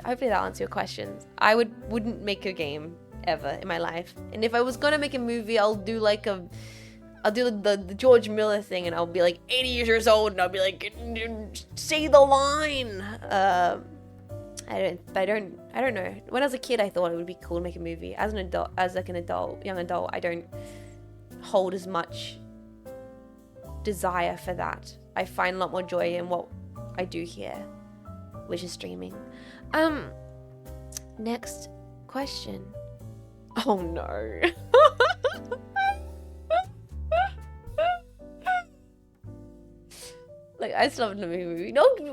hopefully that answers your questions. I wouldn't make a game ever in my life, and if I was gonna make a movie, I'll do the George Miller thing, and I'll be like 80 years old, and I'll be like, say the line. I don't know. When I was a kid, I thought it would be cool to make a movie. As an adult, young adult, I don't hold as much desire for that. I find a lot more joy in what I do here, which is streaming. Next question. Oh no. Like, I still haven't made a movie. No, do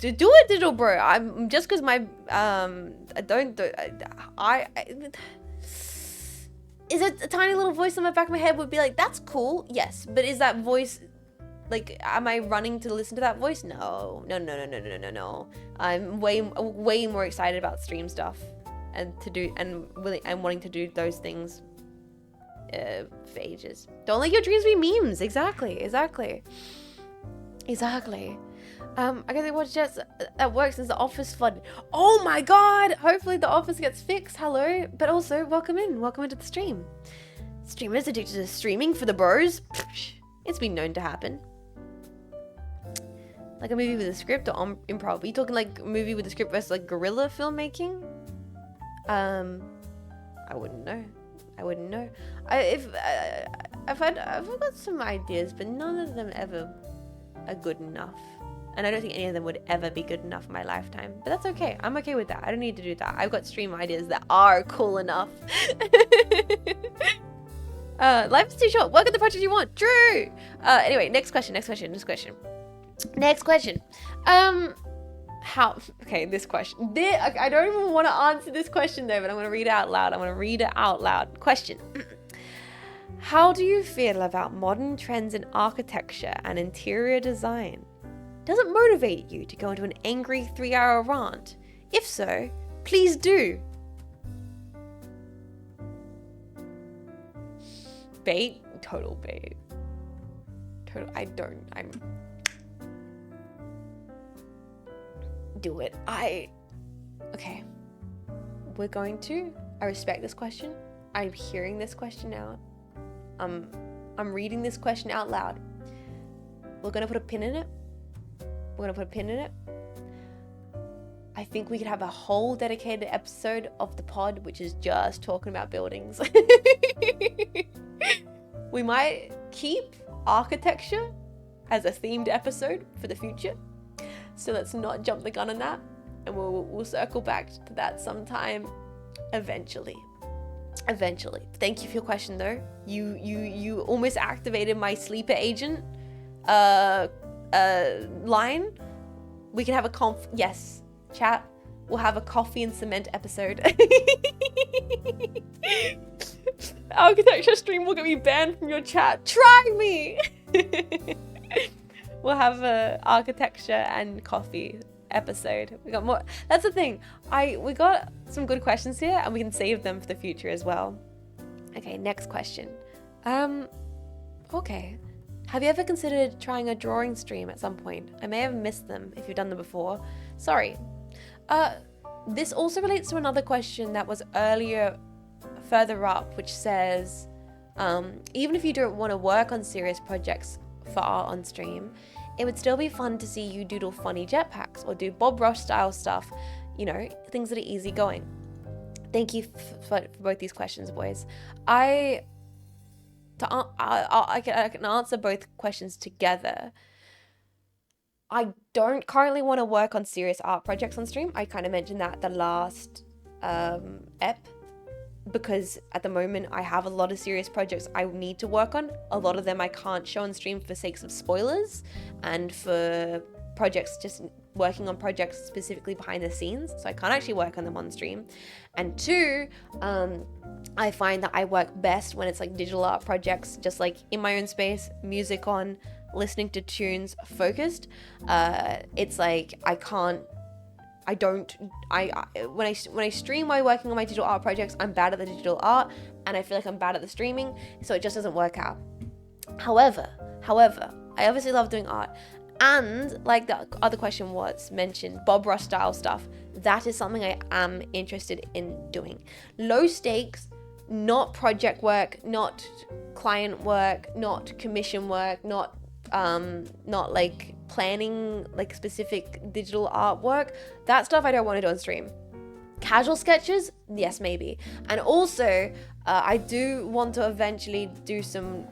it, digital bro. I'm just because my is it a tiny little voice in the back of my head would be like, that's cool, yes, but is that voice, like, am I running to listen to that voice? No. I'm way more excited about stream stuff and wanting to do those things for ages. Don't let your dreams be memes. Exactly. I guess I watched Jets at work since the office flooded. Oh my god! Hopefully the office gets fixed. Hello. But also, welcome into the stream. Streamers addicted to streaming for the bros. It's been known to happen. Like a movie with a script or improv? Are you talking like a movie with a script versus like guerrilla filmmaking? I wouldn't know. I've got some ideas, but none of them ever are good enough, and I don't think any of them would ever be good enough in my lifetime, but that's okay. I'm okay with that. I don't need to do that. I've got stream ideas that are cool enough. Life is too short. Work at the project you want. True. Anyway, next question. This question. I don't even want to answer this question though, but I'm going to read it out loud. Question. How do you feel about modern trends in architecture and interior design? Does it motivate you to go into an angry 3-hour rant? If so, please do. Bait? Total bait. Do it. Okay. I respect this question. I'm hearing this question out. I'm reading this question out loud. We're gonna put a pin in it. I think we could have a whole dedicated episode of the pod which is just talking about buildings. We might keep architecture as a themed episode for the future, so let's not jump the gun on that, and we'll circle back to that sometime eventually. Thank you for your question though. You almost activated my sleeper agent line. We can have yes, chat, we'll have a coffee and cement episode. Architecture stream will get me banned from your chat. Try me. we'll have a architecture and coffee episode. We got more. That's the thing. We got some good questions here, and we can save them for the future as well. Okay, next question. Okay. Have you ever considered trying a drawing stream at some point? I may have missed them if you've done them before. Sorry. This also relates to another question that was earlier, further up, which says, even if you don't want to work on serious projects for art on stream, it would still be fun to see you doodle funny jetpacks or do Bob Ross style stuff, you know, things that are easy going. Thank you for both these questions, boys. I can answer both questions together. I don't currently want to work on serious art projects on stream. I kind of mentioned that the last ep, because at the moment I have a lot of serious projects I need to work on. A lot of them I can't show on stream for sakes of spoilers and for projects, just working on projects specifically behind the scenes, so I can't actually work on them on stream. And two, I find that I work best when it's like digital art projects, just like in my own space, music on, listening to tunes, focused. It's like when I stream while working on my digital art projects, I'm bad at the digital art and I feel like I'm bad at the streaming, so it just doesn't work out. However, I obviously love doing art. And like the other question was mentioned, Bob Ross style stuff, that is something I am interested in doing. Low stakes, not project work, not client work, not commission work, not like planning like specific digital artwork. That stuff I don't want to do on stream. Casual sketches, yes, maybe. And also, I do want to eventually do some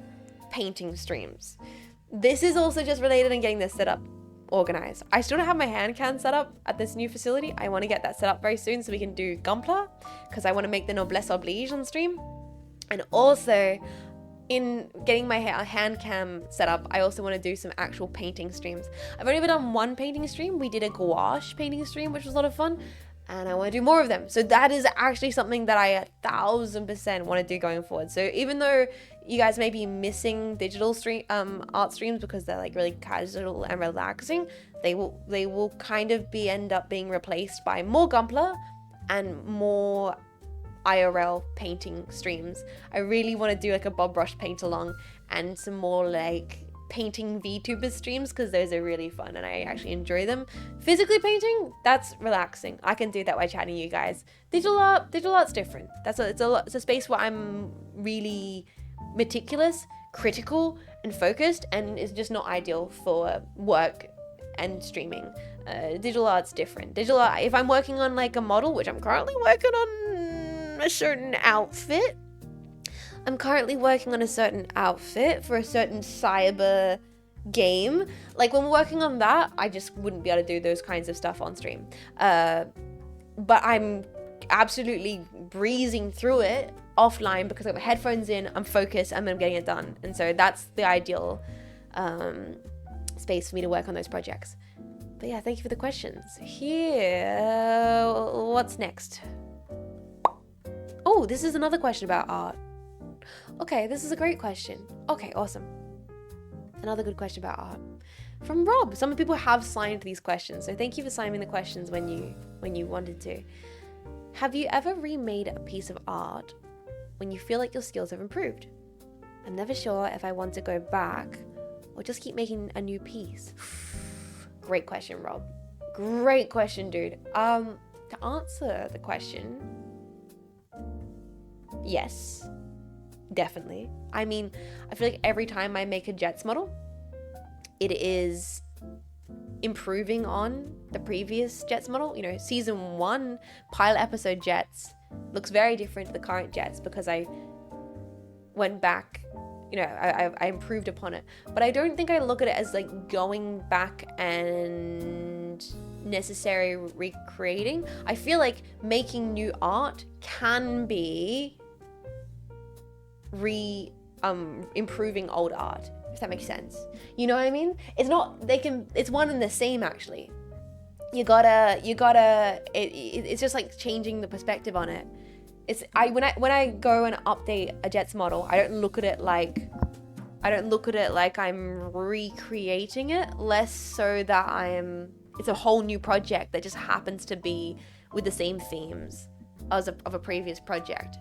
painting streams. This is also just related in getting this set up organized. I still don't have my hand can set up at this new facility. I want to get that set up very soon so we can do Gunpla, because I want to make the noblesse oblige on stream. And also, in getting my hand cam set up, I also want to do some actual painting streams. I've only ever done one painting stream. We did a gouache painting stream, which was a lot of fun, and I want to do more of them. So that is actually something that I 1000% want to do going forward. So even though you guys may be missing digital art streams because they're like really casual and relaxing, they will kind of end up being replaced by more Gunpla and more IRL painting streams. I really want to do like a Bob Ross paint along and some more like painting VTuber streams, because those are really fun and I actually enjoy them. Physically painting, that's relaxing. I can do that while chatting to you guys. Digital art's different. It's a space where I'm really meticulous, critical, and focused, and it's just not ideal for work and streaming. Digital art's different. Digital art, if I'm working on like a model, which I'm currently working on a certain outfit. I'm currently working on a certain outfit for a certain cyber game. Like when we're working on that, I just wouldn't be able to do those kinds of stuff on stream. But I'm absolutely breezing through it offline because I have my headphones in, I'm focused, and I'm getting it done. And so that's the ideal space for me to work on those projects. But yeah, thank you for the questions. Here, what's next? Oh, this is another question about art. Okay, this is a great question. Okay, awesome. Another good question about art. From Rob. Some people have signed these questions, so thank you for signing the questions when you wanted to. Have you ever remade a piece of art when you feel like your skills have improved? I'm never sure if I want to go back or just keep making a new piece. Great question, Rob. Great question, dude. To answer the question, yes, definitely. I mean, I feel like every time I make a Jets model, it is improving on the previous Jets model. You know, season 1 pilot episode Jets looks very different to the current Jets because I went back, you know, I improved upon it. But I don't think I look at it as like going back and necessarily recreating. I feel like making new art can be improving old art, if that makes sense. You know what I mean? It's one and the same actually. It's just like changing the perspective on it. When I go and update a Jets model, I don't look at it like I don't look at it like I'm recreating it, less so that it's a whole new project that just happens to be with the same themes as of a previous project.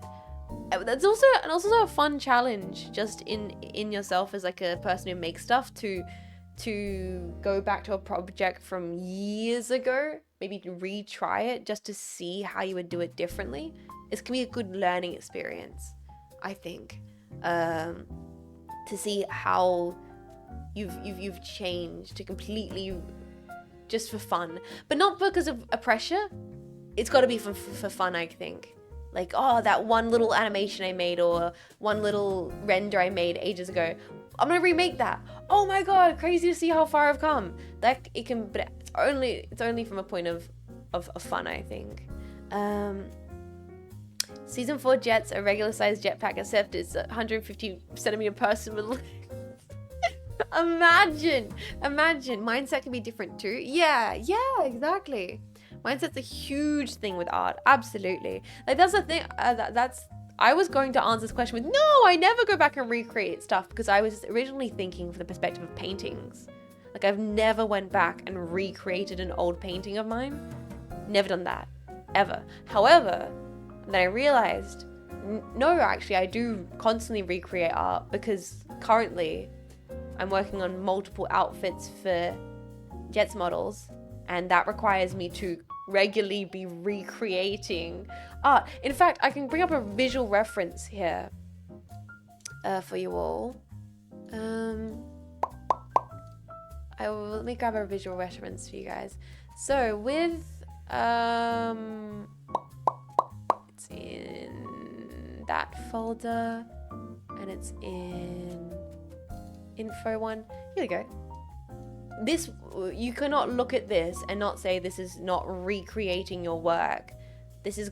That's also a fun challenge just in yourself as like a person who makes stuff to go back to a project from years ago, maybe retry it just to see how you would do it differently. It can be a good learning experience, I think, to see how you've changed to completely just for fun, but not because of a pressure. It's got to be for fun, I think. Like, oh, that one little animation I made or one little render I made ages ago, I'm gonna remake that. Oh my god, crazy to see how far I've come. That it can, but it's only from a point of fun, I think. Season 4 jets, a regular sized jetpack, except it's a 150 centimeter person with legs. Imagine. Mindset can be different too. Yeah, exactly. Mindset's a huge thing with art. Absolutely. Like, that's the thing. I was going to answer this question with, no, I never go back and recreate stuff, because I was originally thinking from the perspective of paintings. Like, I've never went back and recreated an old painting of mine. Never done that. Ever. However, then I realized, no, actually, I do constantly recreate art, because currently I'm working on multiple outfits for Jets models, and that requires me to regularly be recreating art. In fact, I can bring up a visual reference here for you all. Let me grab a visual reference for you guys. So with it's in that folder, and it's in info one. Here we go. This, you cannot look at this and not say this is not recreating your work. This is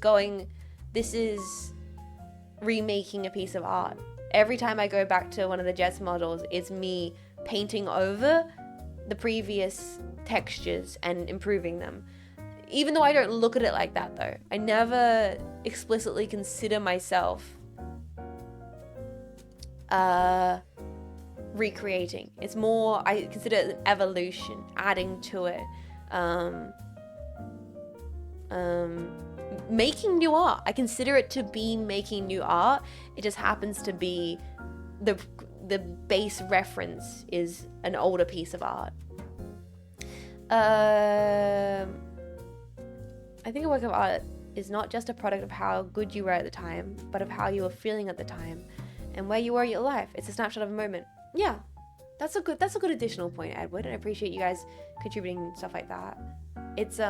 remaking a piece of art. Every time I go back to one of the Jets models, it's me painting over the previous textures and improving them. Even though I don't look at it like that though. I never explicitly consider myself recreating. It's more, I consider it an evolution, adding to it, making new art. I consider it to be making new art. It just happens to be the base reference is an older piece of art. I think a work of art is not just a product of how good you were at the time, but of how you were feeling at the time and where you were in your life. It's a snapshot of a moment. Yeah, that's a good additional point, Edward, and I appreciate you guys contributing stuff like that. It's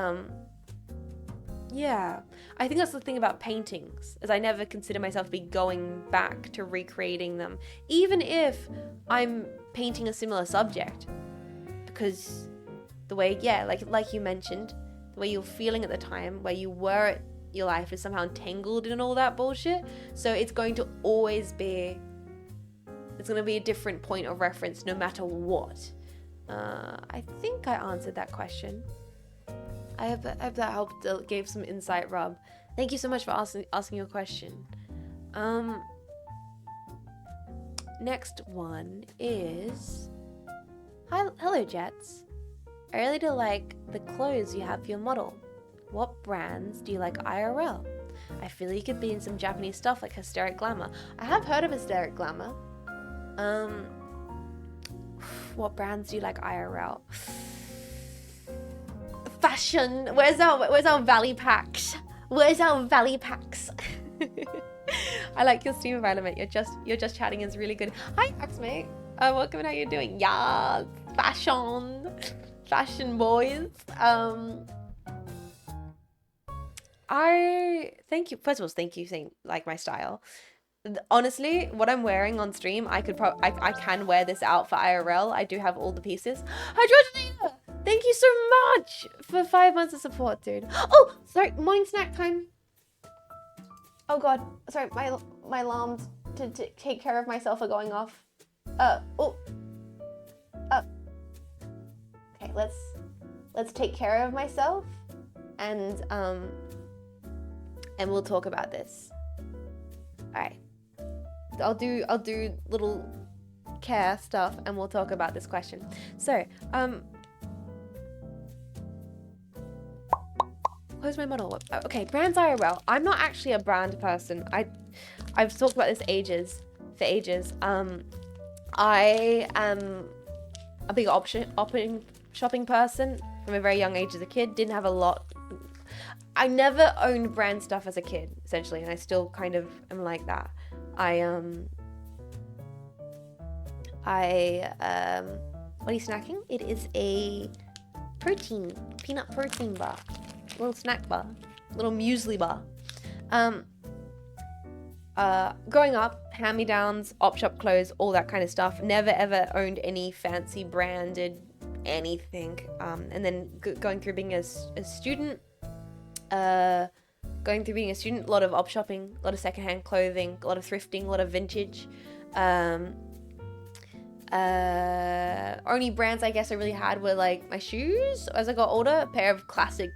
yeah, I think that's the thing about paintings, is I never consider myself to be going back to recreating them, even if I'm painting a similar subject, because the way, yeah, like you mentioned, the way you're feeling at the time, where you were at your life is somehow entangled in all that bullshit. So it's going to always be, it's going to be a different point of reference no matter what. I think I answered that question. I hope that helped, gave some insight, Rob. Thank you so much for asking your question. Next one is, hello Jets. I really do like the clothes you have for your model. What brands do you like IRL? I feel you could be in some Japanese stuff like Hysteric Glamour. I have heard of Hysteric Glamour. What brands do you like IRL? Fashion. Where's our Valley Packs? Where's our Valley Packs? I like your Steam environment. You're just chatting is really good. Hi, Axmate. Welcome. How you doing? Yeah, fashion boys. I thank you. First of all, thank you saying like my style. Honestly, what I'm wearing on stream, I can wear this out for IRL. I do have all the pieces. Hi, Georgina! Thank you so much for 5 months of support, dude. Oh, sorry, morning snack time. Oh god, sorry, my alarms to take care of myself are going off. Okay, let's take care of myself, and we'll talk about this. All right. I'll do little care stuff, and we'll talk about this question. So, where's my model? Okay, brands IRL. I'm not actually a brand person. I've talked about this for ages. I am a big shopping person from a very young age as a kid. Didn't have a lot. I never owned brand stuff as a kid, essentially, and I still kind of am like that. What are you snacking? It is a peanut protein bar. Little snack bar. Little muesli bar. Growing up, hand-me-downs, op-shop clothes, all that kind of stuff. Never ever owned any fancy branded anything. And then going through being a student, a lot of op shopping, a lot of secondhand clothing, a lot of thrifting, a lot of vintage. Only brands I guess I really had were like my shoes. As I got older, a pair of classic,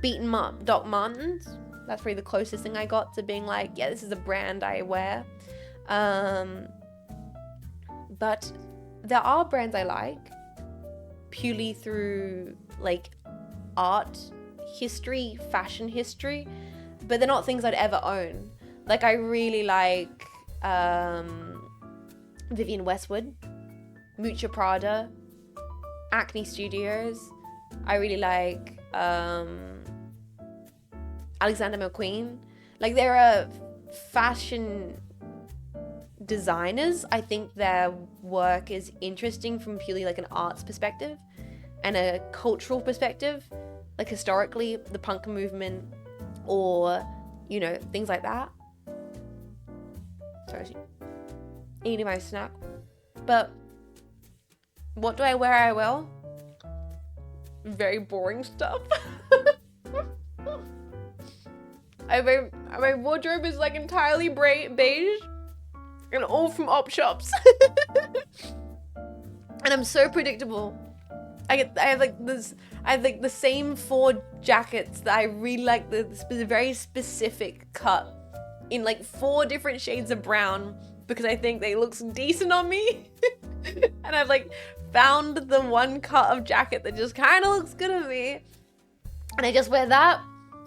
beaten up Doc Martens. That's probably the closest thing I got to being like, yeah, this is a brand I wear. But there are brands I like purely through like art history, fashion history, but they're not things I'd ever own. Like I really like Vivienne Westwood, Mucha Prada, Acne Studios. I really like Alexander McQueen. Like there are fashion designers. I think their work is interesting from purely like an arts perspective and a cultural perspective, like historically the punk movement or things like that. Sorry, eating my snack. But what do I wear? I will very boring stuff. My wardrobe is like entirely beige and all from op shops. And I'm so predictable. I have the same 4 jackets that I really like, the very specific cut in like 4 different shades of brown because I think they look decent on me. And I've like found the one cut of jacket that just kind of looks good on me. And I just wear that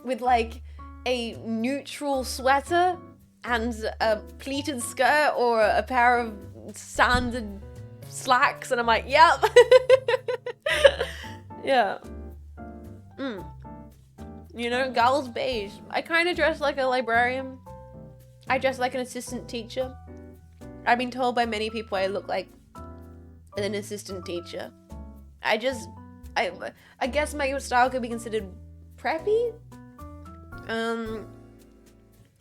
with like a neutral sweater and a pleated skirt or a pair of sanded slacks, and I'm like, yep. Yeah. Gals beige. I kind of dress like a librarian. I dress like an assistant teacher. I've been told by many people I look like an assistant teacher. I guess my style could be considered preppy.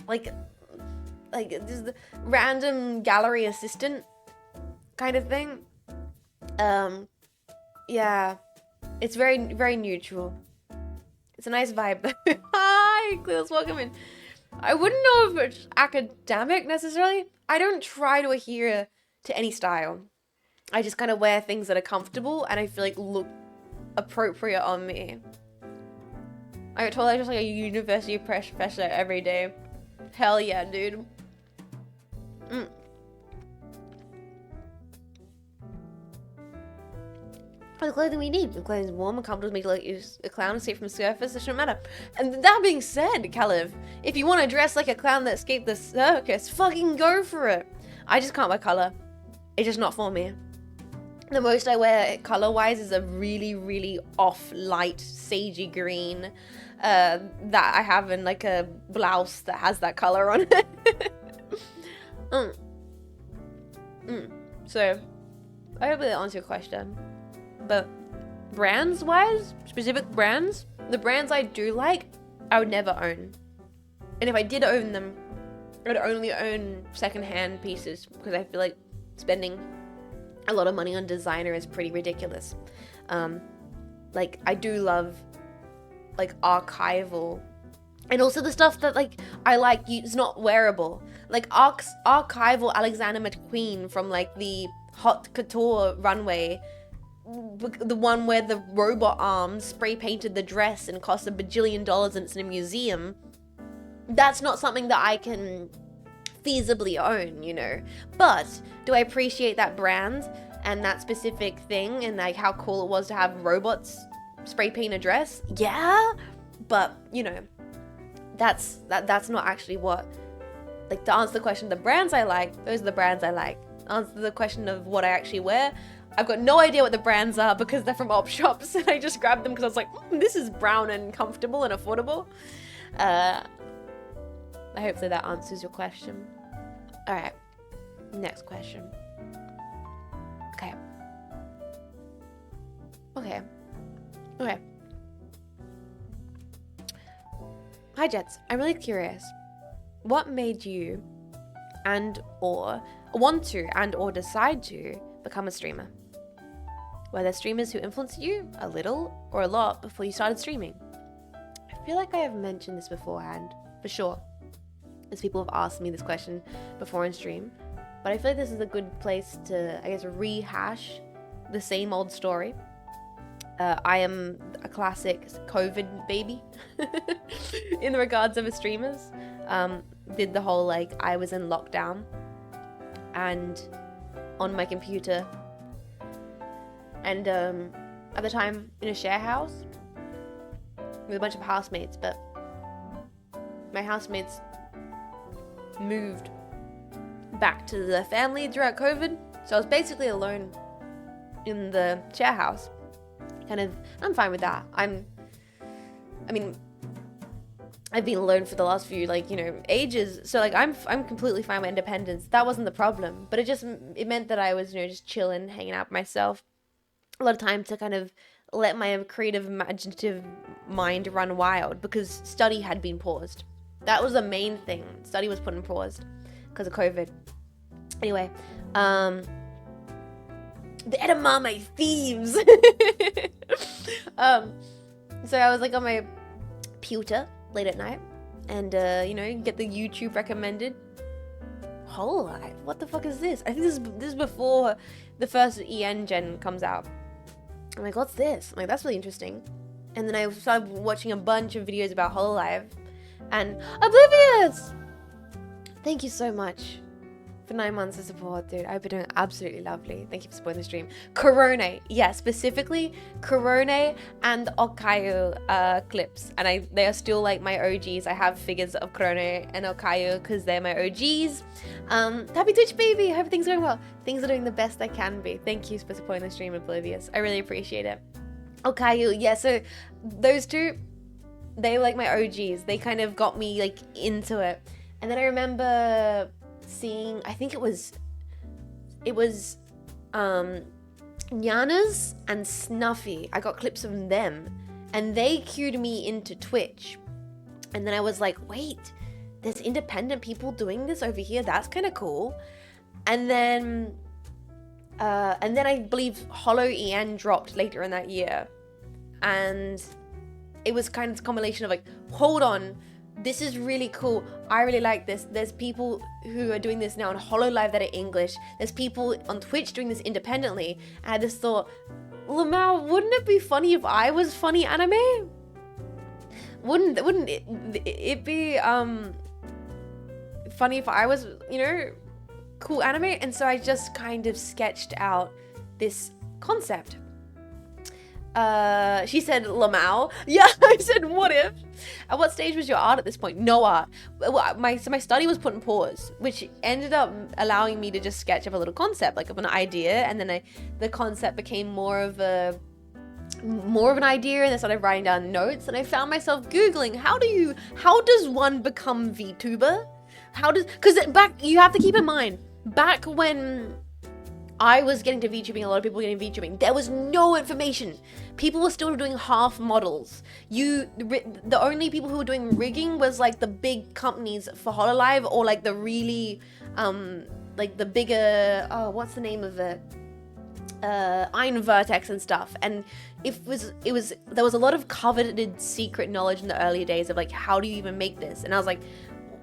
Like just the random gallery assistant kind of thing. Yeah, it's very, very neutral. It's a nice vibe though. Hi, Cleo's welcome in. I wouldn't know if it's academic necessarily. I don't try to adhere to any style. I just kind of wear things that are comfortable and I feel like look appropriate on me. I got told I just like a university professor every day. Hell yeah, dude. For the clothing we need. The clothing is warm and comfortable to make like use a clown escape from the surface. It shouldn't matter. And that being said, Caleb, if you want to dress like a clown that escaped the circus, fucking go for it. I just can't wear color. It's just not for me. The most I wear color-wise is a really, really off-light sagey green that I have in like a blouse that has that color on it. So, I hope that answers your question. But brands-wise, specific brands, the brands I do like, I would never own. And if I did own them, I would only own second-hand pieces because I feel like spending a lot of money on designer is pretty ridiculous. Like, I do love, like, archival. And also the stuff that, like, I like, it's not wearable. Like, archival Alexander McQueen from, like, the Haute Couture runway. The one where the robot arms spray painted the dress and cost $1 bajillion and it's in a museum. That's not something that I can feasibly own, you know. But do I appreciate that brand and that specific thing and like how cool it was to have robots spray paint a dress? Yeah, but you know, that's not actually what, like, to answer the question, the brands I like, those are the brands I like. Answer the question of what I actually wear, I've got no idea what the brands are because they're from op shops and I just grabbed them because I was like, this is brown and comfortable and affordable. Hopefully that answers your question. All right, next question. Okay. Hi Jets, I'm really curious. What made you or decide to become a streamer? Were there streamers who influenced you a little or a lot before you started streaming? I feel like I have mentioned this beforehand, for sure, as people have asked me this question before in stream, but I feel like this is a good place to, I guess, rehash the same old story. I am a classic COVID baby in regards of a streamers. Did the whole, like, I was in lockdown and on my computer and at the time in a share house with a bunch of housemates, but my housemates moved back to the family throughout COVID, so I was basically alone in the share house. Kind of, I'm fine with that. I mean, I've been alone for the last few, like, you know, ages, so like I'm completely fine with independence. That wasn't the problem, but it meant that I was, you know, just chilling, hanging out by myself. A lot of time to kind of let my creative, imaginative mind run wild because study had been paused. That was the main thing. Study was put on pause because of COVID. Anyway, the edamame thieves. So I was like on my pewter late at night and you know, get the YouTube recommended Hololive. What the fuck is this? I think this is before the first EN gen comes out. I'm like, what's this? I'm like, that's really interesting. And then I started watching a bunch of videos about Hololive and Oblivious. Thank you so much for 9 months of support, dude. I've been doing absolutely lovely. Thank you for supporting the stream. Korone, yeah, specifically Korone and Okayu clips, and they are still like my OGs. I have figures of Korone and Okayu because they're my OGs. Happy Twitch baby. I hope things are going well. Things are doing the best I can be. Thank you for supporting the stream, Oblivious. I really appreciate it. Okayu, yeah. So those two, they were like my OGs. They kind of got me like into it, and then I remember seeing, I think it was Nyana's and Snuffy. I got clips of them and they cued me into Twitch, and then I was like, wait, there's independent people doing this over here, that's kind of cool. And then I believe Hollow EN dropped later in that year, and it was kind of a combination of like, hold on, this is really cool. I really like this. There's people who are doing this now on Hololive that are English. There's people on Twitch doing this independently. And I just thought, Lamau, wouldn't it be funny if I was funny anime? Wouldn't it be funny if I was, you know, cool anime? And so I just kind of sketched out this concept. She said Lamau. Yeah, I said what if? At what stage was your art at this point? No art. My study was put in pause, which ended up allowing me to just sketch up a little concept, like of an idea, and then the concept became more of an idea, and I started writing down notes, and I found myself Googling, how does one become VTuber? Because you have to keep in mind, back when I was getting to VTubing, a lot of people were getting VTubing, there was no information. People were still doing half models. The only people who were doing rigging was like the big companies for Hololive, or like the really, like the bigger, what's the name of it? Iron Vertex and stuff. And there was a lot of coveted secret knowledge in the earlier days of like, how do you even make this? And I was like,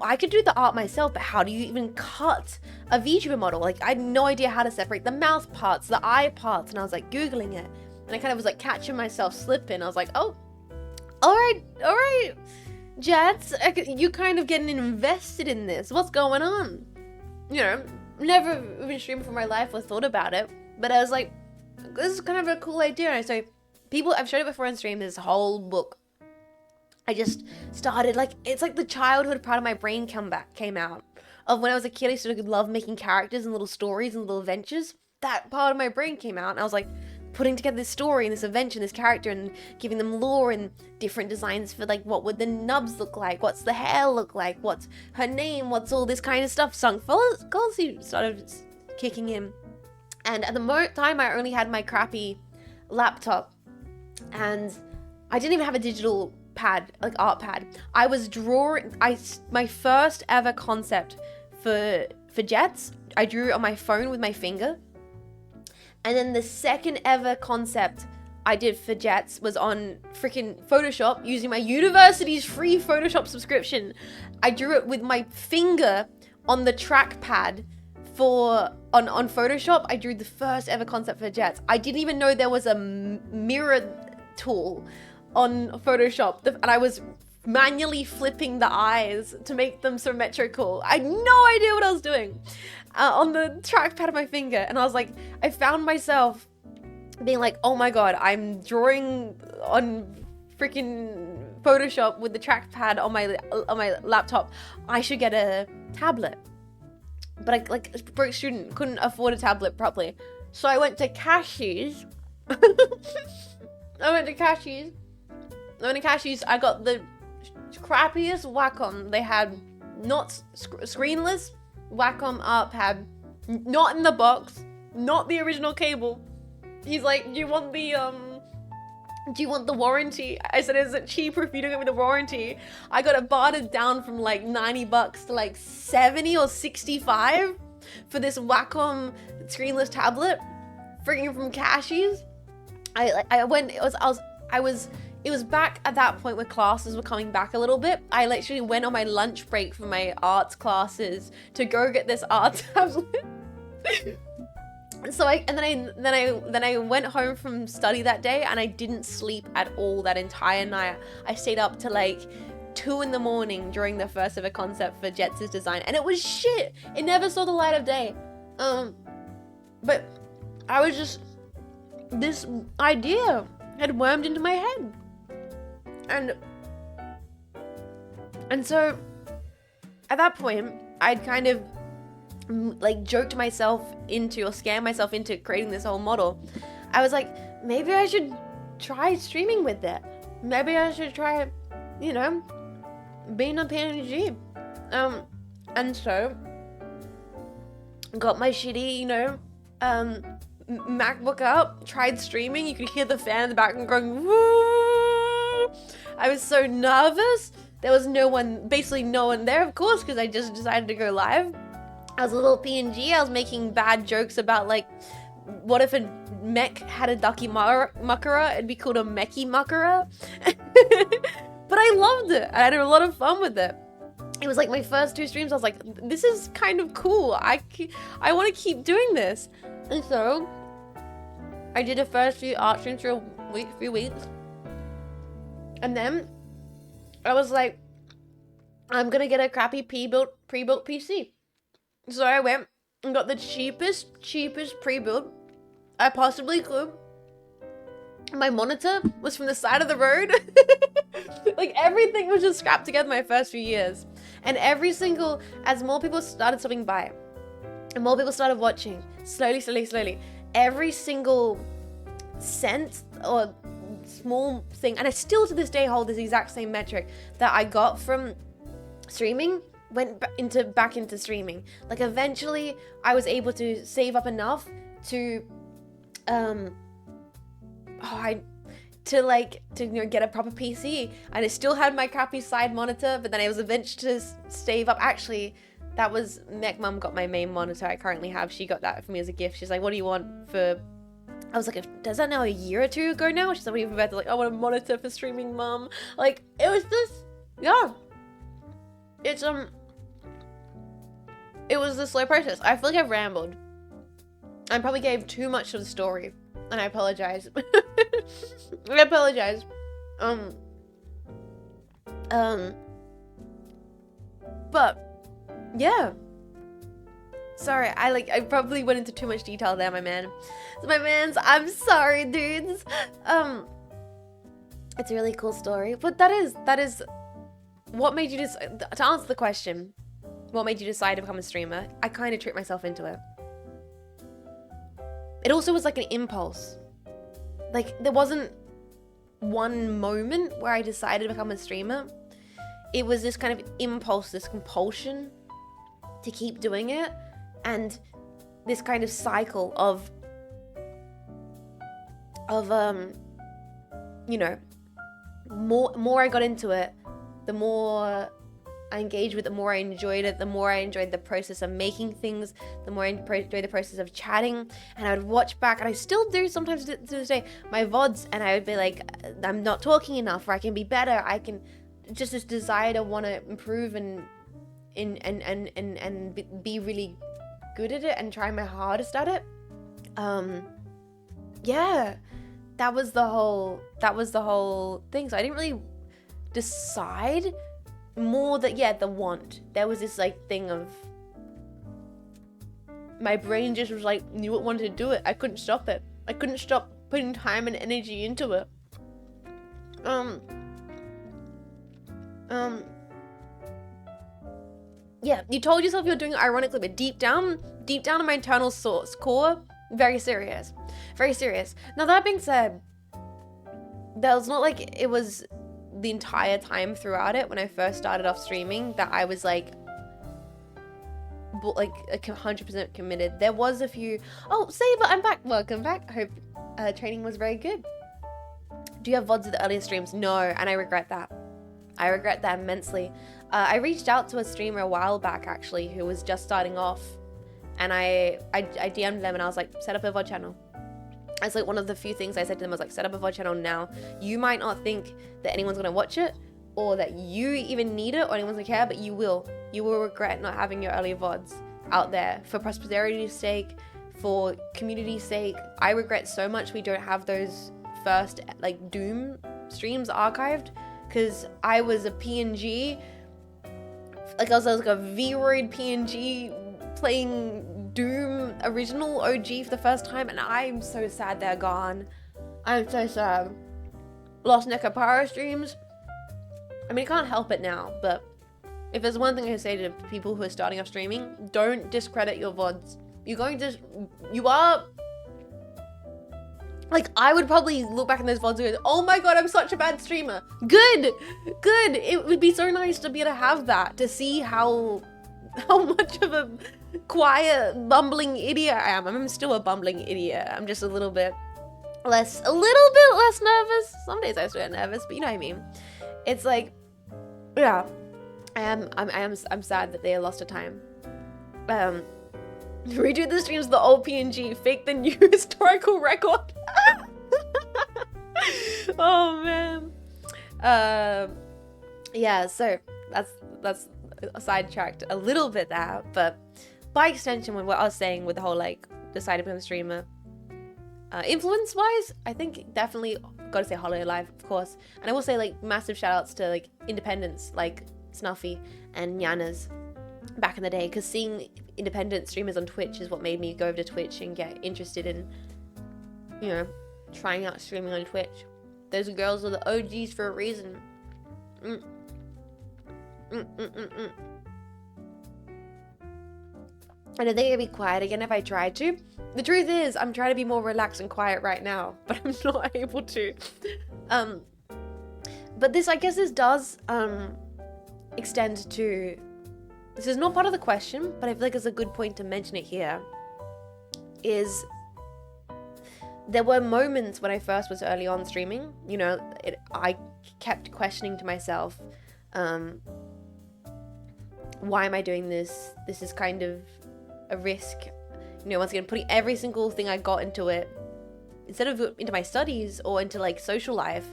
I could do the art myself, but how do you even cut a VTuber model? Like, I had no idea how to separate the mouth parts, the eye parts, and I was like Googling it. And I kind of was like catching myself slipping. I was like, oh, all right, Jets, you kind of getting invested in this. What's going on? you know, never even streamed before my life or thought about it. But I was like, this is kind of a cool idea. And so I've showed it before on stream, this whole book. I just started, like, it's like the childhood part of my brain came out. Of when I was a kid, I used to love making characters and little stories and little adventures. That part of my brain came out, and I was like putting together this story and this adventure and this character and giving them lore and different designs for, like, what would the nubs look like? What's the hair look like? What's her name? What's all this kind of stuff? Sunk fallacy started kicking in. And at the time, I only had my crappy laptop, and I didn't even have a digital pad, like art pad. I was drawing, my first ever concept for jets, I drew it on my phone with my finger. And then the second ever concept I did for jets was on freaking Photoshop using my university's free Photoshop subscription. I drew it with my finger on the trackpad on Photoshop. I drew the first ever concept for jets. I didn't even know there was a mirror tool on Photoshop, and I was manually flipping the eyes to make them symmetrical. I had no idea what I was doing on the trackpad of my finger. And I was like, I found myself being like, oh my god, I'm drawing on freaking Photoshop with the trackpad on my laptop. I should get a tablet. But I, like, a broke student, couldn't afford a tablet properly. So I went to Cashies. I went to Cashies, I got the crappiest Wacom they had. Not screenless Wacom art pad. Not in the box. Not the original cable. He's like, do you want the warranty? I said, is it cheaper if you don't give me the warranty? I got it bartered down from like $90 to like 70 or 65 for this Wacom screenless tablet. Freaking from Cashies. It was back at that point when classes were coming back a little bit. I literally went on my lunch break from my arts classes to go get this art tablet. So then I went home from study that day, and I didn't sleep at all that entire night. I stayed up to like 2 a.m. during the first ever concept for Jets' design, and it was shit. It never saw the light of day. But I was just, this idea had wormed into my head. And so at that point, I'd kind of like joked myself into, or scammed myself into creating this whole model. I was like, maybe I should try streaming with it. Maybe I should try, you know, being a PNG. And so got my shitty, you know, MacBook up, tried streaming. You could hear the fan in the background going, woo! I was so nervous. There was basically no one there, of course, because I just decided to go live. I was a little PNG. I was making bad jokes about, like, what if a mech had a ducky muckera? It'd be called a mechy muckera. But I loved it. I had a lot of fun with it. It was like my first 2 streams. I was like, this is kind of cool. I want to keep doing this. And so I did the first few art streams for a few weeks. And then I was like, I'm going to get a crappy pre-built PC. So I went and got the cheapest pre-built I possibly could. My monitor was from the side of the road. Like, everything was just scrapped together my first few years. And as more people started stopping by, and more people started watching, slowly, every single cent or small thing, and I still to this day hold this exact same metric that I got from streaming, went back into streaming. Like, eventually I was able to save up enough to you know, get a proper PC, and I still had my crappy side monitor, but then I was eventually to save up. Actually, that was Mech Mum got my main monitor I currently have. She got that for me as a gift. She's like, what do you want for... I was like, does that now a year or 2 ago now? She's like, what do you want for... Like, I want a monitor for streaming, Mum. Like, it was this... Yeah. It was the slow process. I feel like I've rambled. I probably gave too much to the story, and I apologize. I apologize. But yeah, Sorry, I probably went into too much detail there, my man. So my mans, I'm sorry, dudes. It's a really cool story, but that is what made you to answer the question, what made you decide to become a streamer? I kind of tricked myself into it. It also was like an impulse. Like, there wasn't one moment where I decided to become a streamer. It was this kind of impulse, this compulsion to keep doing it, and this kind of cycle of you know, more I got into it, the more I engaged with it, the more I enjoyed it, the more I enjoyed the process of making things, the more I enjoyed the process of chatting. And I would watch back, and I still do sometimes to this day, my VODs, and I would be like, I'm not talking enough, or I can be better, I can, just this desire to want to improve and be really good at it and try my hardest at it. Yeah, that was the whole thing. So I didn't really decide, more that, yeah, the want. There was this like thing of, my brain just was like, knew it wanted to do it. I couldn't stop it. I couldn't stop putting time and energy into it. Yeah, you told yourself you're doing it ironically, but deep down in my internal core, very serious. Very serious. Now, that being said, that was not like it was the entire time throughout it when I first started off streaming that I was like 100% committed. There was a few, oh, Saber, I'm back. Welcome back. I hope training was very good. Do you have VODs of the earlier streams? No, and I regret that. I regret that immensely. I reached out to a streamer a while back, actually, who was just starting off, and I DM'd them and I was like, set up a VOD channel. It's like one of the few things I said to them was like, set up a VOD channel now. You might not think that anyone's gonna watch it, or that you even need it, or anyone's gonna care, but you will. You will regret not having your early VODs out there for prosperity's sake, for community's sake. I regret so much we don't have those first like Doom streams archived, because I was a PNG, like I was like a V-Roid PNG playing Doom original OG for the first time, and I'm so sad they're gone. I'm so sad. Lost Necapara streams. I mean, I can't help it now, but if there's one thing I say to people who are starting off streaming, don't discredit your VODs. You are, like, I would probably look back in those VODs and go, oh my god, I'm such a bad streamer. Good. It would be so nice to be able to have that, to see how much of a quiet, bumbling idiot I am. I'm still a bumbling idiot. I'm just a little bit less nervous. Some days I still get nervous, but you know what I mean. It's like, yeah, I'm sad that they lost a time. Redo the streams of the old PNG, fake the new historical record. Oh man. Yeah, so that's sidetracked a little bit there, but by extension, with what I was saying with the whole like deciding to become a streamer, influence wise, I think definitely gotta say Holiday Live, of course. And I will say like massive shout outs to like independents like Snuffy and Nyanas back in the day, because seeing independent streamers on Twitch is what made me go over to Twitch and get interested in, you know, trying out streaming on Twitch. Those girls are the OGs for a reason. And I think I'd be quiet again if I tried to. The truth is, I'm trying to be more relaxed and quiet right now, but I'm not able to. But this, I guess this does extend to, this is not part of the question, but I feel like it's a good point to mention it here, is there were moments when I first was early on streaming, you know, I kept questioning to myself, why am I doing this? This is kind of a risk. You know, once again, putting every single thing I got into it, instead of into my studies or into like social life,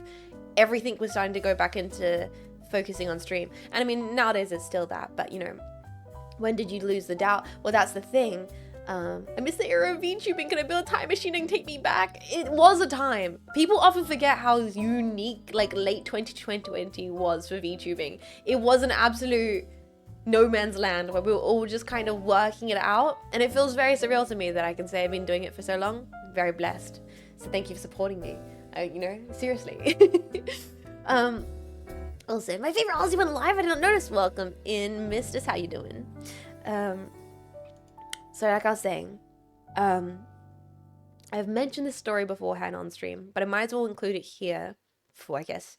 everything was starting to go back into focusing on stream. And I mean, nowadays it's still that, but you know, when did you lose the doubt? Well, that's the thing. I miss the era of VTubing. Can I build a time machine and take me back? It was a time. People often forget how unique like late 2020 was for VTubing. It was an absolute no man's land where we were all just kind of working it out. And it feels very surreal to me that I can say I've been doing it for so long. I'm very blessed. So thank you for supporting me. Seriously. Also, my favorite Aussie went live. I didn't notice. Welcome in, Mistress. How you doing? So like I was saying, I've mentioned this story beforehand on stream, but I might as well include it here for, I guess,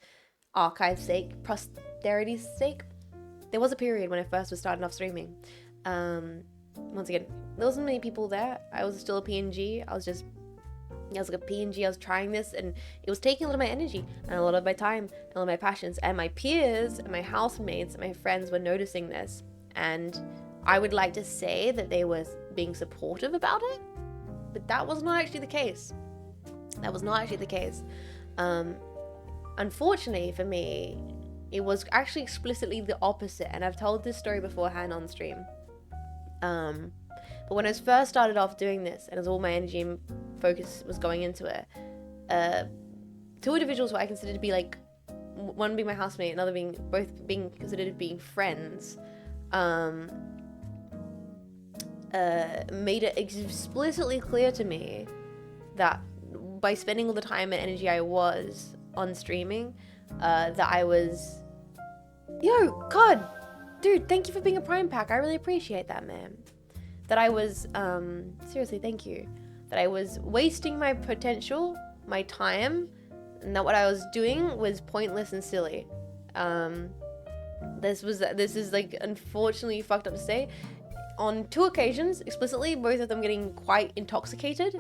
archive's sake, posterity's sake. There was a period when I first was starting off streaming. Once again, there wasn't many people there. I was still a PNG. I was like a PNG. I was trying this, and it was taking a lot of my energy and a lot of my time and a lot of my passions. And my peers and my housemates and my friends were noticing this. And I would like to say that they were being supportive about it, but that was not actually the case. Unfortunately for me, it was actually explicitly the opposite. And I've told this story beforehand on stream. But when I first started off doing this, and as all my energy and focus was going into it, two individuals who I considered to be like, one being my housemate, another both being considered to be friends, made it explicitly clear to me that by spending all the time and energy I was on streaming, that I was, God, dude, thank you for being a Prime Pack. I really appreciate that, man. That I was, seriously, thank you. That I was wasting my potential, my time, and that what I was doing was pointless and silly. This is like, unfortunately fucked up to say. On 2 occasions, explicitly, both of them getting quite intoxicated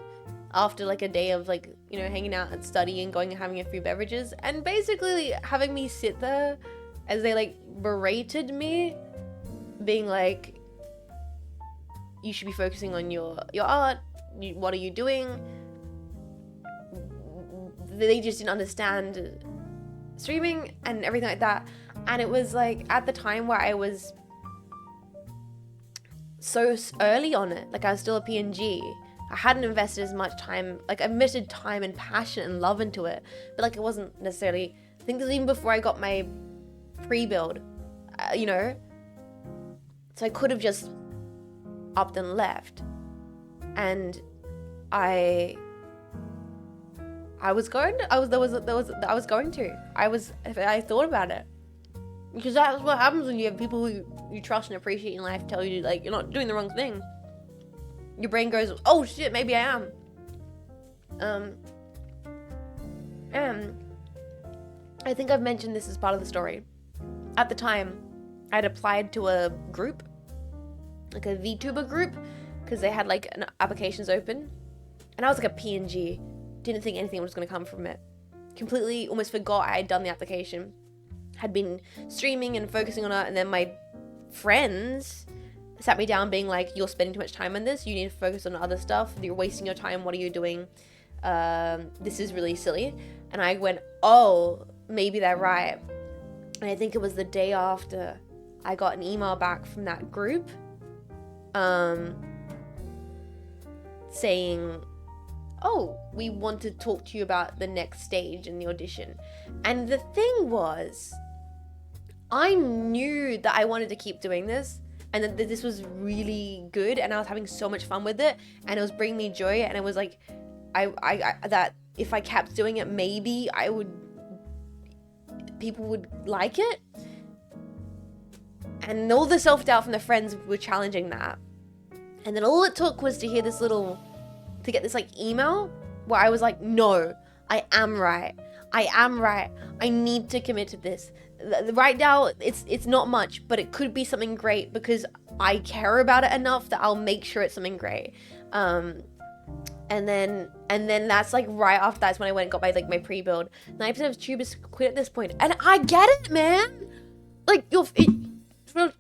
after like a day of like, hanging out and studying, going and having a few beverages, and basically having me sit there as they like berated me, being like, you should be focusing on your art, what are you doing? They just didn't understand streaming and everything like that. And it was like at the time where I was so early on it, like I was still a PNG, I hadn't invested as much time, like I invested time and passion and love into it, but like it wasn't necessarily, I think this was even before I got my pre-build, so I could have just upped and left. And I thought about it, because that's what happens when you have people who you trust and appreciate in life tell you like you're not doing the wrong thing. Your brain goes, oh shit, maybe I am. And I think I've mentioned this as part of the story. At the time, I'd applied to a group, like a VTuber group, because they had like applications open, and I was like a PNG, didn't think anything was going to come from it, completely almost forgot I had done the application, had been streaming and focusing on it, and then my friends sat me down being like, you're spending too much time on this, you need to focus on other stuff, you're wasting your time, what are you doing, this is really silly. And I went, oh, maybe they're right. And I think it was the day after I got an email back from that group saying, oh, we want to talk to you about the next stage in the audition. And the thing was, I knew that I wanted to keep doing this, and that this was really good, and I was having so much fun with it, and it was bringing me joy, and it was like, I that if I kept doing it, maybe people would like it. And all the self-doubt from the friends were challenging that. And then all it took was to hear to get this like email where I was like, no, I am right. I need to commit to this. Right now, it's not much, but it could be something great because I care about it enough that I'll make sure it's something great. And then that's like right after that's when I went and got my pre-build. 90% of tubers quit at this point, and I get it, man. Like for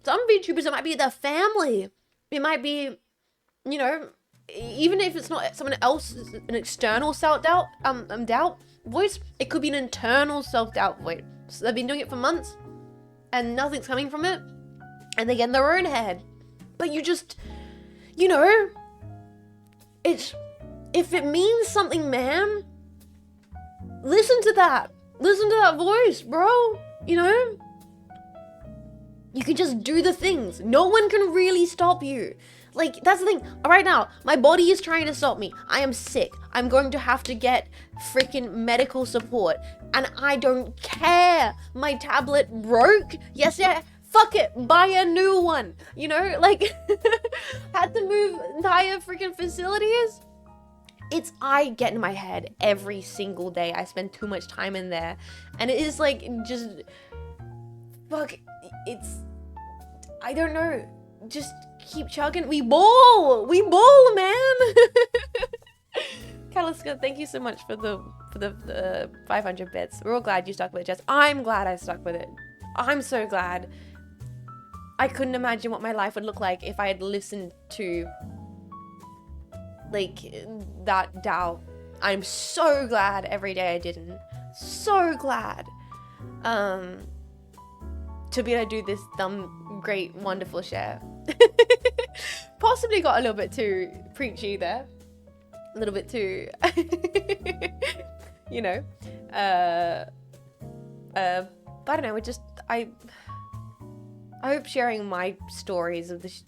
some VTubers, it might be their family. It might be, even if it's not someone else's, an external self-doubt, doubt voice, it could be an internal self-doubt voice. So they've been doing it for months, and nothing's coming from it, and they get in their own head. But you just, it's, if it means something, man, listen to that voice, bro, You can just do the things. No one can really stop you. Like, that's the thing. Right now, my body is trying to stop me. I am sick. I'm going to have to get freaking medical support. And I don't care. My tablet broke. Yes, yeah. Fuck it. Buy a new one. You know, like, had to move entire freaking facilities. I get in my head every single day. I spend too much time in there. And it is like, just, fuck, I don't know. Just keep chugging. We ball, man. Kaliska, thank you so much for the 500 bits. We're all glad you stuck with it, Jess. I'm glad I stuck with it. I'm so glad. I couldn't imagine what my life would look like if I had listened to like that doubt. I'm so glad every day I didn't. So glad. To be able to do this dumb, great, wonderful share. Possibly got a little bit too preachy there. A little bit too, you know. But I don't know. I hope sharing my stories of it's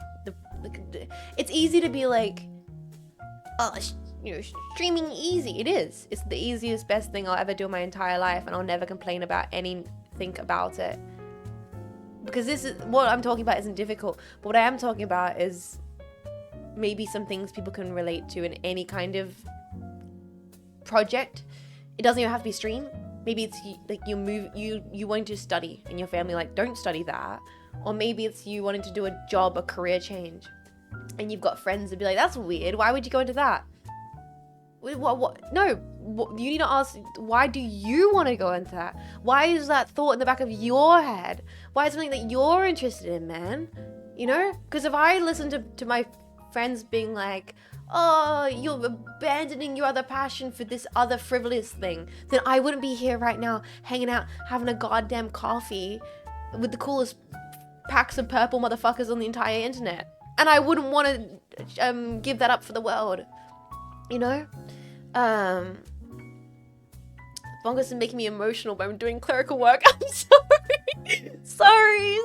easy to be like, oh, you know, streaming easy. It is. It's the easiest, best thing I'll ever do in my entire life, and I'll never complain about anything about it. Because this is what I'm talking about isn't difficult, but what I am talking about is maybe some things people can relate to in any kind of project. It doesn't even have to be stream. Maybe it's like you wanting to study and your family like, don't study that. Or maybe it's you wanting to do a job, a career change, and you've got friends that be like, that's weird. Why would you go into that? What? No, you need to ask, why do you want to go into that? Why is that thought in the back of your head? Why is it something that you're interested in, man? You know? Because if I listen to my friends being like, oh, you're abandoning your other passion for this other frivolous thing, then I wouldn't be here right now hanging out, having a goddamn coffee with the coolest packs of purple motherfuckers on the entire internet. And I wouldn't want to give that up for the world. You know? Bongus is making me emotional, but I'm doing clerical work. I'm sorry.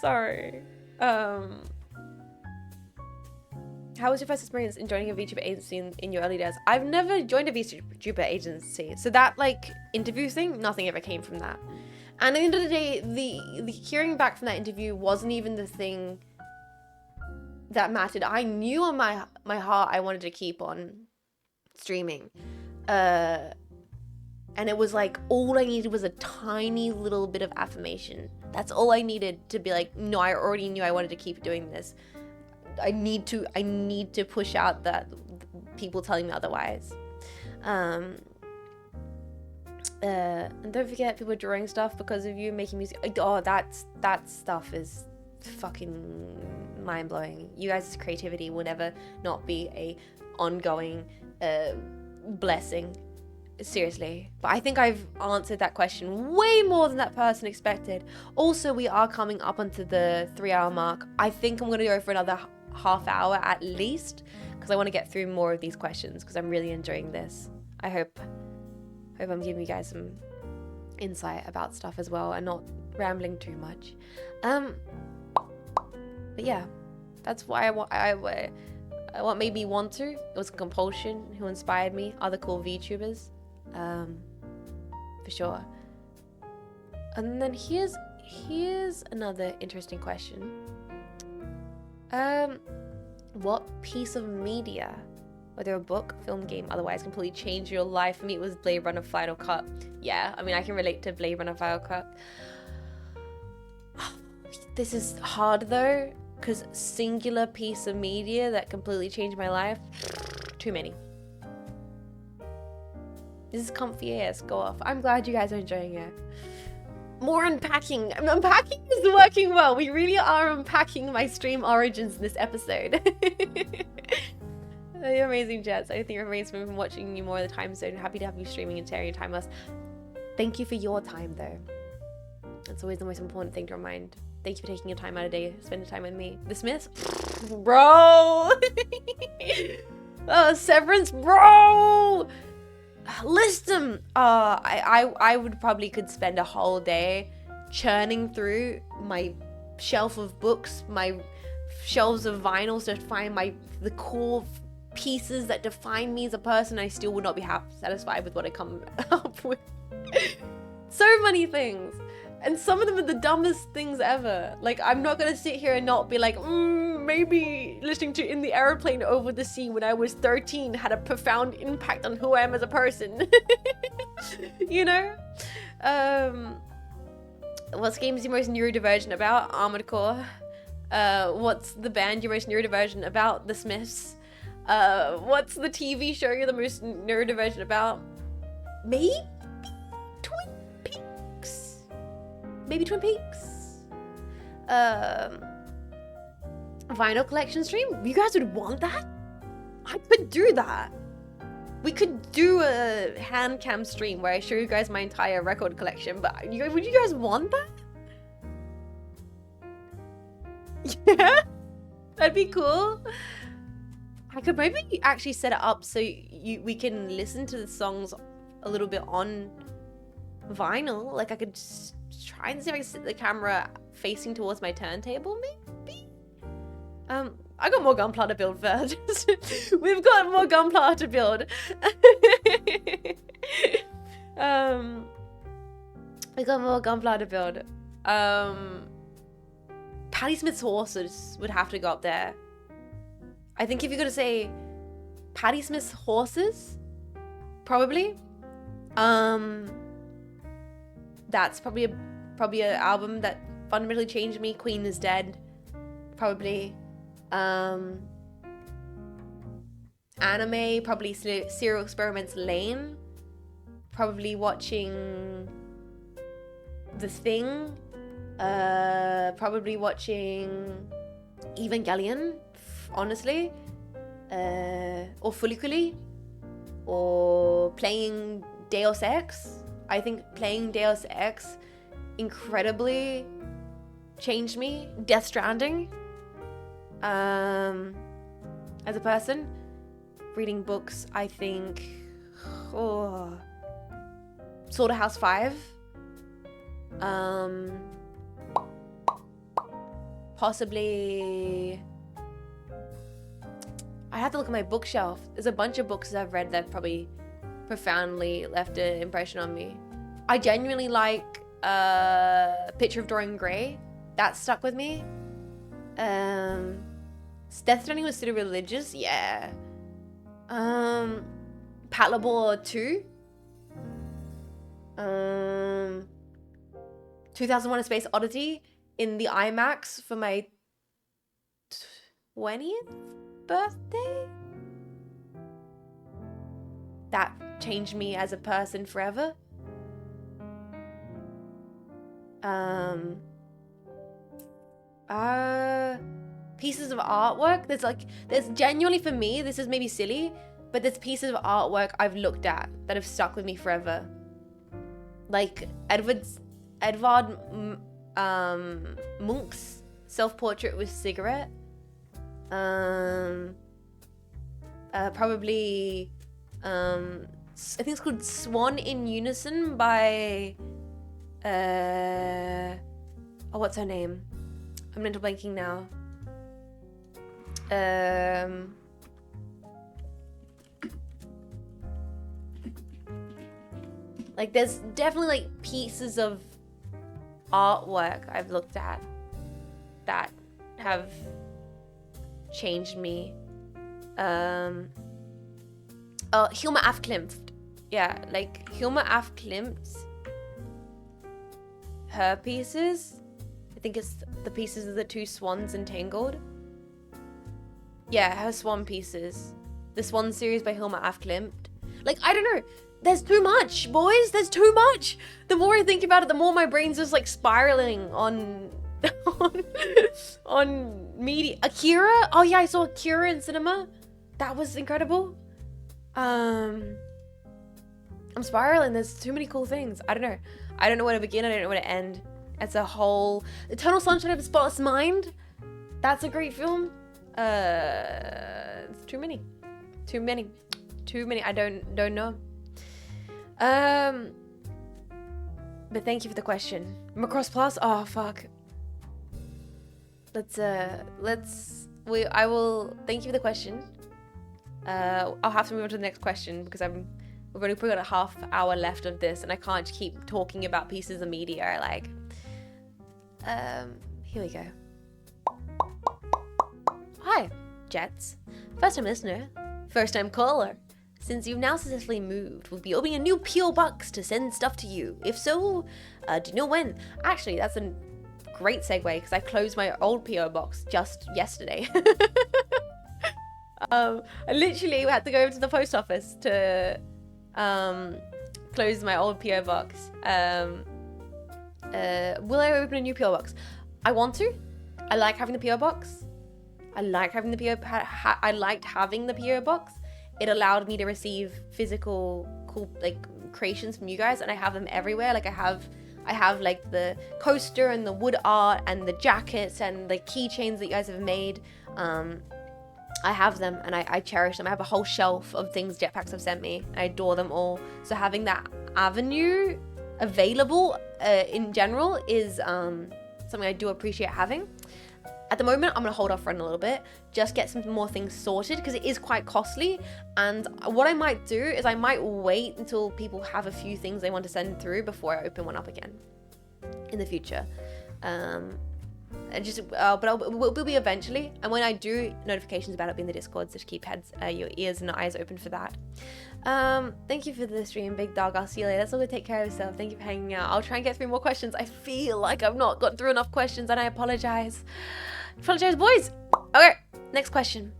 Sorry. How was your first experience in joining a VTuber agency in your early days? I've never joined a VTuber agency. So that, like, interview thing, nothing ever came from that. And at the end of the day, the hearing back from that interview wasn't even the thing that mattered. I knew in my heart I wanted to keep on streaming. And it was like, all I needed was a tiny little bit of affirmation. That's all I needed to be like, no, I already knew I wanted to keep doing this. I need to push out that people telling me otherwise. And don't forget, people are drawing stuff because of you, making music. Oh, that stuff is fucking mind-blowing. You guys' creativity will never not be a ongoing blessing. Seriously. But I think I've answered that question way more than that person expected. Also, we are coming up onto the 3-hour mark. I think I'm going to go for another half hour at least, because I want to get through more of these questions, because I'm really enjoying this. I hope I'm giving you guys some insight about stuff as well and not rambling too much. But yeah, that's why what made me want to. It was compulsion. Who inspired me? Other cool VTubers, for sure. And then here's another interesting question. What piece of media, whether a book, film, game, otherwise, completely changed your life? For me, it was Blade Runner Final Cut. Yeah, I mean, I can relate to Blade Runner Final Cut. This is hard though, because singular piece of media that completely changed my life, too many. This is comfy ass, go off. I'm glad you guys are enjoying it. More unpacking. Unpacking is working well. We really are unpacking my stream origins in this episode. You're amazing, Jets. I think it remains from watching you more of the time zone. Happy to have you streaming and sharing your time with us. Thank you for your time, though. That's always the most important thing to remind. Thank you for taking your time out of the day, spending time with me. The Smiths? Bro! Severance, bro! List them! I would probably could spend a whole day churning through my shelf of books, my shelves of vinyls to find the core pieces that define me as a person, I still would not be satisfied with what I come up with. So many things. And some of them are the dumbest things ever. Like, I'm not gonna sit here and not be like, maybe listening to In the Airplane Over the Sea when I was 13 had a profound impact on who I am as a person. You know? What game is your most neurodivergent about? Armored Core. What's the band you're most neurodivergent about? The Smiths. What's the TV show you're the most neurodivergent about? Maybe Twin Peaks. Maybe Twin Peaks. Vinyl collection stream? You guys would want that? I could do that. We could do a hand cam stream where I show you guys my entire record collection, but would you guys want that? Yeah? That'd be cool. I could maybe actually set it up so we can listen to the songs a little bit on vinyl. Like, I could try and see if I can set the camera facing towards my turntable, maybe? I got more gunpla to build first. We've got more gunpla to build. We got more gunpla to build. Patti Smith's Horses would have to go up there. I think if you're gonna say Patti Smith's Horses, probably. That's probably an album that fundamentally changed me. Queen is Dead, probably. Anime, probably Serial Experiments Lane. Probably watching The Thing. Probably watching Evangelion, honestly. Or Fuliculi. Or playing Deus Ex. I think playing Deus Ex incredibly changed me. Death Stranding. As a person, reading books, I think, Slaughterhouse 5, possibly, I have to look at my bookshelf. There's a bunch of books I've read that probably profoundly left an impression on me. I genuinely like Picture of Dorian Gray. That stuck with me. Death Stranding was sort of religious, yeah. Patlabor 2. 2001: A Space Odyssey in the IMAX for my 20th birthday. That changed me as a person forever. Pieces of artwork. There's genuinely, for me, this is maybe silly, but there's pieces of artwork I've looked at that have stuck with me forever. Like Edvard Munch's self-portrait with cigarette. Probably, I think it's called Swan in Unison by, what's her name? I'm mental blanking now. Like, there's definitely like pieces of artwork I've looked at that have changed me. Hilma af Klint. Yeah, like Hilma af Klint, her pieces, I think it's the pieces of the two swans entangled. Yeah, her swan pieces. The Swan series by Hilma af Klint. Like, I don't know. There's too much, boys. There's too much. The more I think about it, the more my brain's just like spiraling on media. Akira? Oh yeah, I saw Akira in cinema. That was incredible. I'm spiraling. There's too many cool things. I don't know. I don't know where to begin. I don't know where to end. It's a whole Eternal Sunshine of a Spotless Mind. That's a great film. It's too many. I don't know. But thank you for the question. Macross Plus? Oh, fuck. I will, thank you for the question. I'll have to move on to the next question because we've only probably got a half hour left of this and I can't keep talking about pieces of media. Like, here we go. Hi, Jets. First time listener, first time caller. Since you've now successfully moved, we'll be opening a new P.O. box to send stuff to you. If so, do you know when? Actually, that's a great segue because I closed my old P.O. box just yesterday. I literally had to go over to the post office to close my old P.O. box. Will I open a new P.O. box? I want to. I like having the P.O. box. I liked having the P.O. box. It allowed me to receive physical cool like creations from you guys, and I have them everywhere. Like I have like the coaster and the wood art and the jackets and the keychains that you guys have made. I have them and I cherish them. I have a whole shelf of things Jetpacks have sent me. I adore them all. So having that avenue available in general is something I do appreciate having. At the moment, I'm going to hold off for a little bit, just get some more things sorted because it is quite costly. And what I might do is I might wait until people have a few things they want to send through before I open one up again in the future. But we'll be eventually. And when I do, notifications about it will be in the Discord, so just keep your ears and eyes open for that. Thank you for the stream, Big Dog. I'll see you later. That's all good. Take care of yourself. Thank you for hanging out. I'll try and get 3 more questions. I feel like I've not got through enough questions and I apologize. Apologize, boys. Okay, next question.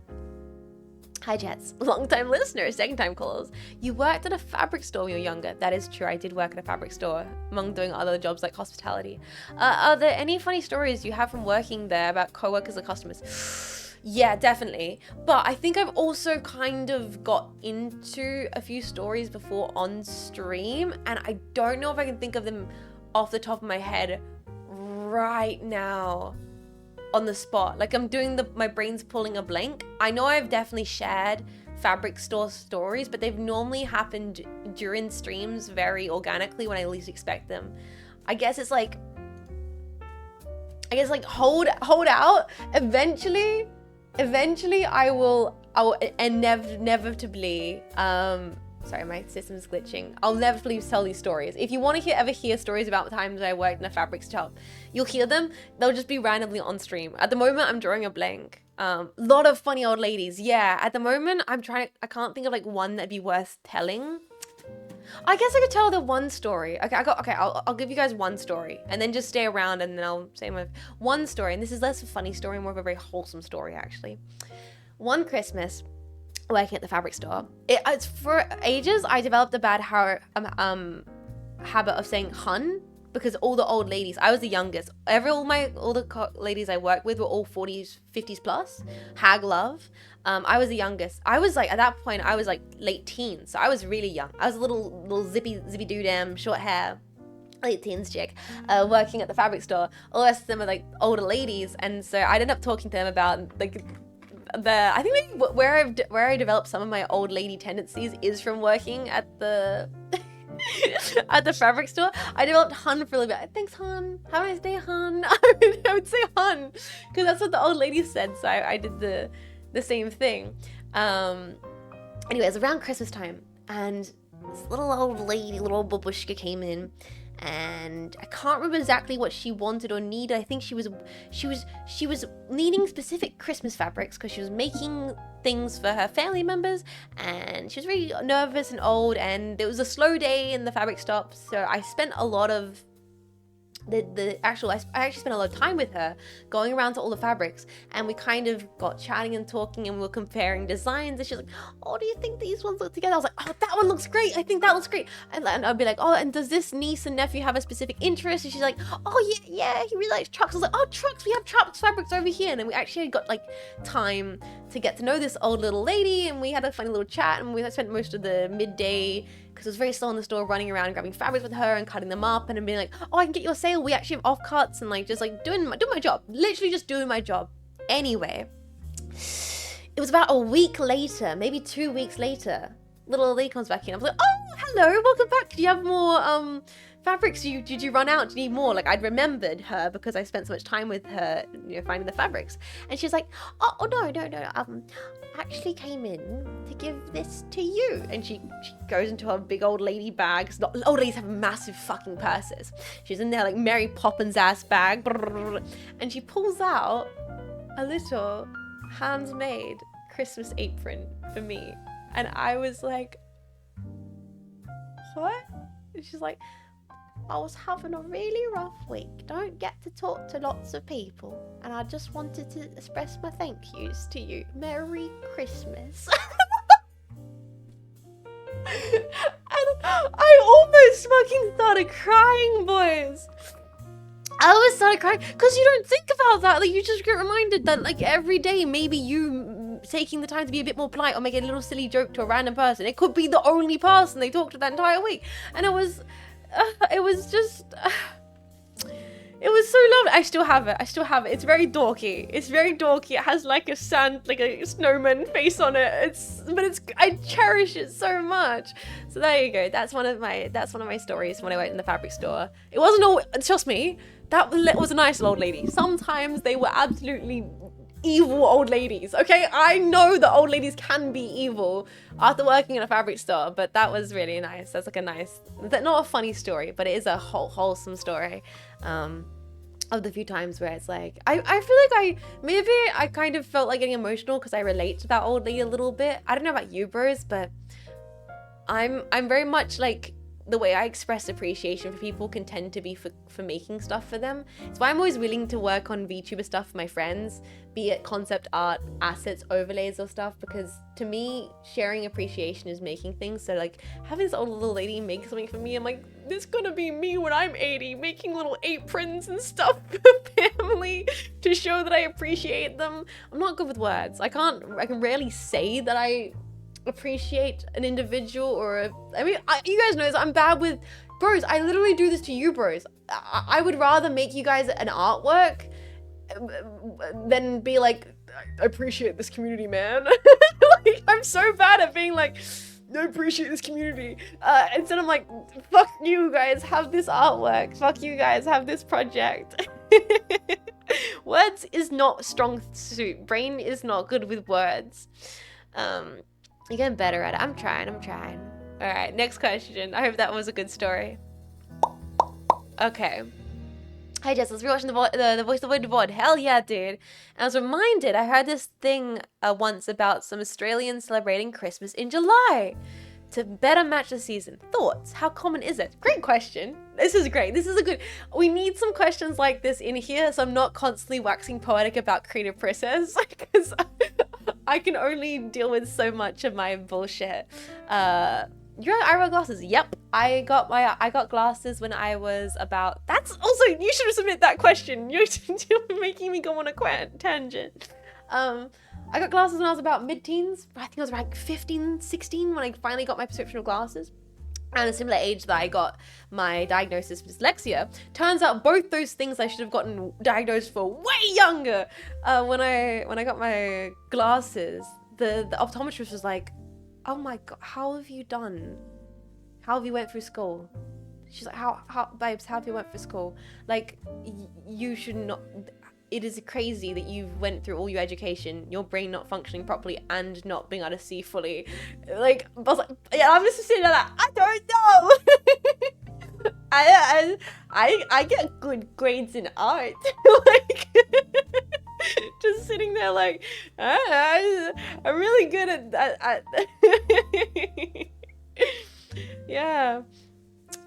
Hi, Jets. Long time listener, second time callers. You worked at a fabric store when you were younger. That is true. I did work at a fabric store among doing other jobs like hospitality. Are there any funny stories you have from working there about coworkers or customers? Yeah, definitely. But I think I've also kind of got into a few stories before on stream, and I don't know if I can think of them off the top of my head right now. On the spot, like I'm doing my brain's pulling a blank. I know I've definitely shared fabric store stories, but they've normally happened during streams very organically when I least expect them. I guess like hold out. Eventually I will inevitably sorry, my system's glitching. I'll inevitably tell these stories. If you want to ever hear stories about the times I worked in a fabric shop, you'll hear them. They'll just be randomly on stream. At the moment, I'm drawing a blank. Lot of funny old ladies. Yeah, at the moment, I can't think of like one that'd be worth telling. I guess I could tell the one story. Okay, I'll give you guys one story and then just stay around and then I'll say my one story. And this is less a funny story, more of a very wholesome story, actually. One Christmas, working at the fabric store, it's for ages I developed a bad habit of saying hun, because all the old ladies, I was the youngest, all the ladies I worked with were all 40s 50s plus, hag love. I was the youngest. I was like, at that point I was like late teens, so I was really young. I was a little zippy doo-dam, short hair, late teens chick, working at the fabric store. All the rest of them are like older ladies, and so I ended up talking to them about like I think maybe where I developed some of my old lady tendencies is from working at the at the fabric store. I developed hun for a little bit. Thanks, hun. Have a nice day, hun. I would say hun because that's what the old lady said, so I did the same thing. Anyways, around Christmas time, and this little old lady, little old babushka came in, and I can't remember exactly what she wanted or needed. I think she was needing specific Christmas fabrics because she was making things for her family members, and she was really nervous and old, and it was a slow day in the fabric shop, so I spent a lot of I actually spent a lot of time with her going around to all the fabrics, and we kind of got chatting and talking, and we were comparing designs, and she's like, oh, do you think these ones look together? I was like, oh, that one looks great. I think that looks great. And I'd be like, oh, and does this niece and nephew have a specific interest? And she's like, oh, yeah, he really likes trucks. I was like, oh, trucks, we have trucks fabrics over here. And then we actually got like time to get to know this old little lady, and we had a funny little chat, and we spent most of the midday, because it was very slow in the store, running around grabbing fabrics with her and cutting them up, and then being like, oh, I can get you a sale. We actually have off-cuts, and like just like doing my job. Literally just doing my job. Anyway, it was about a week later, maybe 2 weeks later, little lady comes back in. I was like, oh, hello, welcome back. Do you have more fabrics did you run out? Do you need more? Like, I'd remembered her because I spent so much time with her, you know, finding the fabrics. And she's like, oh no, I actually came in to give this to you. And she goes into her big old lady bags. Old ladies have massive fucking purses. She's in there like Mary Poppins ass bag. And she pulls out a little handmade Christmas apron for me. And I was like, what? And she's like, I was having a really rough week. Don't get to talk to lots of people. And I just wanted to express my thank yous to you. Merry Christmas. And I almost fucking started crying, boys. I almost started crying because you don't think about that. Like, you just get reminded that, like, every day maybe you taking the time to be a bit more polite or make a little silly joke to a random person. It could be the only person they talked to that entire week. And it was just... it was so lovely. I still have it. It's very dorky. It has like a snowman face on it. I cherish it so much. So there you go. That's one of my stories when I went in the fabric store. It wasn't all, trust me, that was a nice old lady. Sometimes they were absolutely evil old ladies. Okay, I know that old ladies can be evil after working in a fabric store, but that was really nice. That's like a nice, not a funny story, but it is a wholesome story. Of the few times where it's like, I feel like I kind of felt like getting emotional because I relate to that old lady a little bit. I don't know about you bros, but I'm very much like, the way I express appreciation for people can tend to be for making stuff for them. It's why I'm always willing to work on VTuber stuff for my friends, be it concept art, assets, overlays or stuff, because to me, sharing appreciation is making things. So like, having this old little lady make something for me, I'm like, this is gonna be me when I'm 80, making little aprons and stuff for family to show that I appreciate them. I'm not good with words. I can rarely say that I appreciate an individual or you guys know this, I'm bad with bros. I literally do this to you bros. I would rather make you guys an artwork than be like, I appreciate this community, man. Like, I'm so bad at being like, I appreciate this community. Instead I'm like, fuck you guys, have this artwork. Fuck you guys, have this project. Words is not strong suit. Brain is not good with words. You're getting better at it. I'm trying. All right, next question. I hope that was a good story. Okay. Hi Jess, I was rewatching the Voice of the VOD. Hell yeah, dude. And I was reminded, I heard this thing once about some Australians celebrating Christmas in July to better match the season. Thoughts? How common is it? Great question. This is great. This is a good... We need some questions like this in here so I'm not constantly waxing poetic about creative process, because I can only deal with so much of my bullshit. You have eyebrow glasses? Yep. I got glasses when I was about... That's also... You should have submitted that question. You're making me go on a tangent. I got glasses when I was about mid-teens. I think I was around 15, 16 when I finally got my prescription of glasses. Around a similar age that I got my diagnosis for dyslexia. Turns out both those things I should have gotten diagnosed for way younger. When I got my glasses, the optometrist was like, oh my god, how have you done? How have you went through school? She's like, how babes, how have you went through school? Like, you should not... It is crazy that you went through all your education, your brain not functioning properly, and not being able to see fully. Like, I was like, yeah, I'm just sitting there like, I don't know. I get good grades in art. Like, just sitting there like, I'm really good at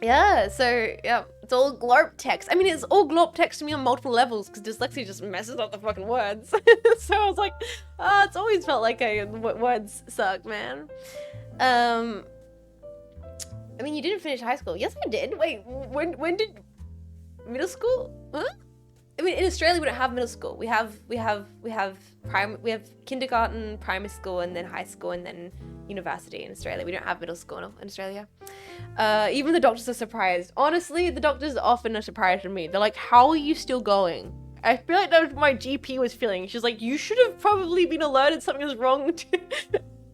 yeah, so yeah, it's all glorp text. I mean, it's all glorp text to me on multiple levels because dyslexia just messes up the fucking words. So I was like, it's always felt like words suck, man. I mean, you didn't finish high school. Yes, I did. Wait, when did middle school? Huh? I mean, in Australia, we don't have middle school. We have kindergarten, primary school, and then high school, and then university in Australia. We don't have middle school in Australia. Even the doctors are surprised. Honestly, the doctors often are surprised at me. They're like, how are you still going? I feel like that was what my GP was feeling. She's like, you should have probably been alerted something was wrong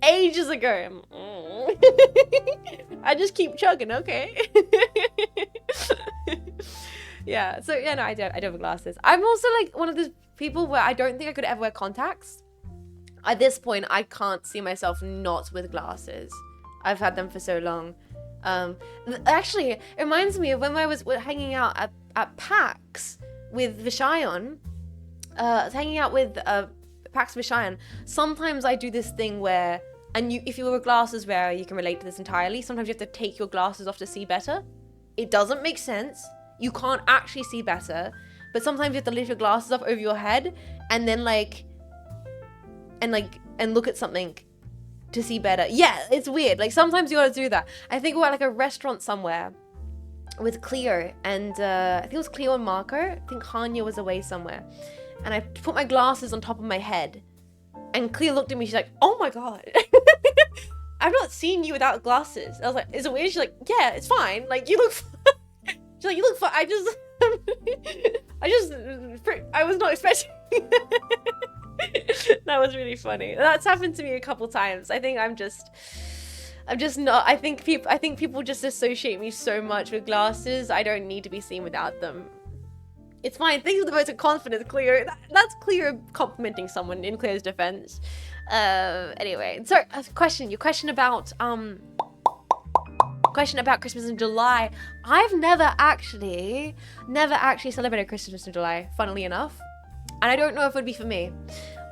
ages ago. I just keep chugging, okay? Yeah, so yeah, no, I don't have glasses. I'm also like one of those people where I don't think I could ever wear contacts. At this point, I can't see myself not with glasses. I've had them for so long. Actually, it reminds me of when I was hanging out at PAX with Vishayan. I was hanging out with PAX Vishayan. Sometimes I do this thing where, and if you were a glasses wearer, you can relate to this entirely. Sometimes you have to take your glasses off to see better. It doesn't make sense. You can't actually see better, but sometimes you have to lift your glasses up over your head and then and look at something to see better. Yeah, it's weird. Like sometimes you gotta do that. I think we're at like a restaurant somewhere with Cleo and I think it was Cleo and Marco. I think Hanya was away somewhere, and I put my glasses on top of my head, and Cleo looked at me. She's like, "Oh my god." I've not seen you without glasses. I was like, is it weird? She's like, yeah, it's fine. Like, you look fine. She's like, you look fine. I was not expecting. That was really funny. That's happened to me a couple times. I think I'm just not. I think people just associate me so much with glasses. I don't need to be seen without them. It's fine. Things with the votes of confidence, Cleo. That's Cleo complimenting someone in Cleo's defense. Anyway, so your question about Christmas in July. I've never actually celebrated Christmas in July, funnily enough, and I don't know if it would be for me.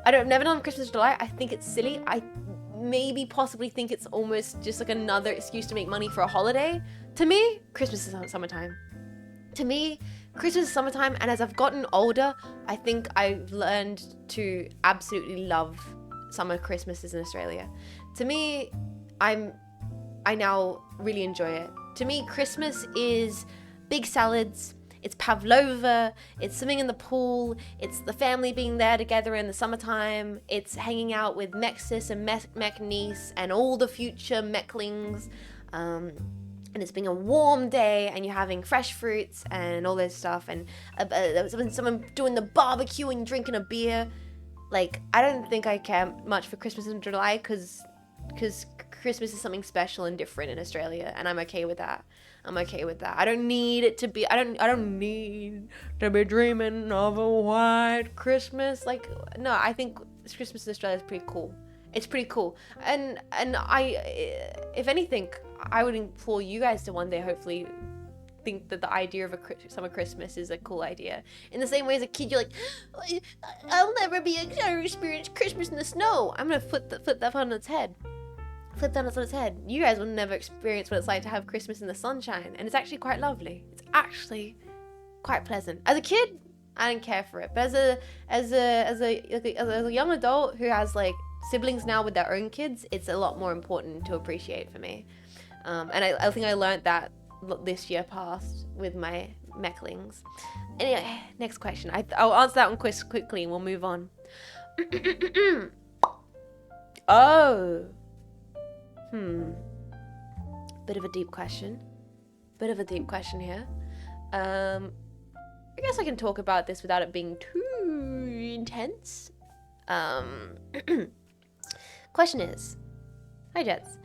I've never done Christmas in July. I think it's silly. I maybe possibly think it's almost just like another excuse to make money for a holiday. To me, Christmas is summertime. To me, Christmas is summertime, and as I've gotten older, I think I've learned to absolutely love summer Christmases in Australia. To me, I now really enjoy it. To me, Christmas is big salads, it's pavlova, it's swimming in the pool, it's the family being there together in the summertime, it's hanging out with mech sis and mech niece and all the future mechlings, and it's being a warm day and you're having fresh fruits and all this stuff, and someone doing the barbecue and drinking a beer. Like, I don't think I care much for Christmas in July because Christmas is something special and different in Australia, and I'm okay with that. I don't need it to be. I don't need to be dreaming of a white Christmas. Like, no, I think Christmas in Australia is pretty cool. It's pretty cool, and if anything, I would implore you guys to one day hopefully think that the idea of a summer Christmas is a cool idea. In the same way as a kid, you're like, I'll never experience Christmas in the snow. I'm gonna flip that on its head. Flip that on its head. You guys will never experience what it's like to have Christmas in the sunshine, and it's actually quite lovely. It's actually quite pleasant. As a kid, I didn't care for it, but as a young adult who has like siblings now with their own kids, it's a lot more important to appreciate for me. And I think I learned that this year past with my mechlings. Anyway, next question. I'll answer that one quickly and we'll move on. Oh. Bit of a deep question here. I guess I can talk about this without it being too intense. Question is, hi Jets,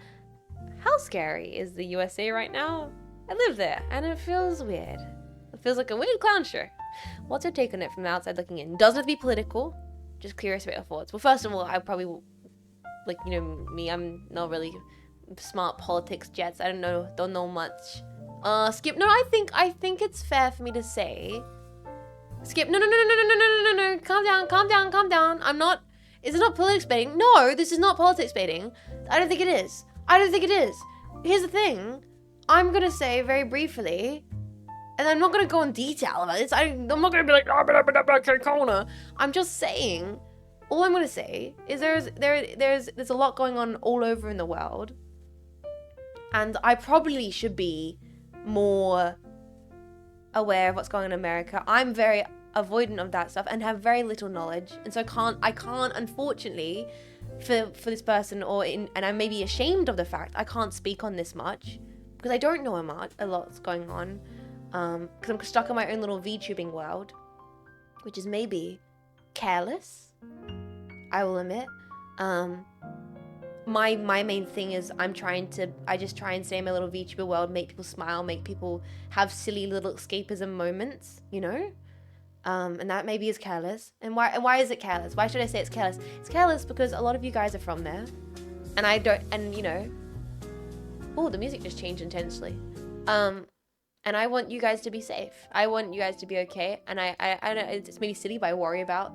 how scary is the USA right now? I live there, and it feels weird. It feels like a weird clown show. What's your take on it from the outside looking in? Doesn't have to be political. Just curious about your thoughts. Well, first of all, I probably, like, you know me, I'm not really smart politics, Jets. I don't know much. Skip. No, I think it's fair for me to say. Skip. No. Calm down. I'm not. Is it not politics baiting? No, this is not politics baiting. I don't think it is. Here's the thing. I'm gonna say very briefly, and I'm not gonna go in detail about this. I'm not gonna be like, I'm just saying. All I'm gonna say is there's a lot going on all over in the world, and I probably should be more aware of what's going on in America. I'm very avoidant of that stuff and have very little knowledge, and so I can't unfortunately for this person and I may be ashamed of the fact I can't speak on this much because I don't know a lot's going on, because I'm stuck in my own little VTubing world, which is maybe careless, I will admit. my main thing is I just try and stay in my little VTuber world, make people smile, make people have silly little escapism moments, you know? And that maybe is careless. And why is it careless? Why should I say it's careless? It's careless because a lot of you guys are from there. And you know, oh, the music just changed intensely. And I want you guys to be safe. I want you guys to be okay. And I know it's maybe silly, but I worry about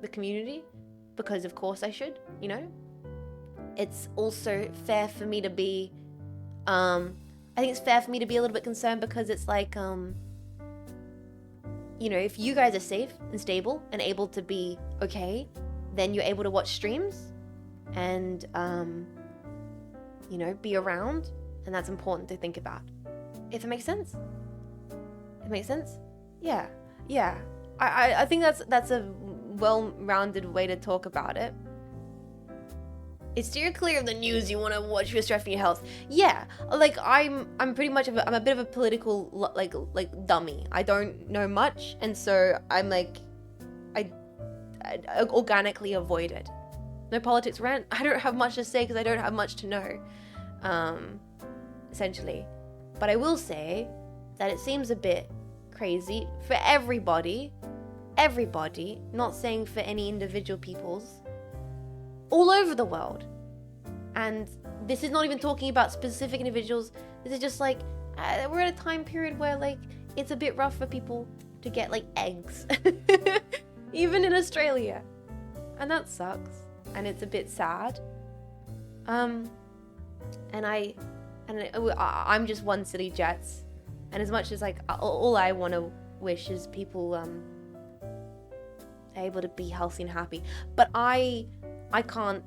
the community because of course I should, you know? It's also fair for me to be, I think it's fair for me to be a little bit concerned because it's like, you know, if you guys are safe and stable and able to be okay, then you're able to watch streams and, you know, be around. And that's important to think about. If it makes sense. It makes sense? Yeah. I think that's a well-rounded way to talk about it. Steer clear of the news you want to watch for stress for your health. Yeah, like I'm pretty much I'm a bit of a political like dummy. I don't know much, and so I'm like I organically avoid it. No politics rant. I don't have much to say because I don't have much to know. Essentially. But I will say that it seems a bit crazy for everybody, not saying for any individual peoples, all over the world. And this is not even talking about specific individuals. This is just like, we're at a time period where like, it's a bit rough for people to get like eggs, even in Australia. And that sucks. And it's a bit sad. And I'm just one silly Jets, and as much as like all I want to wish is people are able to be healthy and happy, but I can't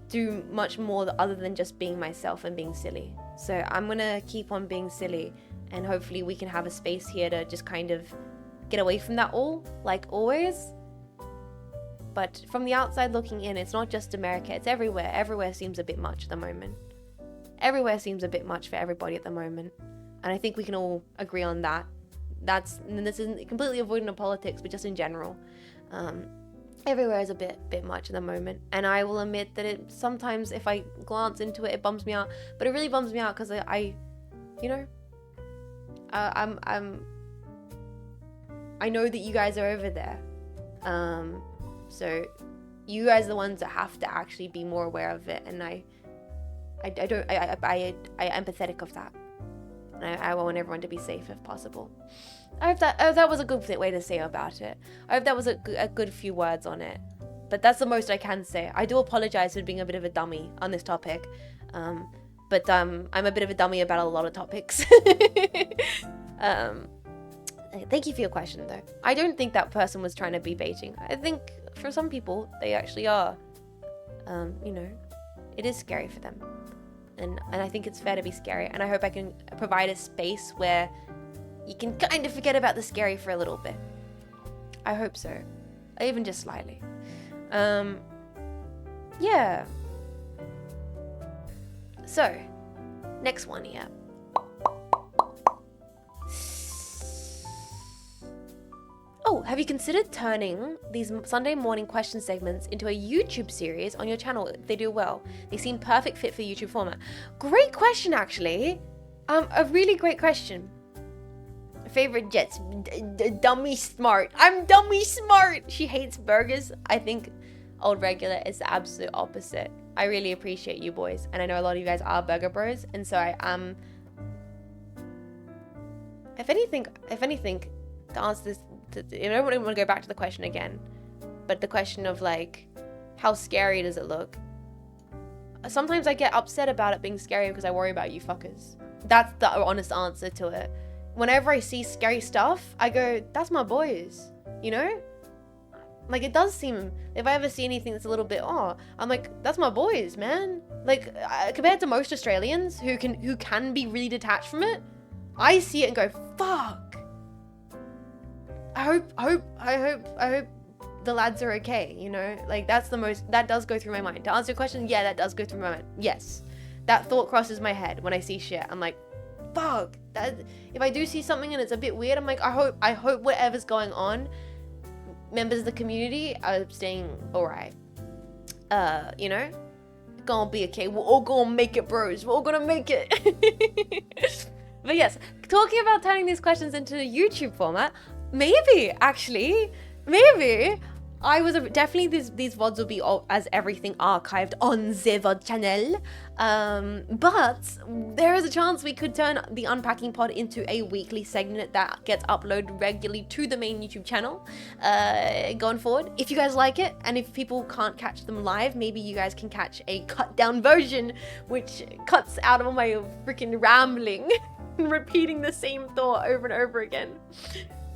do much more other than just being myself and being silly. So I'm gonna keep on being silly, and hopefully we can have a space here to just kind of get away from that all, like always. But from the outside looking in, it's not just America, it's everywhere. Everywhere seems a bit much at the moment. Everywhere seems a bit much for everybody at the moment. And I think we can all agree on that. And this isn't completely avoiding the politics, but just in general. Everywhere is a bit much at the moment. And I will admit that it sometimes, if I glance into it, it bums me out. But it really bums me out because I you know, I know that you guys are over there. So you guys are the ones that have to actually be more aware of it. And I'm empathetic of that. And I want everyone to be safe if possible. I hope that was a good way to say about it. I hope that was a good few words on it. But that's the most I can say. I do apologize for being a bit of a dummy on this topic. But I'm a bit of a dummy about a lot of topics. Thank you for your question, though. I don't think that person was trying to be baiting. I think for some people, they actually are. You know, it is scary for them. And I think it's fair to be scary. And I hope I can provide a space where you can kind of forget about the scary for a little bit. I hope so. Even just slightly. Yeah. So, next one here. Oh, have you considered turning these Sunday morning question segments into a YouTube series on your channel if they do well? They seem perfect fit for YouTube format. Great question, actually. A really great question. Favorite Jets, dummy smart. I'm dummy smart. She hates burgers. I think old regular is the absolute opposite. I really appreciate you boys, and I know a lot of you guys are burger bros, and so I am. If anything, to answer this, I don't want to go back to the question again, but the question of like, how scary does it look? Sometimes I get upset about it being scary because I worry about you fuckers. That's the honest answer to it. Whenever I see scary stuff, I go, that's my boys, you know? Like, it does seem, if I ever see anything that's a little bit, I'm like, that's my boys, man. Like, compared to most Australians who can be really detached from it, I see it and go, fuck. I hope the lads are okay, you know? Like, that does go through my mind. To answer your question, yeah, that does go through my mind. Yes. That thought crosses my head when I see shit. I'm like, fuck. If I do see something and it's a bit weird, I'm like, I hope whatever's going on, members of the community are staying alright. You know? Gonna be okay. We're all gonna make it, bros. We're all gonna make it. But yes, talking about turning these questions into a YouTube format, maybe, actually, maybe. I was definitely these VODs will be all, as everything archived on the VOD channel. But there is a chance we could turn the Unpacking Pod into a weekly segment that gets uploaded regularly to the main YouTube channel going forward. If you guys like it, and if people can't catch them live, maybe you guys can catch a cut down version, which cuts out all my freaking rambling and repeating the same thought over and over again.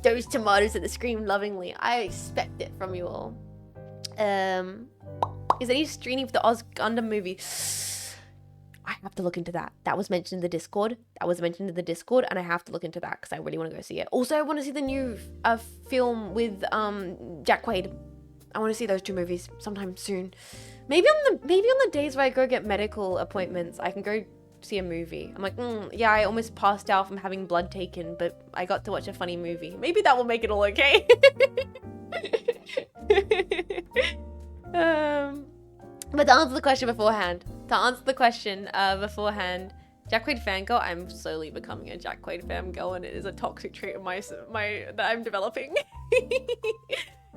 Those tomatoes that scream lovingly. I expect it from you all. Is any screening for the Oz Gundam movie? I have to look into that. That was mentioned in the Discord. And I have to look into that because I really want to go see it. Also, I want to see the new film with Jack Quaid. I want to see those 2 movies sometime soon. Maybe on the days where I go get medical appointments, I can go see a movie. I'm like, yeah, I almost passed out from having blood taken, but I got to watch a funny movie. Maybe that will make it all okay. But to answer the question beforehand, Jack Quaid fangirl, I'm slowly becoming a Jack Quaid fangirl, and it is a toxic trait of my that I'm developing.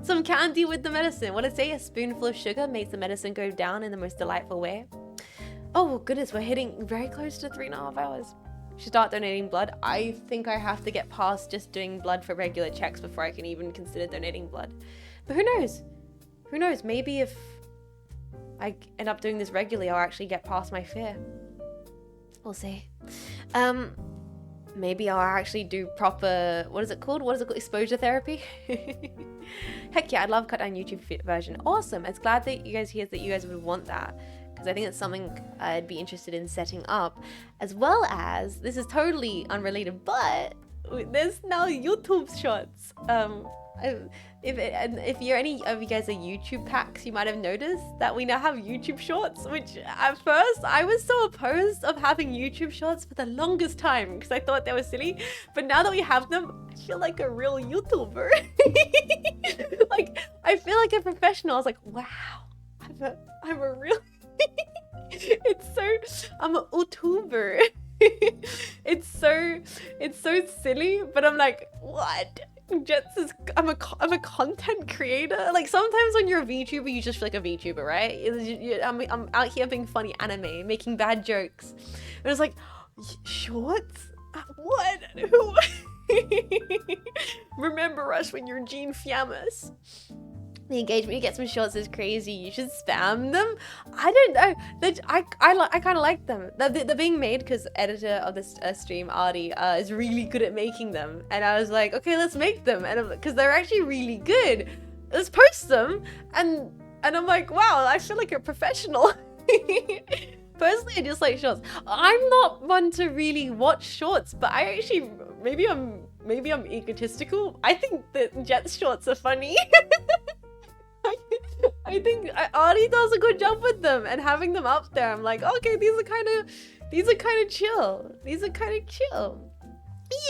Some candy with the medicine. What did it say? A spoonful of sugar makes the medicine go down in the most delightful way. Oh goodness, we're hitting very close to 3.5 hours. Should start donating blood. I think I have to get past just doing blood for regular checks before I can even consider donating blood. But who knows? Who knows? Maybe if I end up doing this regularly, I'll actually get past my fear. We'll see. Maybe I'll actually do proper, what is it called? Exposure therapy? Heck yeah, I'd love a cut down YouTube version. Awesome. It's glad that you guys would want that. Because I think it's something I'd be interested in setting up, as well as, this is totally unrelated, but there's now YouTube shorts. If you're any of you guys are YouTube packs, you might have noticed that we now have YouTube shorts, which at first I was so opposed of having YouTube shorts for the longest time because I thought they were silly, but now that we have them, I feel like a real YouTuber. Like, I feel like a professional. I was like, wow, I'm a real I'm a YouTuber. It's so silly, but I'm like, what? I'm a content creator. Like, sometimes when you're a VTuber, you just feel like a VTuber, right? I'm out here being funny anime, making bad jokes. And it's like, shorts? What? Who? Remember us when you're Jean Faymas. The engagement you get some shorts is crazy. You should spam them. I don't know. I kind of like them. They're being made because editor of this stream, Howdy, is really good at making them. And I was like, okay, let's make them. And because they're actually really good, let's post them. And I'm like, wow, I feel like a professional. Personally, I just like shorts. I'm not one to really watch shorts, but I actually maybe I'm egotistical. I think that Jet's shorts are funny. I think Ari does a good job with them, and having them up there, I'm like, okay, these are kind of chill.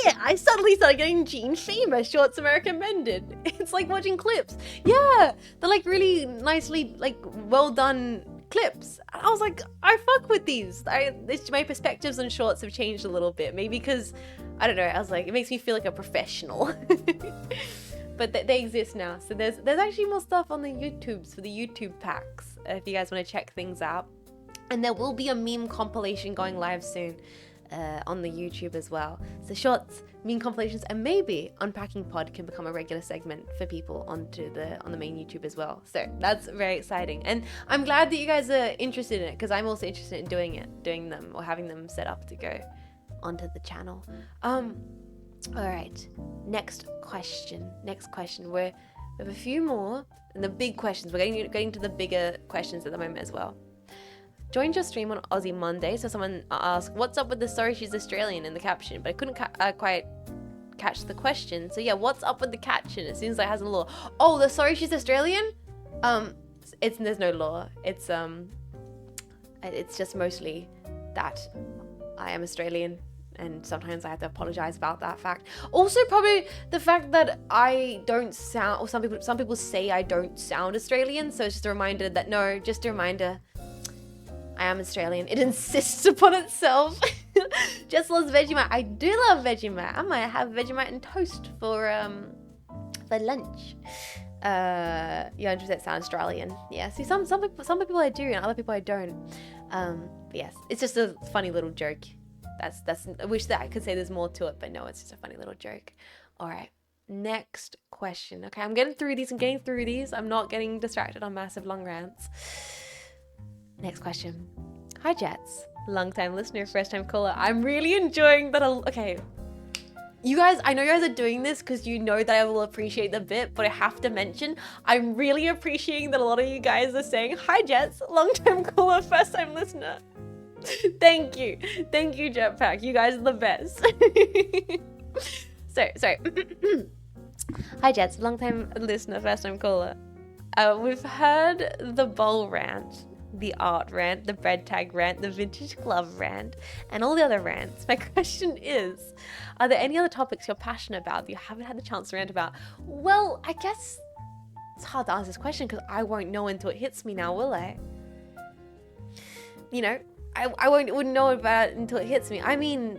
Yeah, I suddenly started getting Jean Faymas shorts recommended. It's like watching clips. Yeah, they're like really nicely, like, well done clips. And I was like, I fuck with these. My perspectives on shorts have changed a little bit. Maybe because, I don't know, I was like, it makes me feel like a professional. But they exist now. So there's actually more stuff on the YouTubes for the YouTube packs if you guys want to check things out. And there will be a meme compilation going live soon on the YouTube as well. So shorts, meme compilations, and maybe Unpacking Pod can become a regular segment for people on the main YouTube as well. So that's very exciting. And I'm glad that you guys are interested in it, because I'm also interested in doing them or having them set up to go onto the channel. All right, next question. We have a few more, and the big questions. We're getting to the bigger questions at the moment as well. Joined your stream on Aussie Monday, so someone asked, "What's up with the sorry she's Australian?" in the caption, but I couldn't quite catch the question. So yeah, what's up with the caption? It seems like it has a law. Oh, the sorry she's Australian? There's no law. It's just mostly that I am Australian. And sometimes I have to apologize about that fact. Also, probably the fact that I don't sound, or some people say I don't sound Australian. So it's just a reminder that, no, just a reminder, I am Australian. It insists upon itself. Just loves Vegemite. I do love Vegemite. I might have Vegemite and toast for lunch. You 100% sound Australian. Yeah. See, some people I do, and other people I don't. But yes, it's just a funny little joke. That's. I wish that I could say there's more to it, but no, it's just a funny little joke. All right. Next question. Okay, I'm getting through these. I'm not getting distracted on massive long rants. Next question. Hi, Jets. Long-time listener, first-time caller. I'm really enjoying that. Okay. You guys, I know you guys are doing this because you know that I will appreciate the bit, but I have to mention, I'm really appreciating that a lot of you guys are saying, hi, Jets. Long-time caller, first-time listener. Thank you. Thank you, Jetpack. You guys are the best. Sorry. Hi, Jets. Long-time listener, first-time caller. We've heard the bowl rant, the art rant, the bread tag rant, the vintage glove rant, and all the other rants. My question is, are there any other topics you're passionate about that you haven't had the chance to rant about? Well, I guess it's hard to answer this question because I won't know until it hits me now, will I? You know, I wouldn't know about it until it hits me. I mean,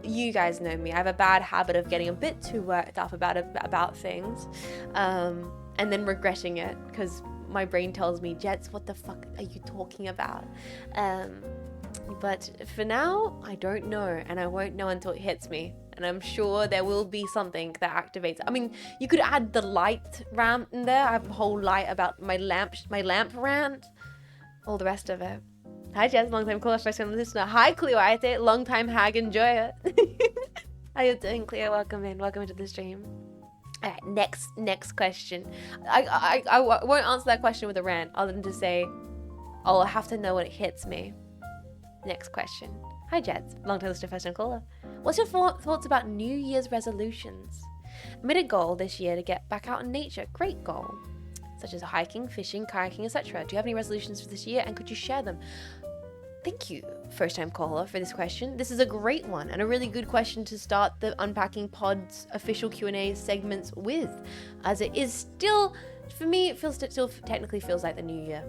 you guys know me. I have a bad habit of getting a bit too worked up about things, and then regretting it because my brain tells me, Jets, what the fuck are you talking about? But for now, I don't know, and I won't know until it hits me. And I'm sure there will be something that activates. I mean, you could add the light rant in there. I have a whole light about my lamp rant, all the rest of it. Hi, Jess, long-time caller, first-time listener. Hi, Cleo, I say long-time hag, enjoy it. How you doing, Cleo? Welcome into the stream. All right, next question. I won't answer that question with a rant, other than to say, I'll have to know when it hits me. Next question. Hi, Jets, long-time listener, first-time caller. What's your thoughts about New Year's resolutions? I made a goal this year to get back out in nature. Great goal. Such as hiking, fishing, kayaking, etc. Do you have any resolutions for this year, and could you share them? Thank you, first-time caller, for this question. This is a great one and a really good question to start the Unpacking Pod's official Q&A segments with, as it is still, for me, it still technically feels like the new year,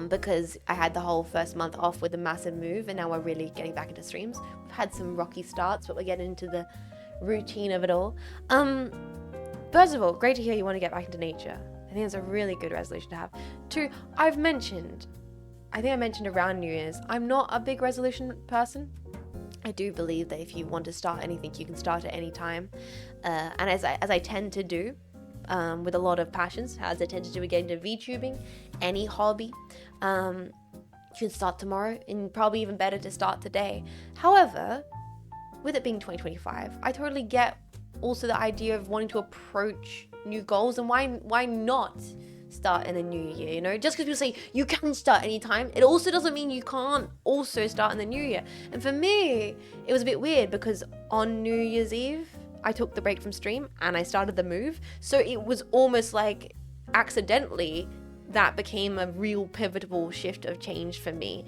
because I had the whole first month off with a massive move, and now we're really getting back into streams. We've had some rocky starts, but we're getting into the routine of it all. First of all, great to hear you want to get back into nature. I think it's a really good resolution to have. Two, I think I mentioned around New Year's, I'm not a big resolution person. I do believe that if you want to start anything, you can start at any time. And as I tend to do, with a lot of passions, as I tend to do with getting into VTubing, any hobby, you can start tomorrow, and probably even better to start today. However, with it being 2025, I totally get also the idea of wanting to approach new goals, and why not start in the new year, you know? Just because people say you can start anytime, it also doesn't mean you can't also start in the new year. And for me, it was a bit weird because on New Year's Eve, I took the break from stream and I started the move. So it was almost like accidentally that became a real pivotal shift of change for me,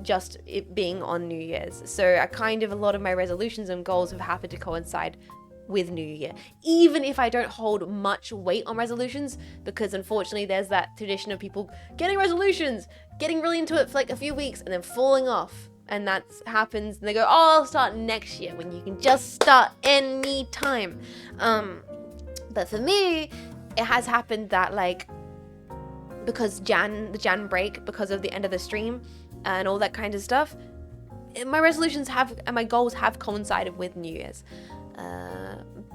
just it being on New Year's. So a lot of my resolutions and goals have happened to coincide with New Year, even if I don't hold much weight on resolutions, because unfortunately there's that tradition of people getting resolutions, getting really into it for like a few weeks and then falling off, and that happens and they go, oh, I'll start next year, when you can just start any time. But for me, it has happened that like, because the Jan break, because of the end of the stream and all that kind of stuff, my resolutions and my goals have coincided with New Year's.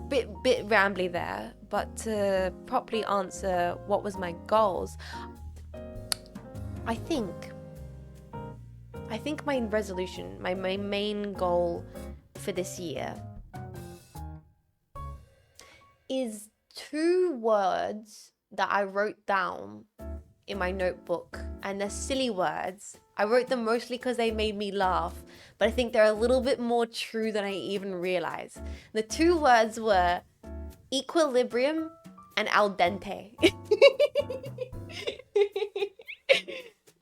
Bit rambly there, but to properly answer what was my goals, I think my resolution, my main goal for this year is 2 words that I wrote down in my notebook, and they're silly words. I wrote them mostly because they made me laugh, but I think they're a little bit more true than I even realized. The 2 words were equilibrium and al dente.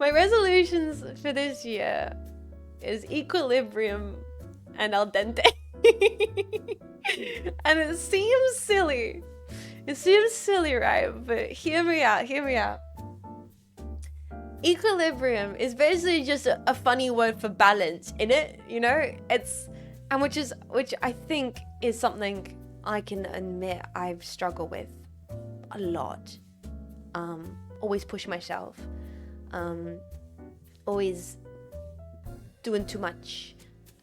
My resolutions for this year is equilibrium and al dente. And it seems silly. It seems silly, right? But hear me out. equilibrium is basically just a funny word for balance, innit? You know, which I think is something I can admit I've struggled with a lot. Always pushing myself, always doing too much,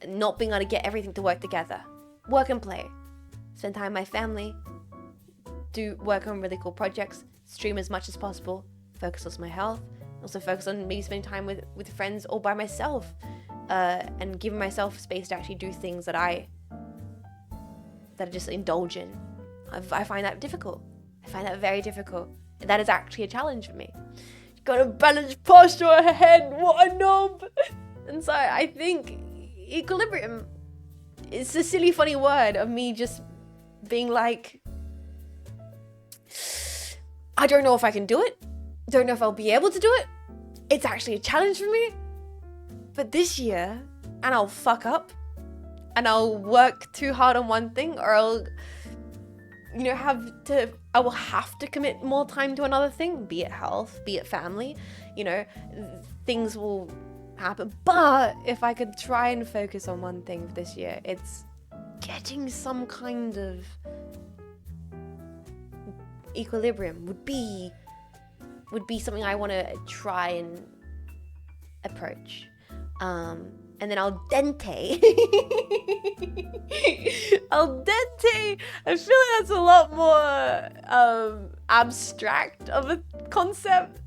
not being able to get everything to work together. Work and play, spend time with my family, do work on really cool projects, stream as much as possible, focus on my health, also focus on maybe spending time with friends or by myself, and giving myself space to actually do things that I just indulge in. I find that difficult. I find that very difficult. That is actually a challenge for me. You gotta balance posture ahead. What a knob! And so I think equilibrium is a silly, funny word of me just being like, I don't know if I can do it. Don't know if I'll be able to do it. It's actually a challenge for me. But this year, and I'll fuck up, and I'll work too hard on one thing, or I'll, I will have to commit more time to another thing, be it health, be it family, things will happen. But if I could try and focus on one thing for this year, it's getting some kind of equilibrium would be something I want to try and approach. And then al dente. Al dente. I feel like that's a lot more abstract of a concept.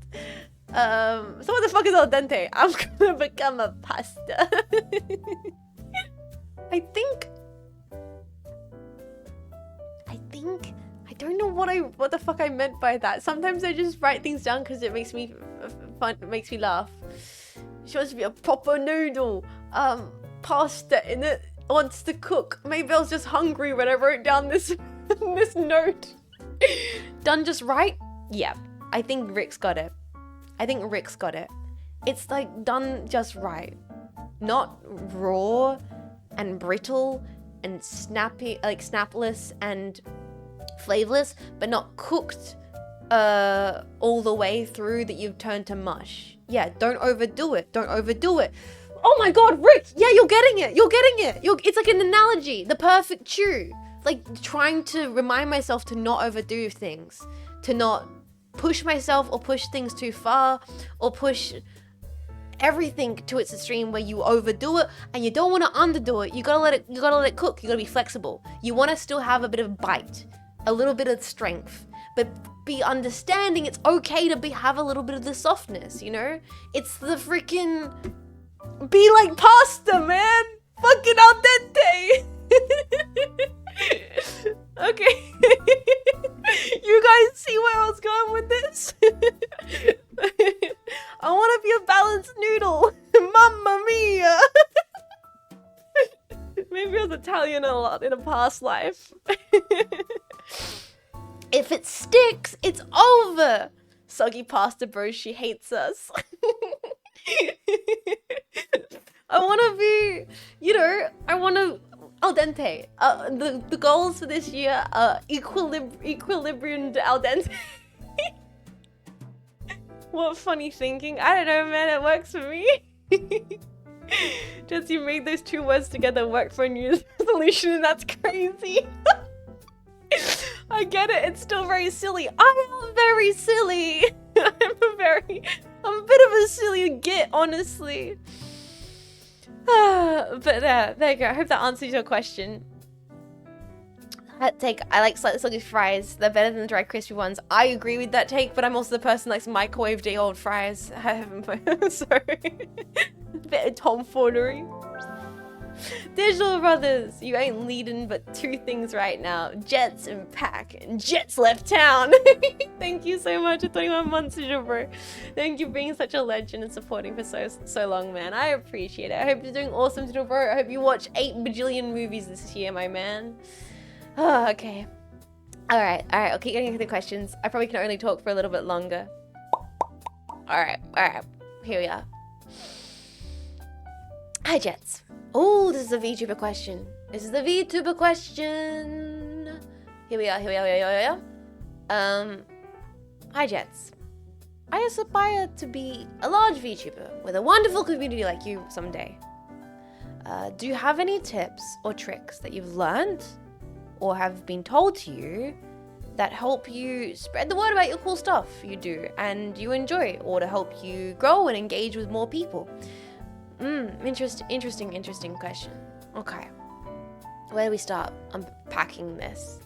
So what the fuck is al dente? I'm gonna become a pasta. I think I don't know what the fuck I meant by that. Sometimes I just write things down because it makes me fun. It makes me laugh. It's supposed to be a proper noodle. Pasta in it wants to cook. Maybe I was just hungry when I wrote down this this note. Done just right? Yeah. I think Rick's got it. It's like done just right. Not raw and brittle and snappy, like snapless and flavorless, but not cooked all the way through that you've turned to mush. Yeah, don't overdo it. Oh my god, Rick! Yeah, you're getting it. It's like an analogy. The perfect chew. Like trying to remind myself to not overdo things, to not push myself or push things too far, or push everything to its extreme where you overdo it and you don't want to underdo it. You gotta let it cook. You gotta be flexible. You want to still have a bit of bite, a little bit of strength, but be understanding it's okay to have a little bit of the softness, It's the freaking be like pasta, man. Fucking al dente. Okay. You guys see where I was going with this? I want to be a balanced noodle. Mamma mia. Maybe I was Italian a lot in a past life. If it sticks, it's over. Soggy pasta bro, she hates us. I want to be, I want to al dente. The goals for this year are equilibrium to al dente. What funny thinking. I don't know, man. It works for me. Just you made those two words together work for a New Year's resolution, and that's crazy. I get it. It's still very silly. I am very silly. I'm a bit of a silly git, honestly. But there you go. I hope that answers your question. That take, I like slightly soggy fries. They're better than the dry crispy ones. I agree with that take, but I'm also the person that likes microwave day old fries. Sorry. Bit of tomfoolery. Digital brothers, you ain't leading but two things right now. Jets and Pack, and Jets left town. Thank you so much for 21 months, Digital bro. Thank you for being such a legend and supporting for so long, man. I appreciate it. I hope you're doing awesome, Digital bro. I hope you watch 8 bajillion movies this year, my man. Oh, okay. Alright, I'll keep getting into the questions. I probably can only talk for a little bit longer. Alright. Here we are. Hi, Jets. Oh, this is a VTuber question. Here we are. Hi, Jets. I aspire to be a large VTuber with a wonderful community like you someday. Do you have any tips or tricks that you've learned or have been told to you that help you spread the word about your cool stuff you do and you enjoy, or to help you grow and engage with more people? Interesting question. Okay, where do we start unpacking this?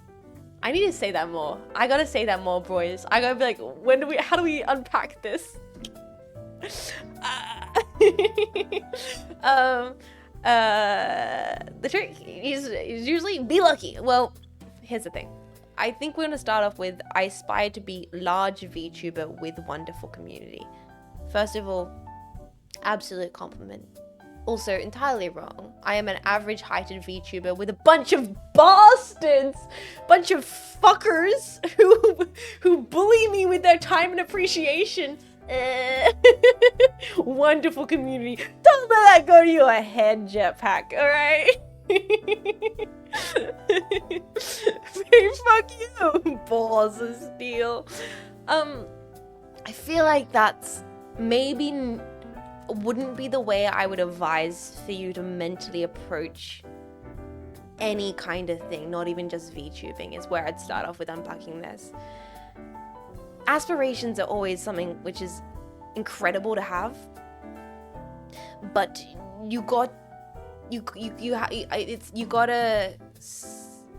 I need to say that more. I gotta say that more, boys. I gotta be like, how do we unpack this? The trick is usually be lucky. Well, here's the thing. I think we're gonna start off with, I aspire to be large VTuber with wonderful community. First of all, absolute compliment. Also, entirely wrong. I am an average heighted VTuber with a bunch of bastards, bunch of fuckers who bully me with their time and appreciation. Wonderful community. Don't let that go to your head, Jetpack, alright? Hey, fuck you, balls of steel. I feel like that's maybe wouldn't be the way I would advise for you to mentally approach any kind of thing, not even just VTubing, is where I'd start off with unpacking this. Aspirations are always something which is incredible to have, but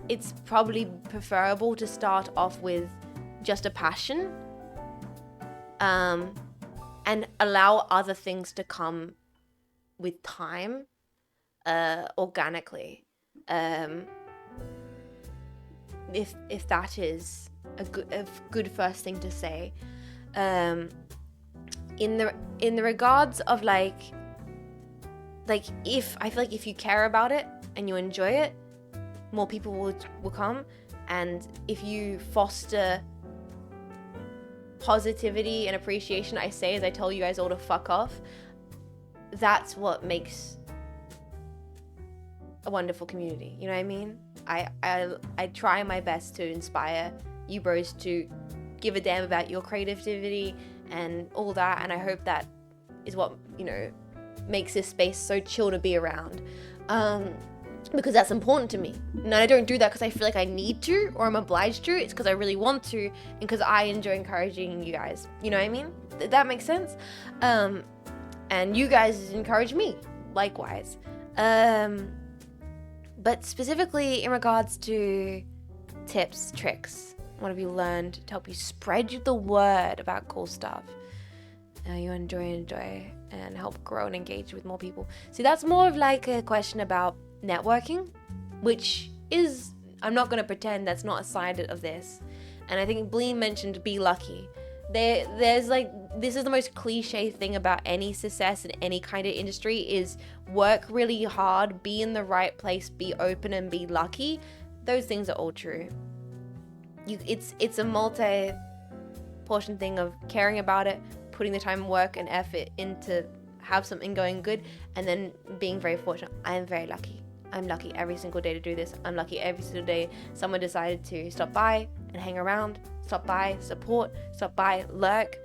it's probably preferable to start off with just a passion, and allow other things to come with time, organically. If that is a good first thing to say. In the regards of like if I feel like if you care about it and you enjoy it, more people will come. And if you foster positivity and appreciation, I say as I tell you guys all to fuck off, that's what makes a wonderful community. You know what I mean? I try my best to inspire you bros to give a damn about your creativity and all that, and I hope that is what, you know, makes this space so chill to be around, because that's important to me. And I don't do that because I feel like I need to or I'm obliged to. It's because I really want to, and because I enjoy encouraging you guys. You know what I mean? That makes sense. And you guys encourage me likewise. But specifically in regards to tips, tricks, what have you learned to help you spread the word about cool stuff you enjoy and help grow and engage with more people? See, that's more of like a question about networking, which is, I'm not going to pretend that's not a side of this. And I think Bleen mentioned be lucky. There's like, this is the most cliche thing about any success in any kind of industry is work really hard, be in the right place, be open, and be lucky. Those things are all true. It's a multi-portion thing of caring about it, putting the time, work, and effort into have something going good, and then being very fortunate. I am very lucky. I'm lucky every single day to do this. I'm lucky every single day someone decided to stop by and hang around, stop by, support, stop by, lurk,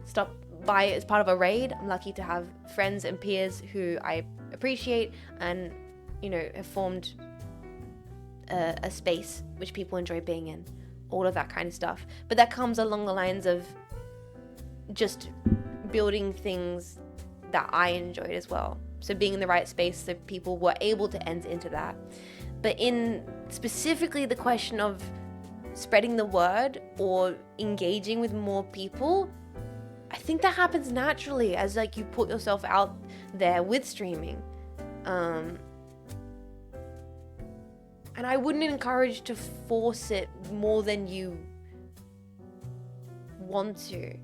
stop by as part of a raid. I'm lucky to have friends and peers who I appreciate and, you know, have formed a space which people enjoy being in. All of that kind of stuff. But that comes along the lines of just building things that I enjoyed as well. So being in the right space so people were able to enter into that. But in specifically the question of spreading the word or engaging with more people, I think that happens naturally as like you put yourself out there with streaming. And I wouldn't encourage to force it more than you want to.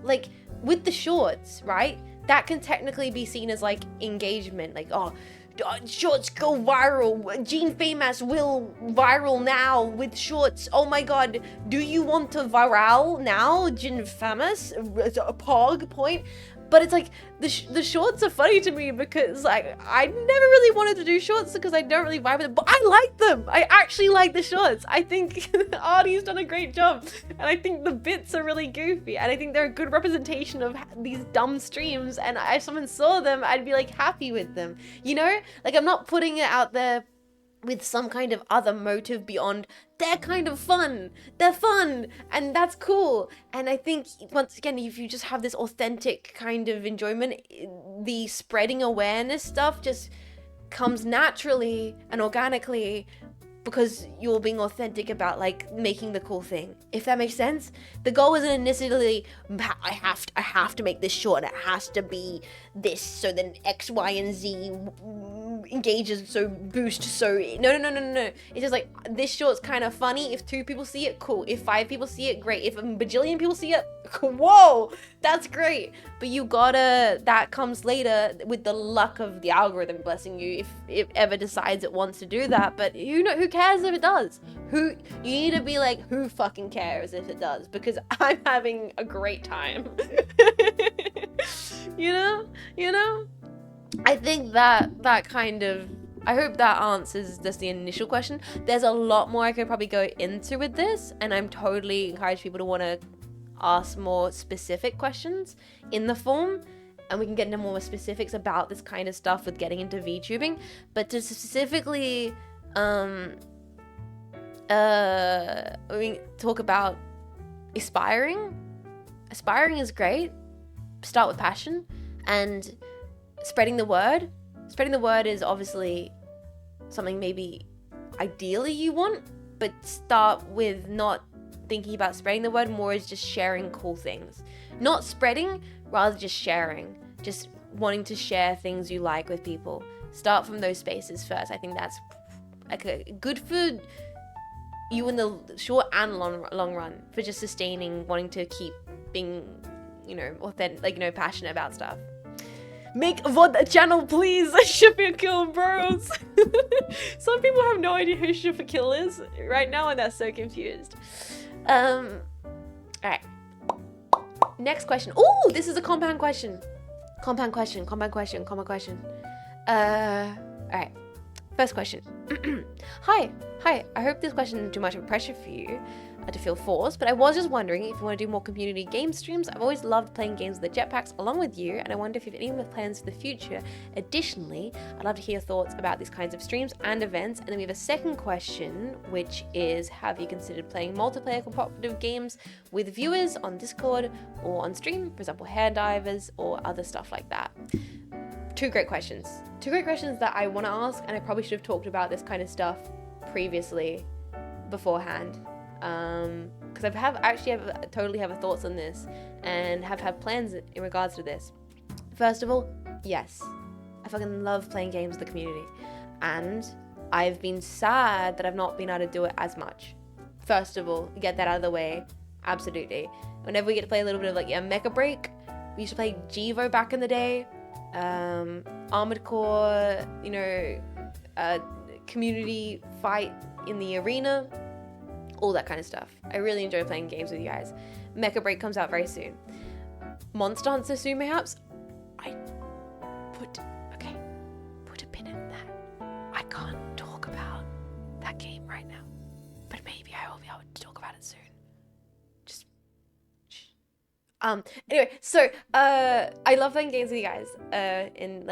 Like with the shorts, right? That can technically be seen as like engagement. Like, oh, shorts go viral. Jean Faymas will viral now with shorts. Oh my god, do you want to viral now, Jean Faymas? A pog point. But it's like the shorts are funny to me because like I never really wanted to do shorts because I don't really vibe with it, but I like them. I actually like the shorts. I think Artie's done a great job, and I think the bits are really goofy, and I think they're a good representation of these dumb streams, and if someone saw them, I'd be like happy with them, you know? Like I'm not putting it out there with some kind of other motive beyond they're kind of fun. They're fun, and that's cool. And I think once again, if you just have this authentic kind of enjoyment, the spreading awareness stuff just comes naturally and organically because you're being authentic about like making the cool thing, if that makes sense. The goal isn't necessarily I have to make this short, it has to be this so then X, Y, and Z engages, so boost, so no. It's just like this short's kind of funny. If 2 people see it, cool. If 5 people see it, great. If a bajillion people see it, whoa, that's great. But you gotta, that comes later with the luck of the algorithm blessing you, if it ever decides it wants to do that. But who cares if it does? You need to be like, who fucking cares if it does? Because I'm having a great time. you know? I think that kind of, I hope that answers just the initial question. There's a lot more I could probably go into with this, and I'm totally encourage people to want to ask more specific questions in the form, and we can get into more specifics about this kind of stuff with getting into VTubing. But to specifically we talk about aspiring is great. Start with passion, and spreading the word is obviously something maybe ideally you want, but start with not thinking about spreading the word, more as just sharing cool things. Not spreading, rather just sharing. Just wanting to share things you like with people. Start from those spaces first. I think that's like a good for you in the short and long run, for just sustaining, wanting to keep being, authentic, like, passionate about stuff. Make a VOD channel, please. Shifter Kill Bros. Some people have no idea who Shifter Kill is right now, and they're so confused. Alright. Next question. Ooh, this is a compound question. Alright. First question. Hi. I hope this question isn't too much of a pressure for you to feel forced, but I was just wondering if you want to do more community game streams. I've always loved playing games with the jetpacks along with you, and I wonder if you have any plans for the future. Additionally, I'd love to hear your thoughts about these kinds of streams and events. And then we have a second question, which is, have you considered playing multiplayer cooperative games with viewers on Discord or on stream, for example, hair divers or other stuff like that? Two great questions that I want to ask, and I probably should have talked about this kind of stuff previously beforehand. Because I totally have thoughts on this and have had plans in regards to this. First of all, yes, I fucking love playing games with the community, and I've been sad that I've not been able to do it as much. First of all, get that out of the way. Absolutely. Whenever we get to play a little bit of like Mecha Break, we used to play Gevo back in the day, Armored Core, community fight in the arena, all that kind of stuff. I really enjoy playing games with you guys. Mecha Break comes out very soon. Monster Hunter soon, perhaps. Put a pin in that. I can't talk about that game right now, but maybe I will be able to talk about it soon. Just shh. Anyway, so I love playing games with you guys, and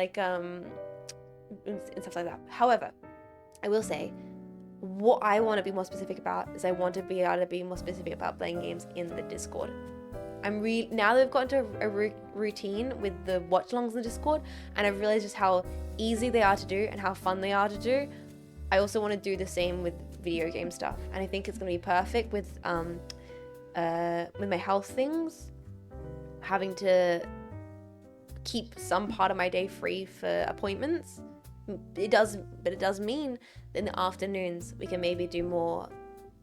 stuff like that. However, I will say, what I want to be more specific about is I want to be able to be more specific about playing games in the Discord. Now that I've gotten to a routine with the watch-alongs in the Discord, and I've realized just how easy they are to do and how fun they are to do, I also want to do the same with video game stuff. And I think it's going to be perfect with my health things, having to keep some part of my day free for appointments. It does mean that in the afternoons we can maybe do more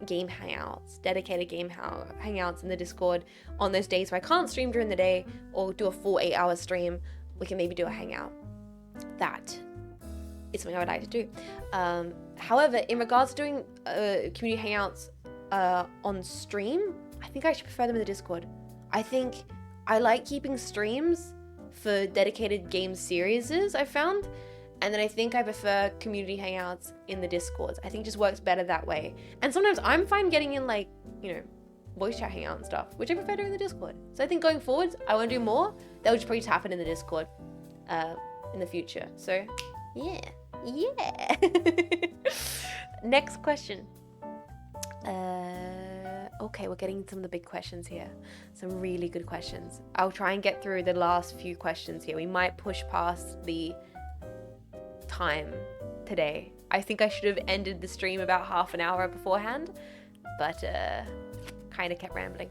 game hangouts, dedicated game hangouts in the Discord on those days where I can't stream during the day or do a full 8-hour stream. We can maybe do a hangout. That is something I would like to do. However, in regards to doing community hangouts on stream, I think I should prefer them in the Discord. I think I like keeping streams for dedicated game series, I found. And then I think I prefer community hangouts in the Discords. I think it just works better that way. And sometimes I'm fine getting in like, you know, voice chat hangout and stuff, which I prefer doing in the Discord. So I think going forwards, I want to do more. That would probably happen in the Discord in the future. So yeah. Next question. Okay, we're getting some of the big questions here. Some really good questions. I'll try and get through the last few questions here. We might push past the time today. I think I should have ended the stream about half an hour beforehand, but kind of kept rambling.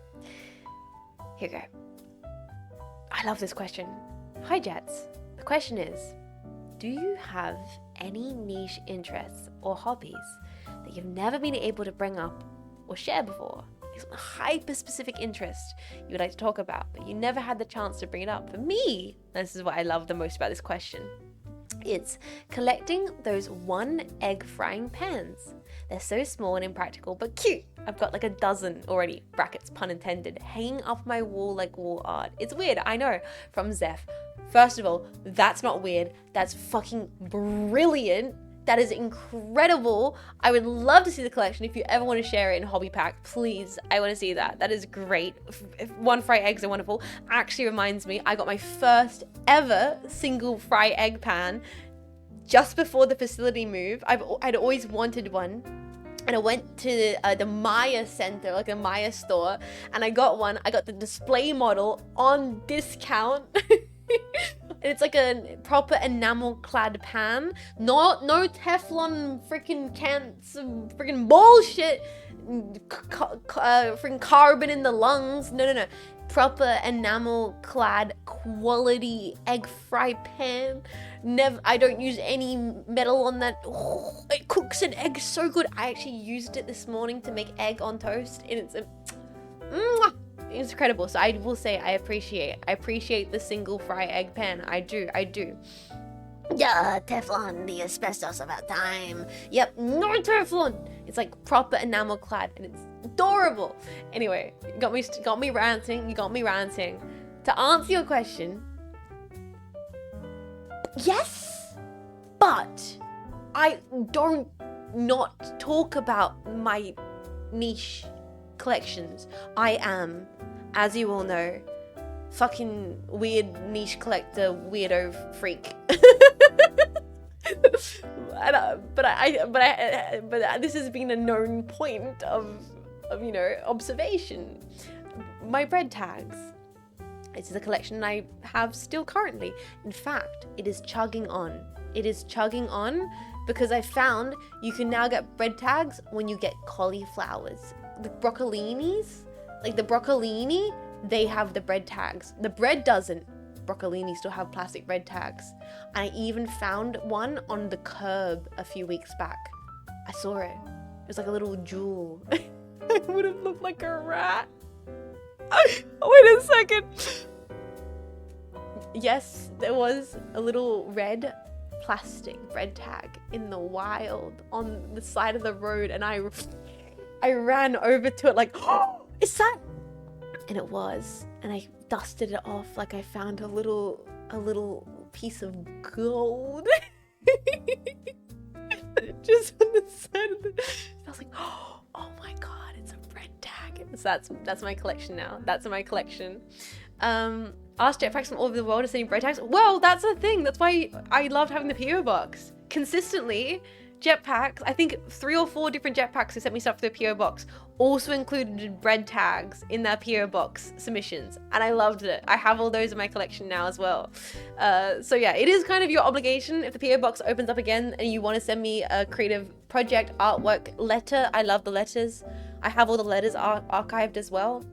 Here we go. I love this question. Hi Jets. The question is, do you have any niche interests or hobbies that you've never been able to bring up or share before? It's a hyper-specific interest you would like to talk about, but you never had the chance to bring it up. For me, this is what I love the most about this question. It's collecting those 1 egg frying pans. They're so small and impractical, but cute. I've got like a dozen already, brackets pun intended, hanging off my wall like wall art. It's weird, I know, from Zeph. First of all, that's not weird. That's fucking brilliant. That is incredible. I would love to see the collection. If you ever want to share it in Hobby Pack, please, I want to see that. That is great. 1 fry eggs are wonderful. Actually reminds me, I got my first ever single fry egg pan just before the facility move. I'd always wanted one. And I went to the Maya Center, like a Maya store, and I got one. I got the display model on discount. It's like a proper enamel clad pan. No Teflon freaking cans of freaking bullshit. Freaking carbon in the lungs. No. Proper enamel clad quality egg fry pan. I don't use any metal on that. Oh, it cooks an egg so good. I actually used it this morning to make egg on toast, and it's incredible. So I will say I appreciate the single fry egg pan. I do. Yeah, Teflon, the asbestos of our time. Yep, no Teflon. It's like proper enamel clad, and it's adorable. Anyway, you got me ranting. To answer your question, yes, but I don't not talk about my niche collections. I am, as you all know, fucking weird niche collector, weirdo freak. But this has been a known point of observation. My bread tags. It's the collection I have still currently. In fact, it is chugging on. Because I found you can now get bread tags when you get cauliflowers. The broccolinis, like the broccolini, they have the bread tags. The bread doesn't. Broccolini still have plastic bread tags. And I even found one on the curb a few weeks back. I saw it. It was like a little jewel. I would have looked like a rat. Wait a second. Yes, there was a little red plastic bread tag in the wild on the side of the road, and I ran over to it like, oh, is that? And it was, and I dusted it off like I found a little piece of gold. Just on the side of the. I was like, oh my god, it's a bread tag. So that's my collection now. That's my collection. Ask jetpacks from all over the world to send bread tags. Well, that's the thing. That's why I loved having the PO box. Consistently, jetpacks, I think 3 or 4 different jetpacks who sent me stuff through the PO box also included bread tags in their PO box submissions, and I loved it. I have all those in my collection now as well. So yeah, it is kind of your obligation if the PO box opens up again and you want to send me a creative project, artwork, letter. I love the letters. I have all the letters archived as well.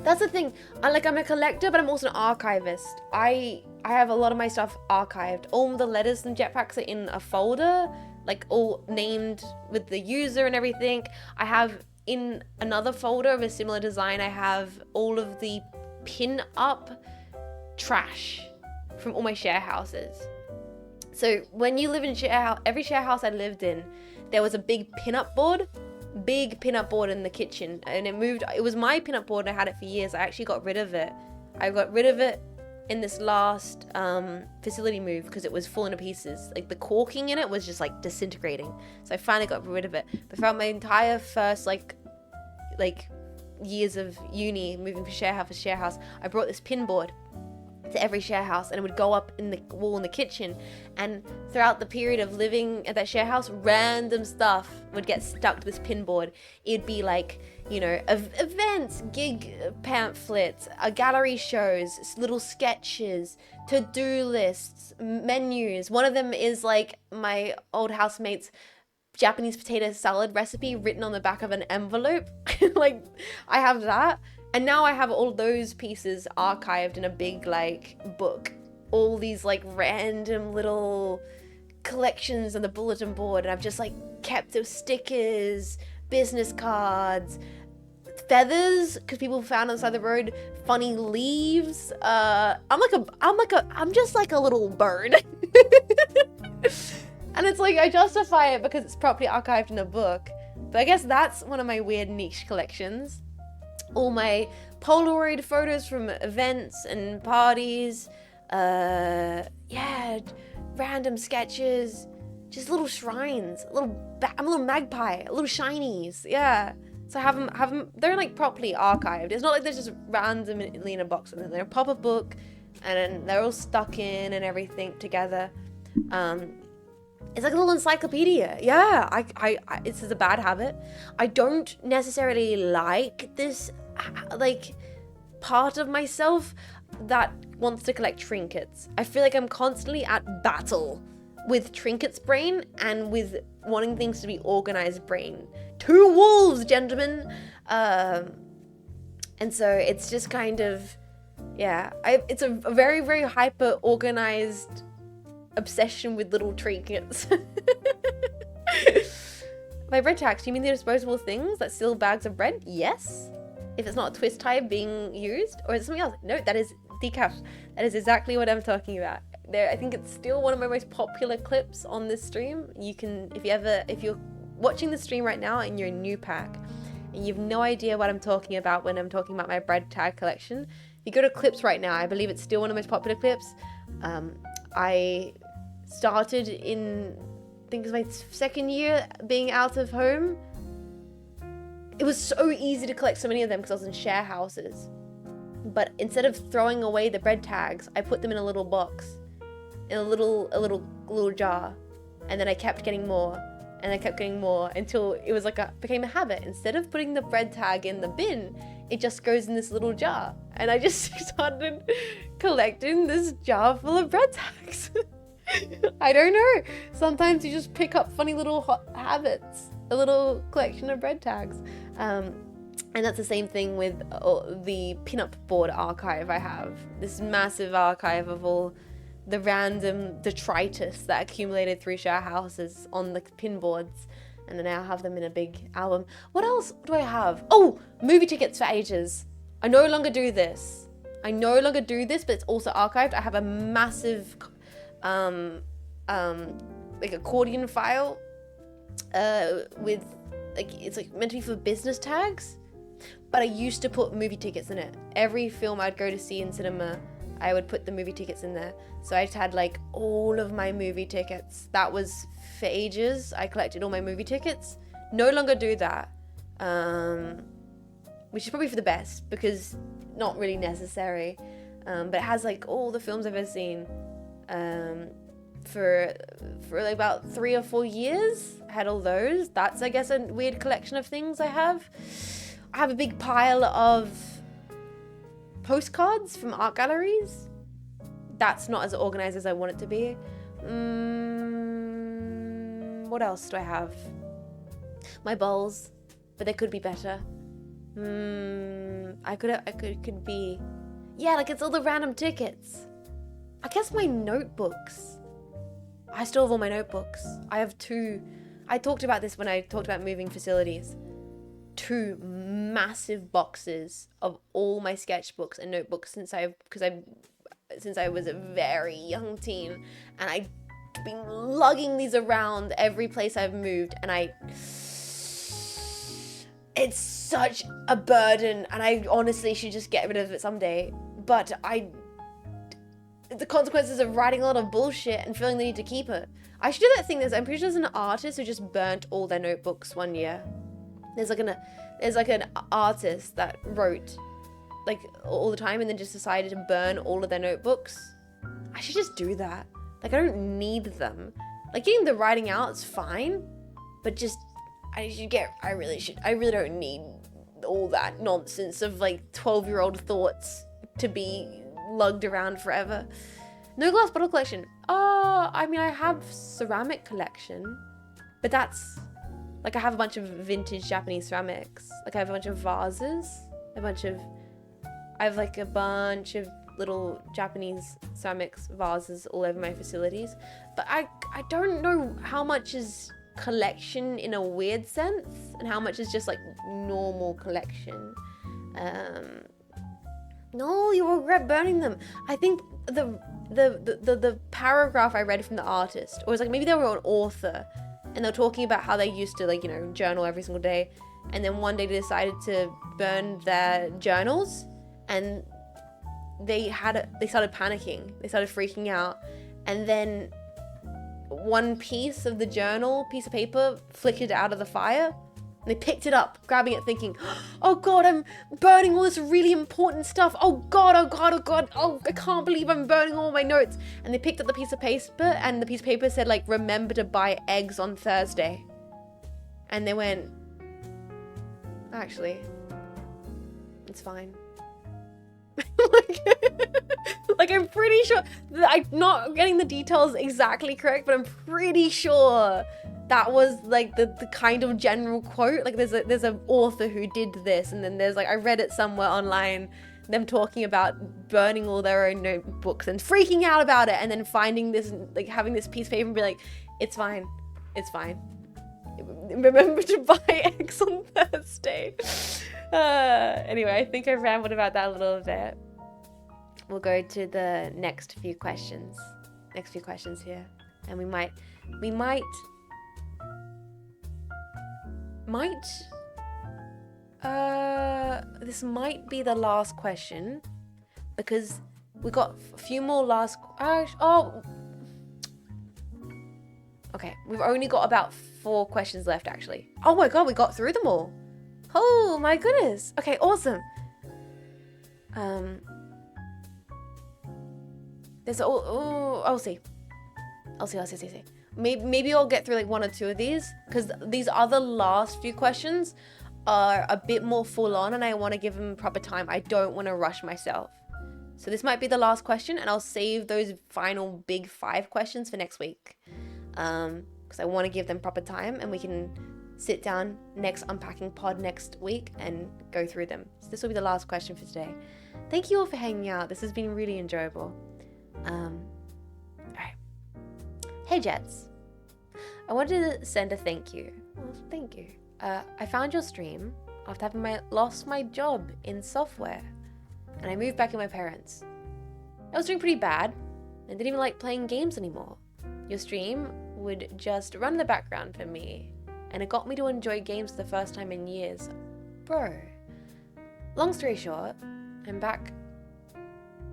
That's the thing. I'm a collector, but I'm also an archivist. I have a lot of my stuff archived. All the letters and jetpacks are in a folder, like all named with the user and everything. I have in another folder of a similar design, I have all of the pin up trash from all my share houses. So when you live in every share house I lived in, there was a big pin-up board in the kitchen, and it was my pin-up board and I had it for years. I actually got rid of it. I got rid of it in this last facility move because it was falling to pieces. Like the caulking in it was just like disintegrating. So I finally got rid of it. But throughout my entire first like years of uni, moving from share house to share house, I brought this pin board to every share house, and it would go up in the wall in the kitchen. And throughout the period of living at that share house, random stuff would get stuck to this pin board. It'd be like, you know, events, gig pamphlets, gallery shows, little sketches, to-do lists, menus. One of them is like my old housemate's Japanese potato salad recipe written on the back of an envelope. Like, I have that. And now I have all those pieces archived in a big, like, book. All these, like, random little collections on the bulletin board. And I've just, like, kept those stickers, business cards, feathers, because people found on the side of the road, funny leaves. I'm just like a little bird. And it's like, I justify it because it's properly archived in a book. But I guess that's one of my weird niche collections. All my Polaroid photos from events and parties, random sketches, just little shrines, I'm a little magpie, little shinies, yeah. So I have them, they're like properly archived. It's not like they're just randomly in a box. They're a pop-up book, and then they're all stuck in and everything together. It's like a little encyclopedia. Yeah, I this is a bad habit. I don't necessarily like this, like, part of myself that wants to collect trinkets. I feel like I'm constantly at battle with trinkets brain and with wanting things to be organized brain. Two wolves, gentlemen. And so it's just kind of, yeah, it's a very, very hyper organized obsession with little trinkets. By bread tags, do you mean the disposable things that seal bags of bread? Yes. If it's not a twist tie being used, or is it something else? No, that is decaf. That is exactly what I'm talking about. I think it's still one of my most popular clips on this stream. You can, if you're watching the stream right now and you're a new pack and you've no idea what I'm talking about when I'm talking about my bread tag collection, if you go to clips right now, I believe it's still one of the most popular clips. I started in, I think it was my second year being out of home. It was so easy to collect so many of them because I was in share houses. But instead of throwing away the bread tags, I put them in a little box, in a little jar, and then I kept getting more, and I kept getting more until it was like became a habit. Instead of putting the bread tag in the bin, it just goes in this little jar, and I just started collecting this jar full of bread tags. I don't know. Sometimes you just pick up funny little habits, a little collection of bread tags. And that's the same thing with the pinup board archive I have. This massive archive of all the random detritus that accumulated through share houses on the pin boards. And I now have them in a big album. What else do I have? Oh, movie tickets for ages. I no longer do this, but it's also archived. I have a massive like accordion file with, like, it's like meant to be for business tags, but I used to put movie tickets in it. Every film I'd go to see in cinema, I would put the movie tickets in there. So I just had like all of my movie tickets. That was for ages. I collected all my movie tickets. No longer do that, which is probably for the best because not really necessary. But it has like all the films I've ever seen. For like about 3 or 4 years, I had all those. That's, I guess, a weird collection of things I have. I have a big pile of postcards from art galleries. That's not as organized as I want it to be. What else do I have? My bowls, but they could be better. I could be, yeah, like it's all the random tickets. I guess my notebooks. I still have all my notebooks. I have 2. I talked about this when I talked about moving facilities. 2 massive boxes of all my sketchbooks and notebooks since I was a very young teen, and I've been lugging these around every place I've moved, and it's such a burden, and I honestly should just get rid of it someday. But the consequences of writing a lot of bullshit and feeling the need to keep it. I should do that thing. I'm pretty sure there's an artist who just burnt all their notebooks one year. There's like an artist that wrote like all the time and then just decided to burn all of their notebooks. I should just do that. Like, I don't need them. Like, getting the writing out is fine, but just I really don't need all that nonsense of like 12-year-old thoughts to be lugged around forever. No glass bottle collection. I mean, I have ceramic collection, but that's like, I have a bunch of vintage Japanese ceramics. Like, I have a bunch of vases, I have like a bunch of little Japanese ceramics vases all over my facilities. But I don't know how much is collection in a weird sense and how much is just like normal collection. No, you regret burning them. I think the paragraph I read from the artist, or was like, maybe they were an author and they're talking about how they used to, like, you know, journal every single day, and then one day they decided to burn their journals, and they started panicking, they started freaking out, and then one piece of paper flickered out of the fire. And they picked it up, grabbing it, thinking, oh God, I'm burning all this really important stuff. Oh God, oh God, oh God. Oh, I can't believe I'm burning all my notes. And they picked up the piece of paper, and the piece of paper said, like, remember to buy eggs on Thursday. And they went, actually, it's fine. like, I'm pretty sure, I'm not getting the details exactly correct, but I'm pretty sure that was like the kind of general quote. Like, there's an author who did this, and then there's like, I read it somewhere online, them talking about burning all their own notebooks and freaking out about it, and then finding this, like, having this piece of paper and be like, it's fine, remember to buy eggs on Thursday. Anyway, I think I've rambled about that a little bit. We'll go to the next few questions here, and we might this might be the last question, because we got a few more okay, we've only got about 4 questions left, actually. Oh my God, we got through them all. Oh my goodness. Okay, awesome. I'll see. Maybe I'll get through like 1 or 2 of these, because these other last few questions are a bit more full on and I want to give them proper time. I don't want to rush myself. So this might be the last question, and I'll save those final big 5 questions for next week. Because I want to give them proper time, and we can sit down next Unpacking pod next week and go through them. So this will be the last question for today. Thank you all for hanging out. This has been really enjoyable. Alright. Hey Jets. I wanted to send a thank you. Well, thank you. I found your stream after having lost my job in software, and I moved back in with my parents. I was doing pretty bad and didn't even like playing games anymore. Your stream would just run in the background for me, and it got me to enjoy games for the first time in years. Bro. Long story short, I'm back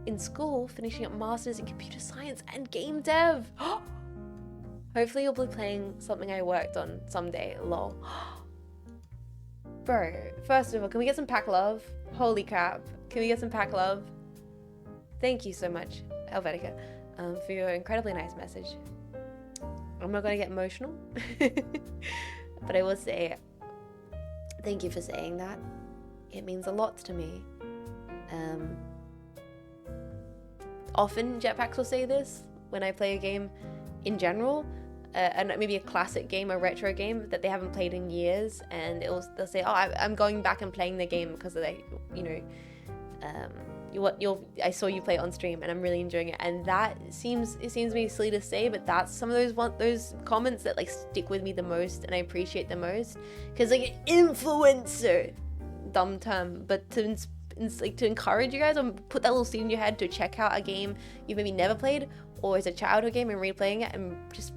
in school finishing up masters in computer science and game dev. Hopefully you'll be playing something I worked on someday, lol. Bro, first of all, can we get some pack love? Holy crap. Can we get some pack love? Thank you so much, Helvetica, for your incredibly nice message. I'm not going to get emotional, but I will say thank you for saying that. It means a lot to me. Often jetpacks will say this when I play a game in general, and maybe a classic game, a retro game that they haven't played in years, and they'll say, oh, I'm going back and playing the game because of I saw you play it on stream and I'm really enjoying it. And that seems maybe silly to say, but that's some of those comments that like stick with me the most and I appreciate the most, because like influencer, dumb term, but to encourage you guys or put that little seed in your head to check out a game you maybe never played or as a childhood game and replaying it and just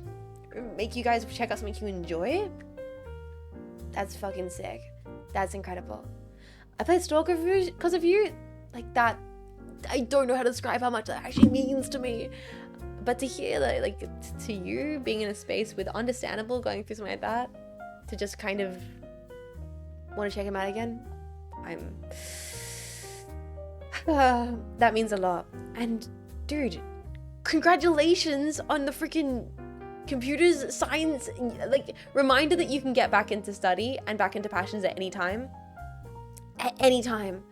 make you guys check out something you enjoy. That's fucking sick. That's incredible. I played Stalker because of you. Like, that don't know how to describe how much that actually means to me. But to hear that, like, to you being in a space with understandable going through something like that, to just kind of want to check him out again, that means a lot. And dude, congratulations on the freaking computers science, like, reminder that you can get back into study and back into passions at any time. At any time.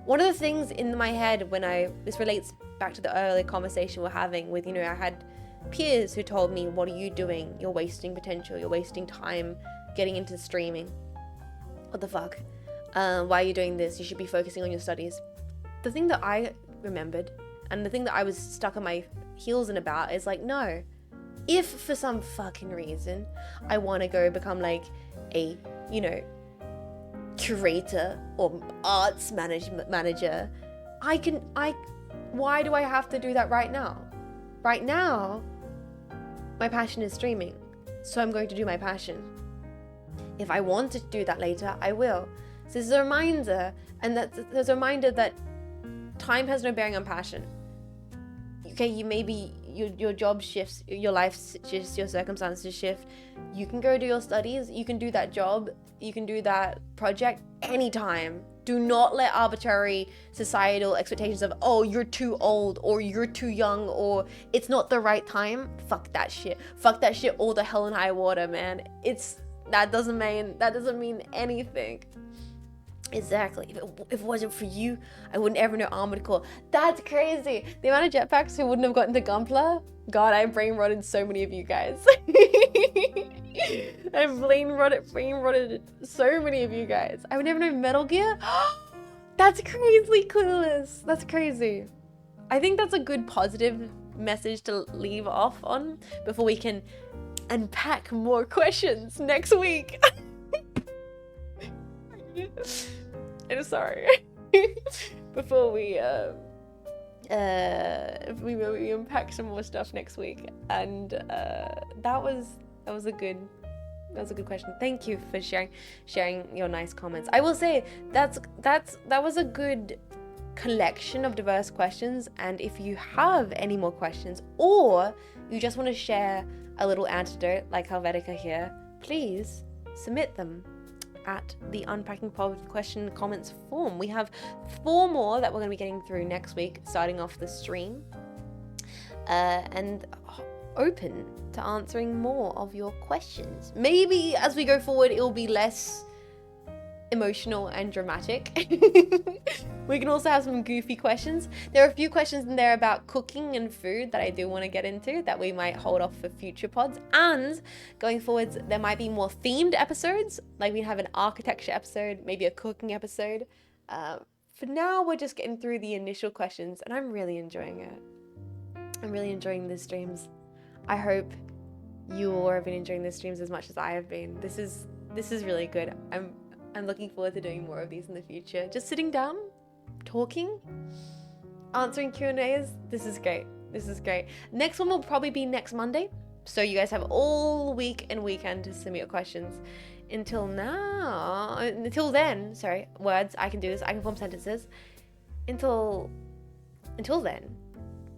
One of the things in my head when this relates back to the earlier conversation we're having with, I had peers who told me, what are you doing? You're wasting potential. You're wasting time getting into streaming. What the fuck? Why are you doing this? You should be focusing on your studies. The thing that I remembered, and the thing that I was stuck on my heels in about, is like, no. If for some fucking reason I want to go become like a, curator or arts manager, why do I have to do that right now? Right now, my passion is streaming, so I'm going to do my passion. If I want to do that later, I will. So this is a reminder, and there's a reminder that time has no bearing on passion. Okay, your job shifts, your life shifts, your circumstances shift. You can go do your studies, you can do that job, you can do that project anytime. Do not let arbitrary societal expectations of, oh, you're too old, or you're too young, or it's not the right time. Fuck that shit. Fuck that shit all the hell and high water, man. That doesn't mean anything. Exactly. If it wasn't for you, I wouldn't ever know Armored Core. That's crazy. The amount of jetpacks who wouldn't have gotten to Gunpla. God, I brain rotted so many of you guys. I've brain rotted so many of you guys. I would never know Metal Gear. That's crazy clueless. That's crazy. I think that's a good positive message to leave off on before we can unpack more questions next week. I'm sorry. Before we unpack some more stuff next week, and that was a good question. Thank you for sharing your nice comments. I will say that was a good collection of diverse questions, and if you have any more questions, or you just want to share a little antidote like Helvetica here, please submit them at the Unpacking Pod question comments form. We have 4 more that we're going to be getting through next week, starting off the stream, and open to answering more of your questions. Maybe as we go forward, it will be less emotional and dramatic. We can also have some goofy questions. There are a few questions in there about cooking and food that I do want to get into that we might hold off for future pods. And going forwards, there might be more themed episodes, like we have an architecture episode, maybe a cooking episode. For now, we're just getting through the initial questions, and I'm really enjoying it. I'm really enjoying the streams. I hope you all have been enjoying the streams as much as I have been. This is really good. I'm looking forward to doing more of these in the future. Just sitting down, talking, answering Q&As. This is great. Next one will probably be next Monday. So you guys have all week and weekend to submit your questions. Until then, words, I can do this. I can form sentences. Until then,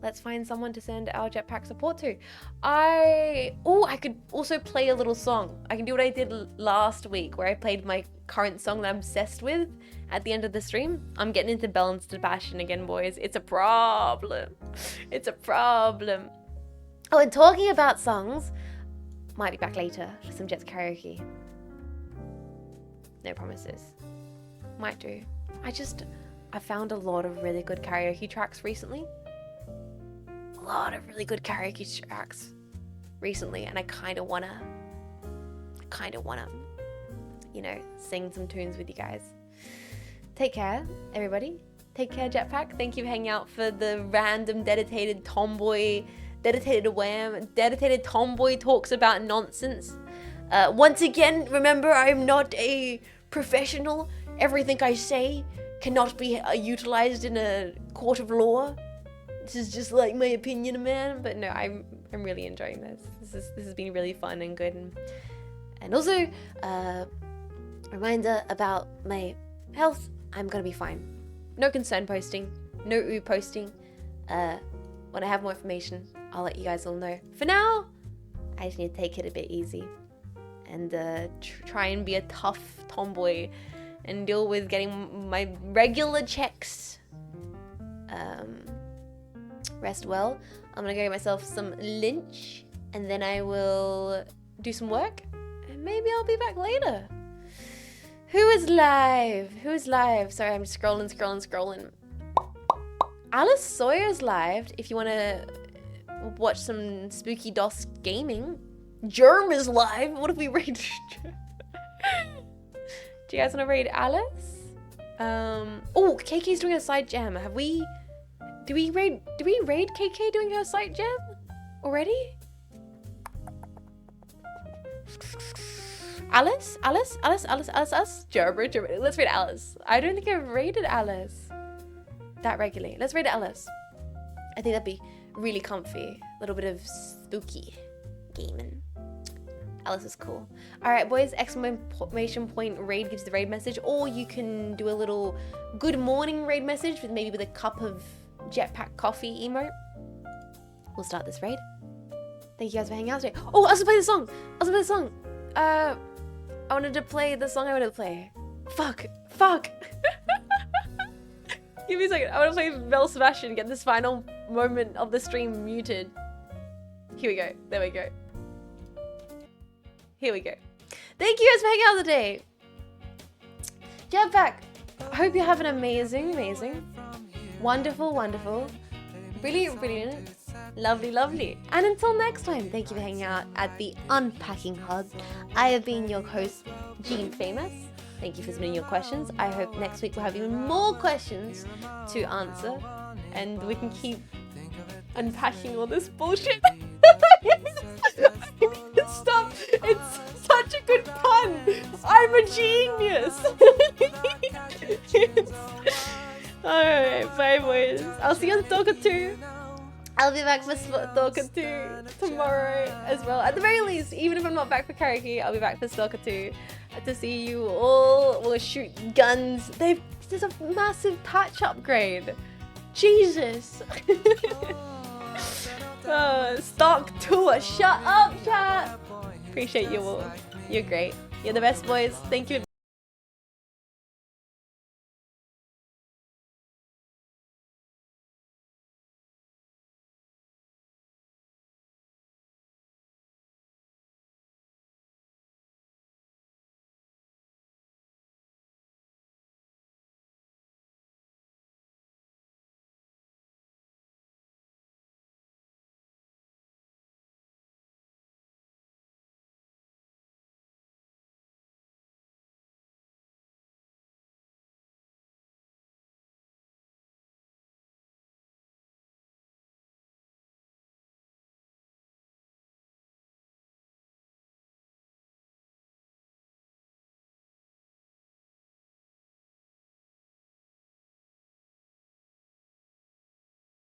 let's find someone to send our jetpack support to. I could also play a little song. I can do what I did last week, where I played my current song that I'm obsessed with at the end of the stream. I'm getting into Balanced to Passion again, boys. It's a problem. Oh, and talking about songs, might be back later for some Jets karaoke. No promises. Might do. I found a lot of really good karaoke tracks recently. And I kind of wanna, sing some tunes with you guys. Take care, everybody. Take care, Jetpack. Thank you for hanging out for the random dedicated tomboy talks about nonsense. Once again, remember, I'm not a professional. Everything I say cannot be utilized in a court of law. This is just like my opinion, man. But no, I'm really enjoying this. This has been really fun and good, and also reminder about my health. I'm gonna be fine. No concern posting. No posting. When I have more information, I'll let you guys all know. For now, I just need to take it a bit easy and try and be a tough tomboy and deal with getting my regular checks. Rest well. I'm gonna go get myself some lunch and then I will do some work and maybe I'll be back later. Who is live? Who's live? Sorry, I'm scrolling. Alice Sawyer's live if you want to watch some spooky DOS gaming. Germ is live. What if we raid? Do you guys want to raid Alice? Oh, KK's doing a side jam. Do we raid KK doing her side jam already? Alice? Gerber. Let's raid Alice. I don't think I've raided Alice that regularly. Let's raid Alice. I think that'd be really comfy. A little bit of spooky gaming. Alice is cool. Alright boys, exclamation point raid gives the raid message, or you can do a little good morning raid message with maybe with a cup of jetpack coffee emote. We'll start this raid. Thank you guys for hanging out today. Oh, I was gonna play the song. I wanted to play the song I wanted to play. Fuck. Give me a second. I want to play Belle Sebastian and get this final moment of the stream muted. Here we go. There we go. Here we go. Thank you guys for hanging out today. Jetpack. I hope you have an amazing, wonderful, brilliant, lovely. And until next time, thank you for hanging out at the Unpacking Hub. I have been your host, Jean Faymas. Thank you for submitting your questions. I hope next week we'll have even more questions to answer and we can keep unpacking all this bullshit. Stop. It's such a good pun. I'm a genius. Alright, bye boys. I'll see you on Stalker 2. I'll be back for Stalker 2 tomorrow as well. At the very least, even if I'm not back for karaoke, I'll be back for Stalker 2 to see you all. We'll shoot guns. There's a massive patch upgrade. Jesus. Stalk tour. Shut up, chat. Appreciate you all. You're great. You're the best boys. Thank you.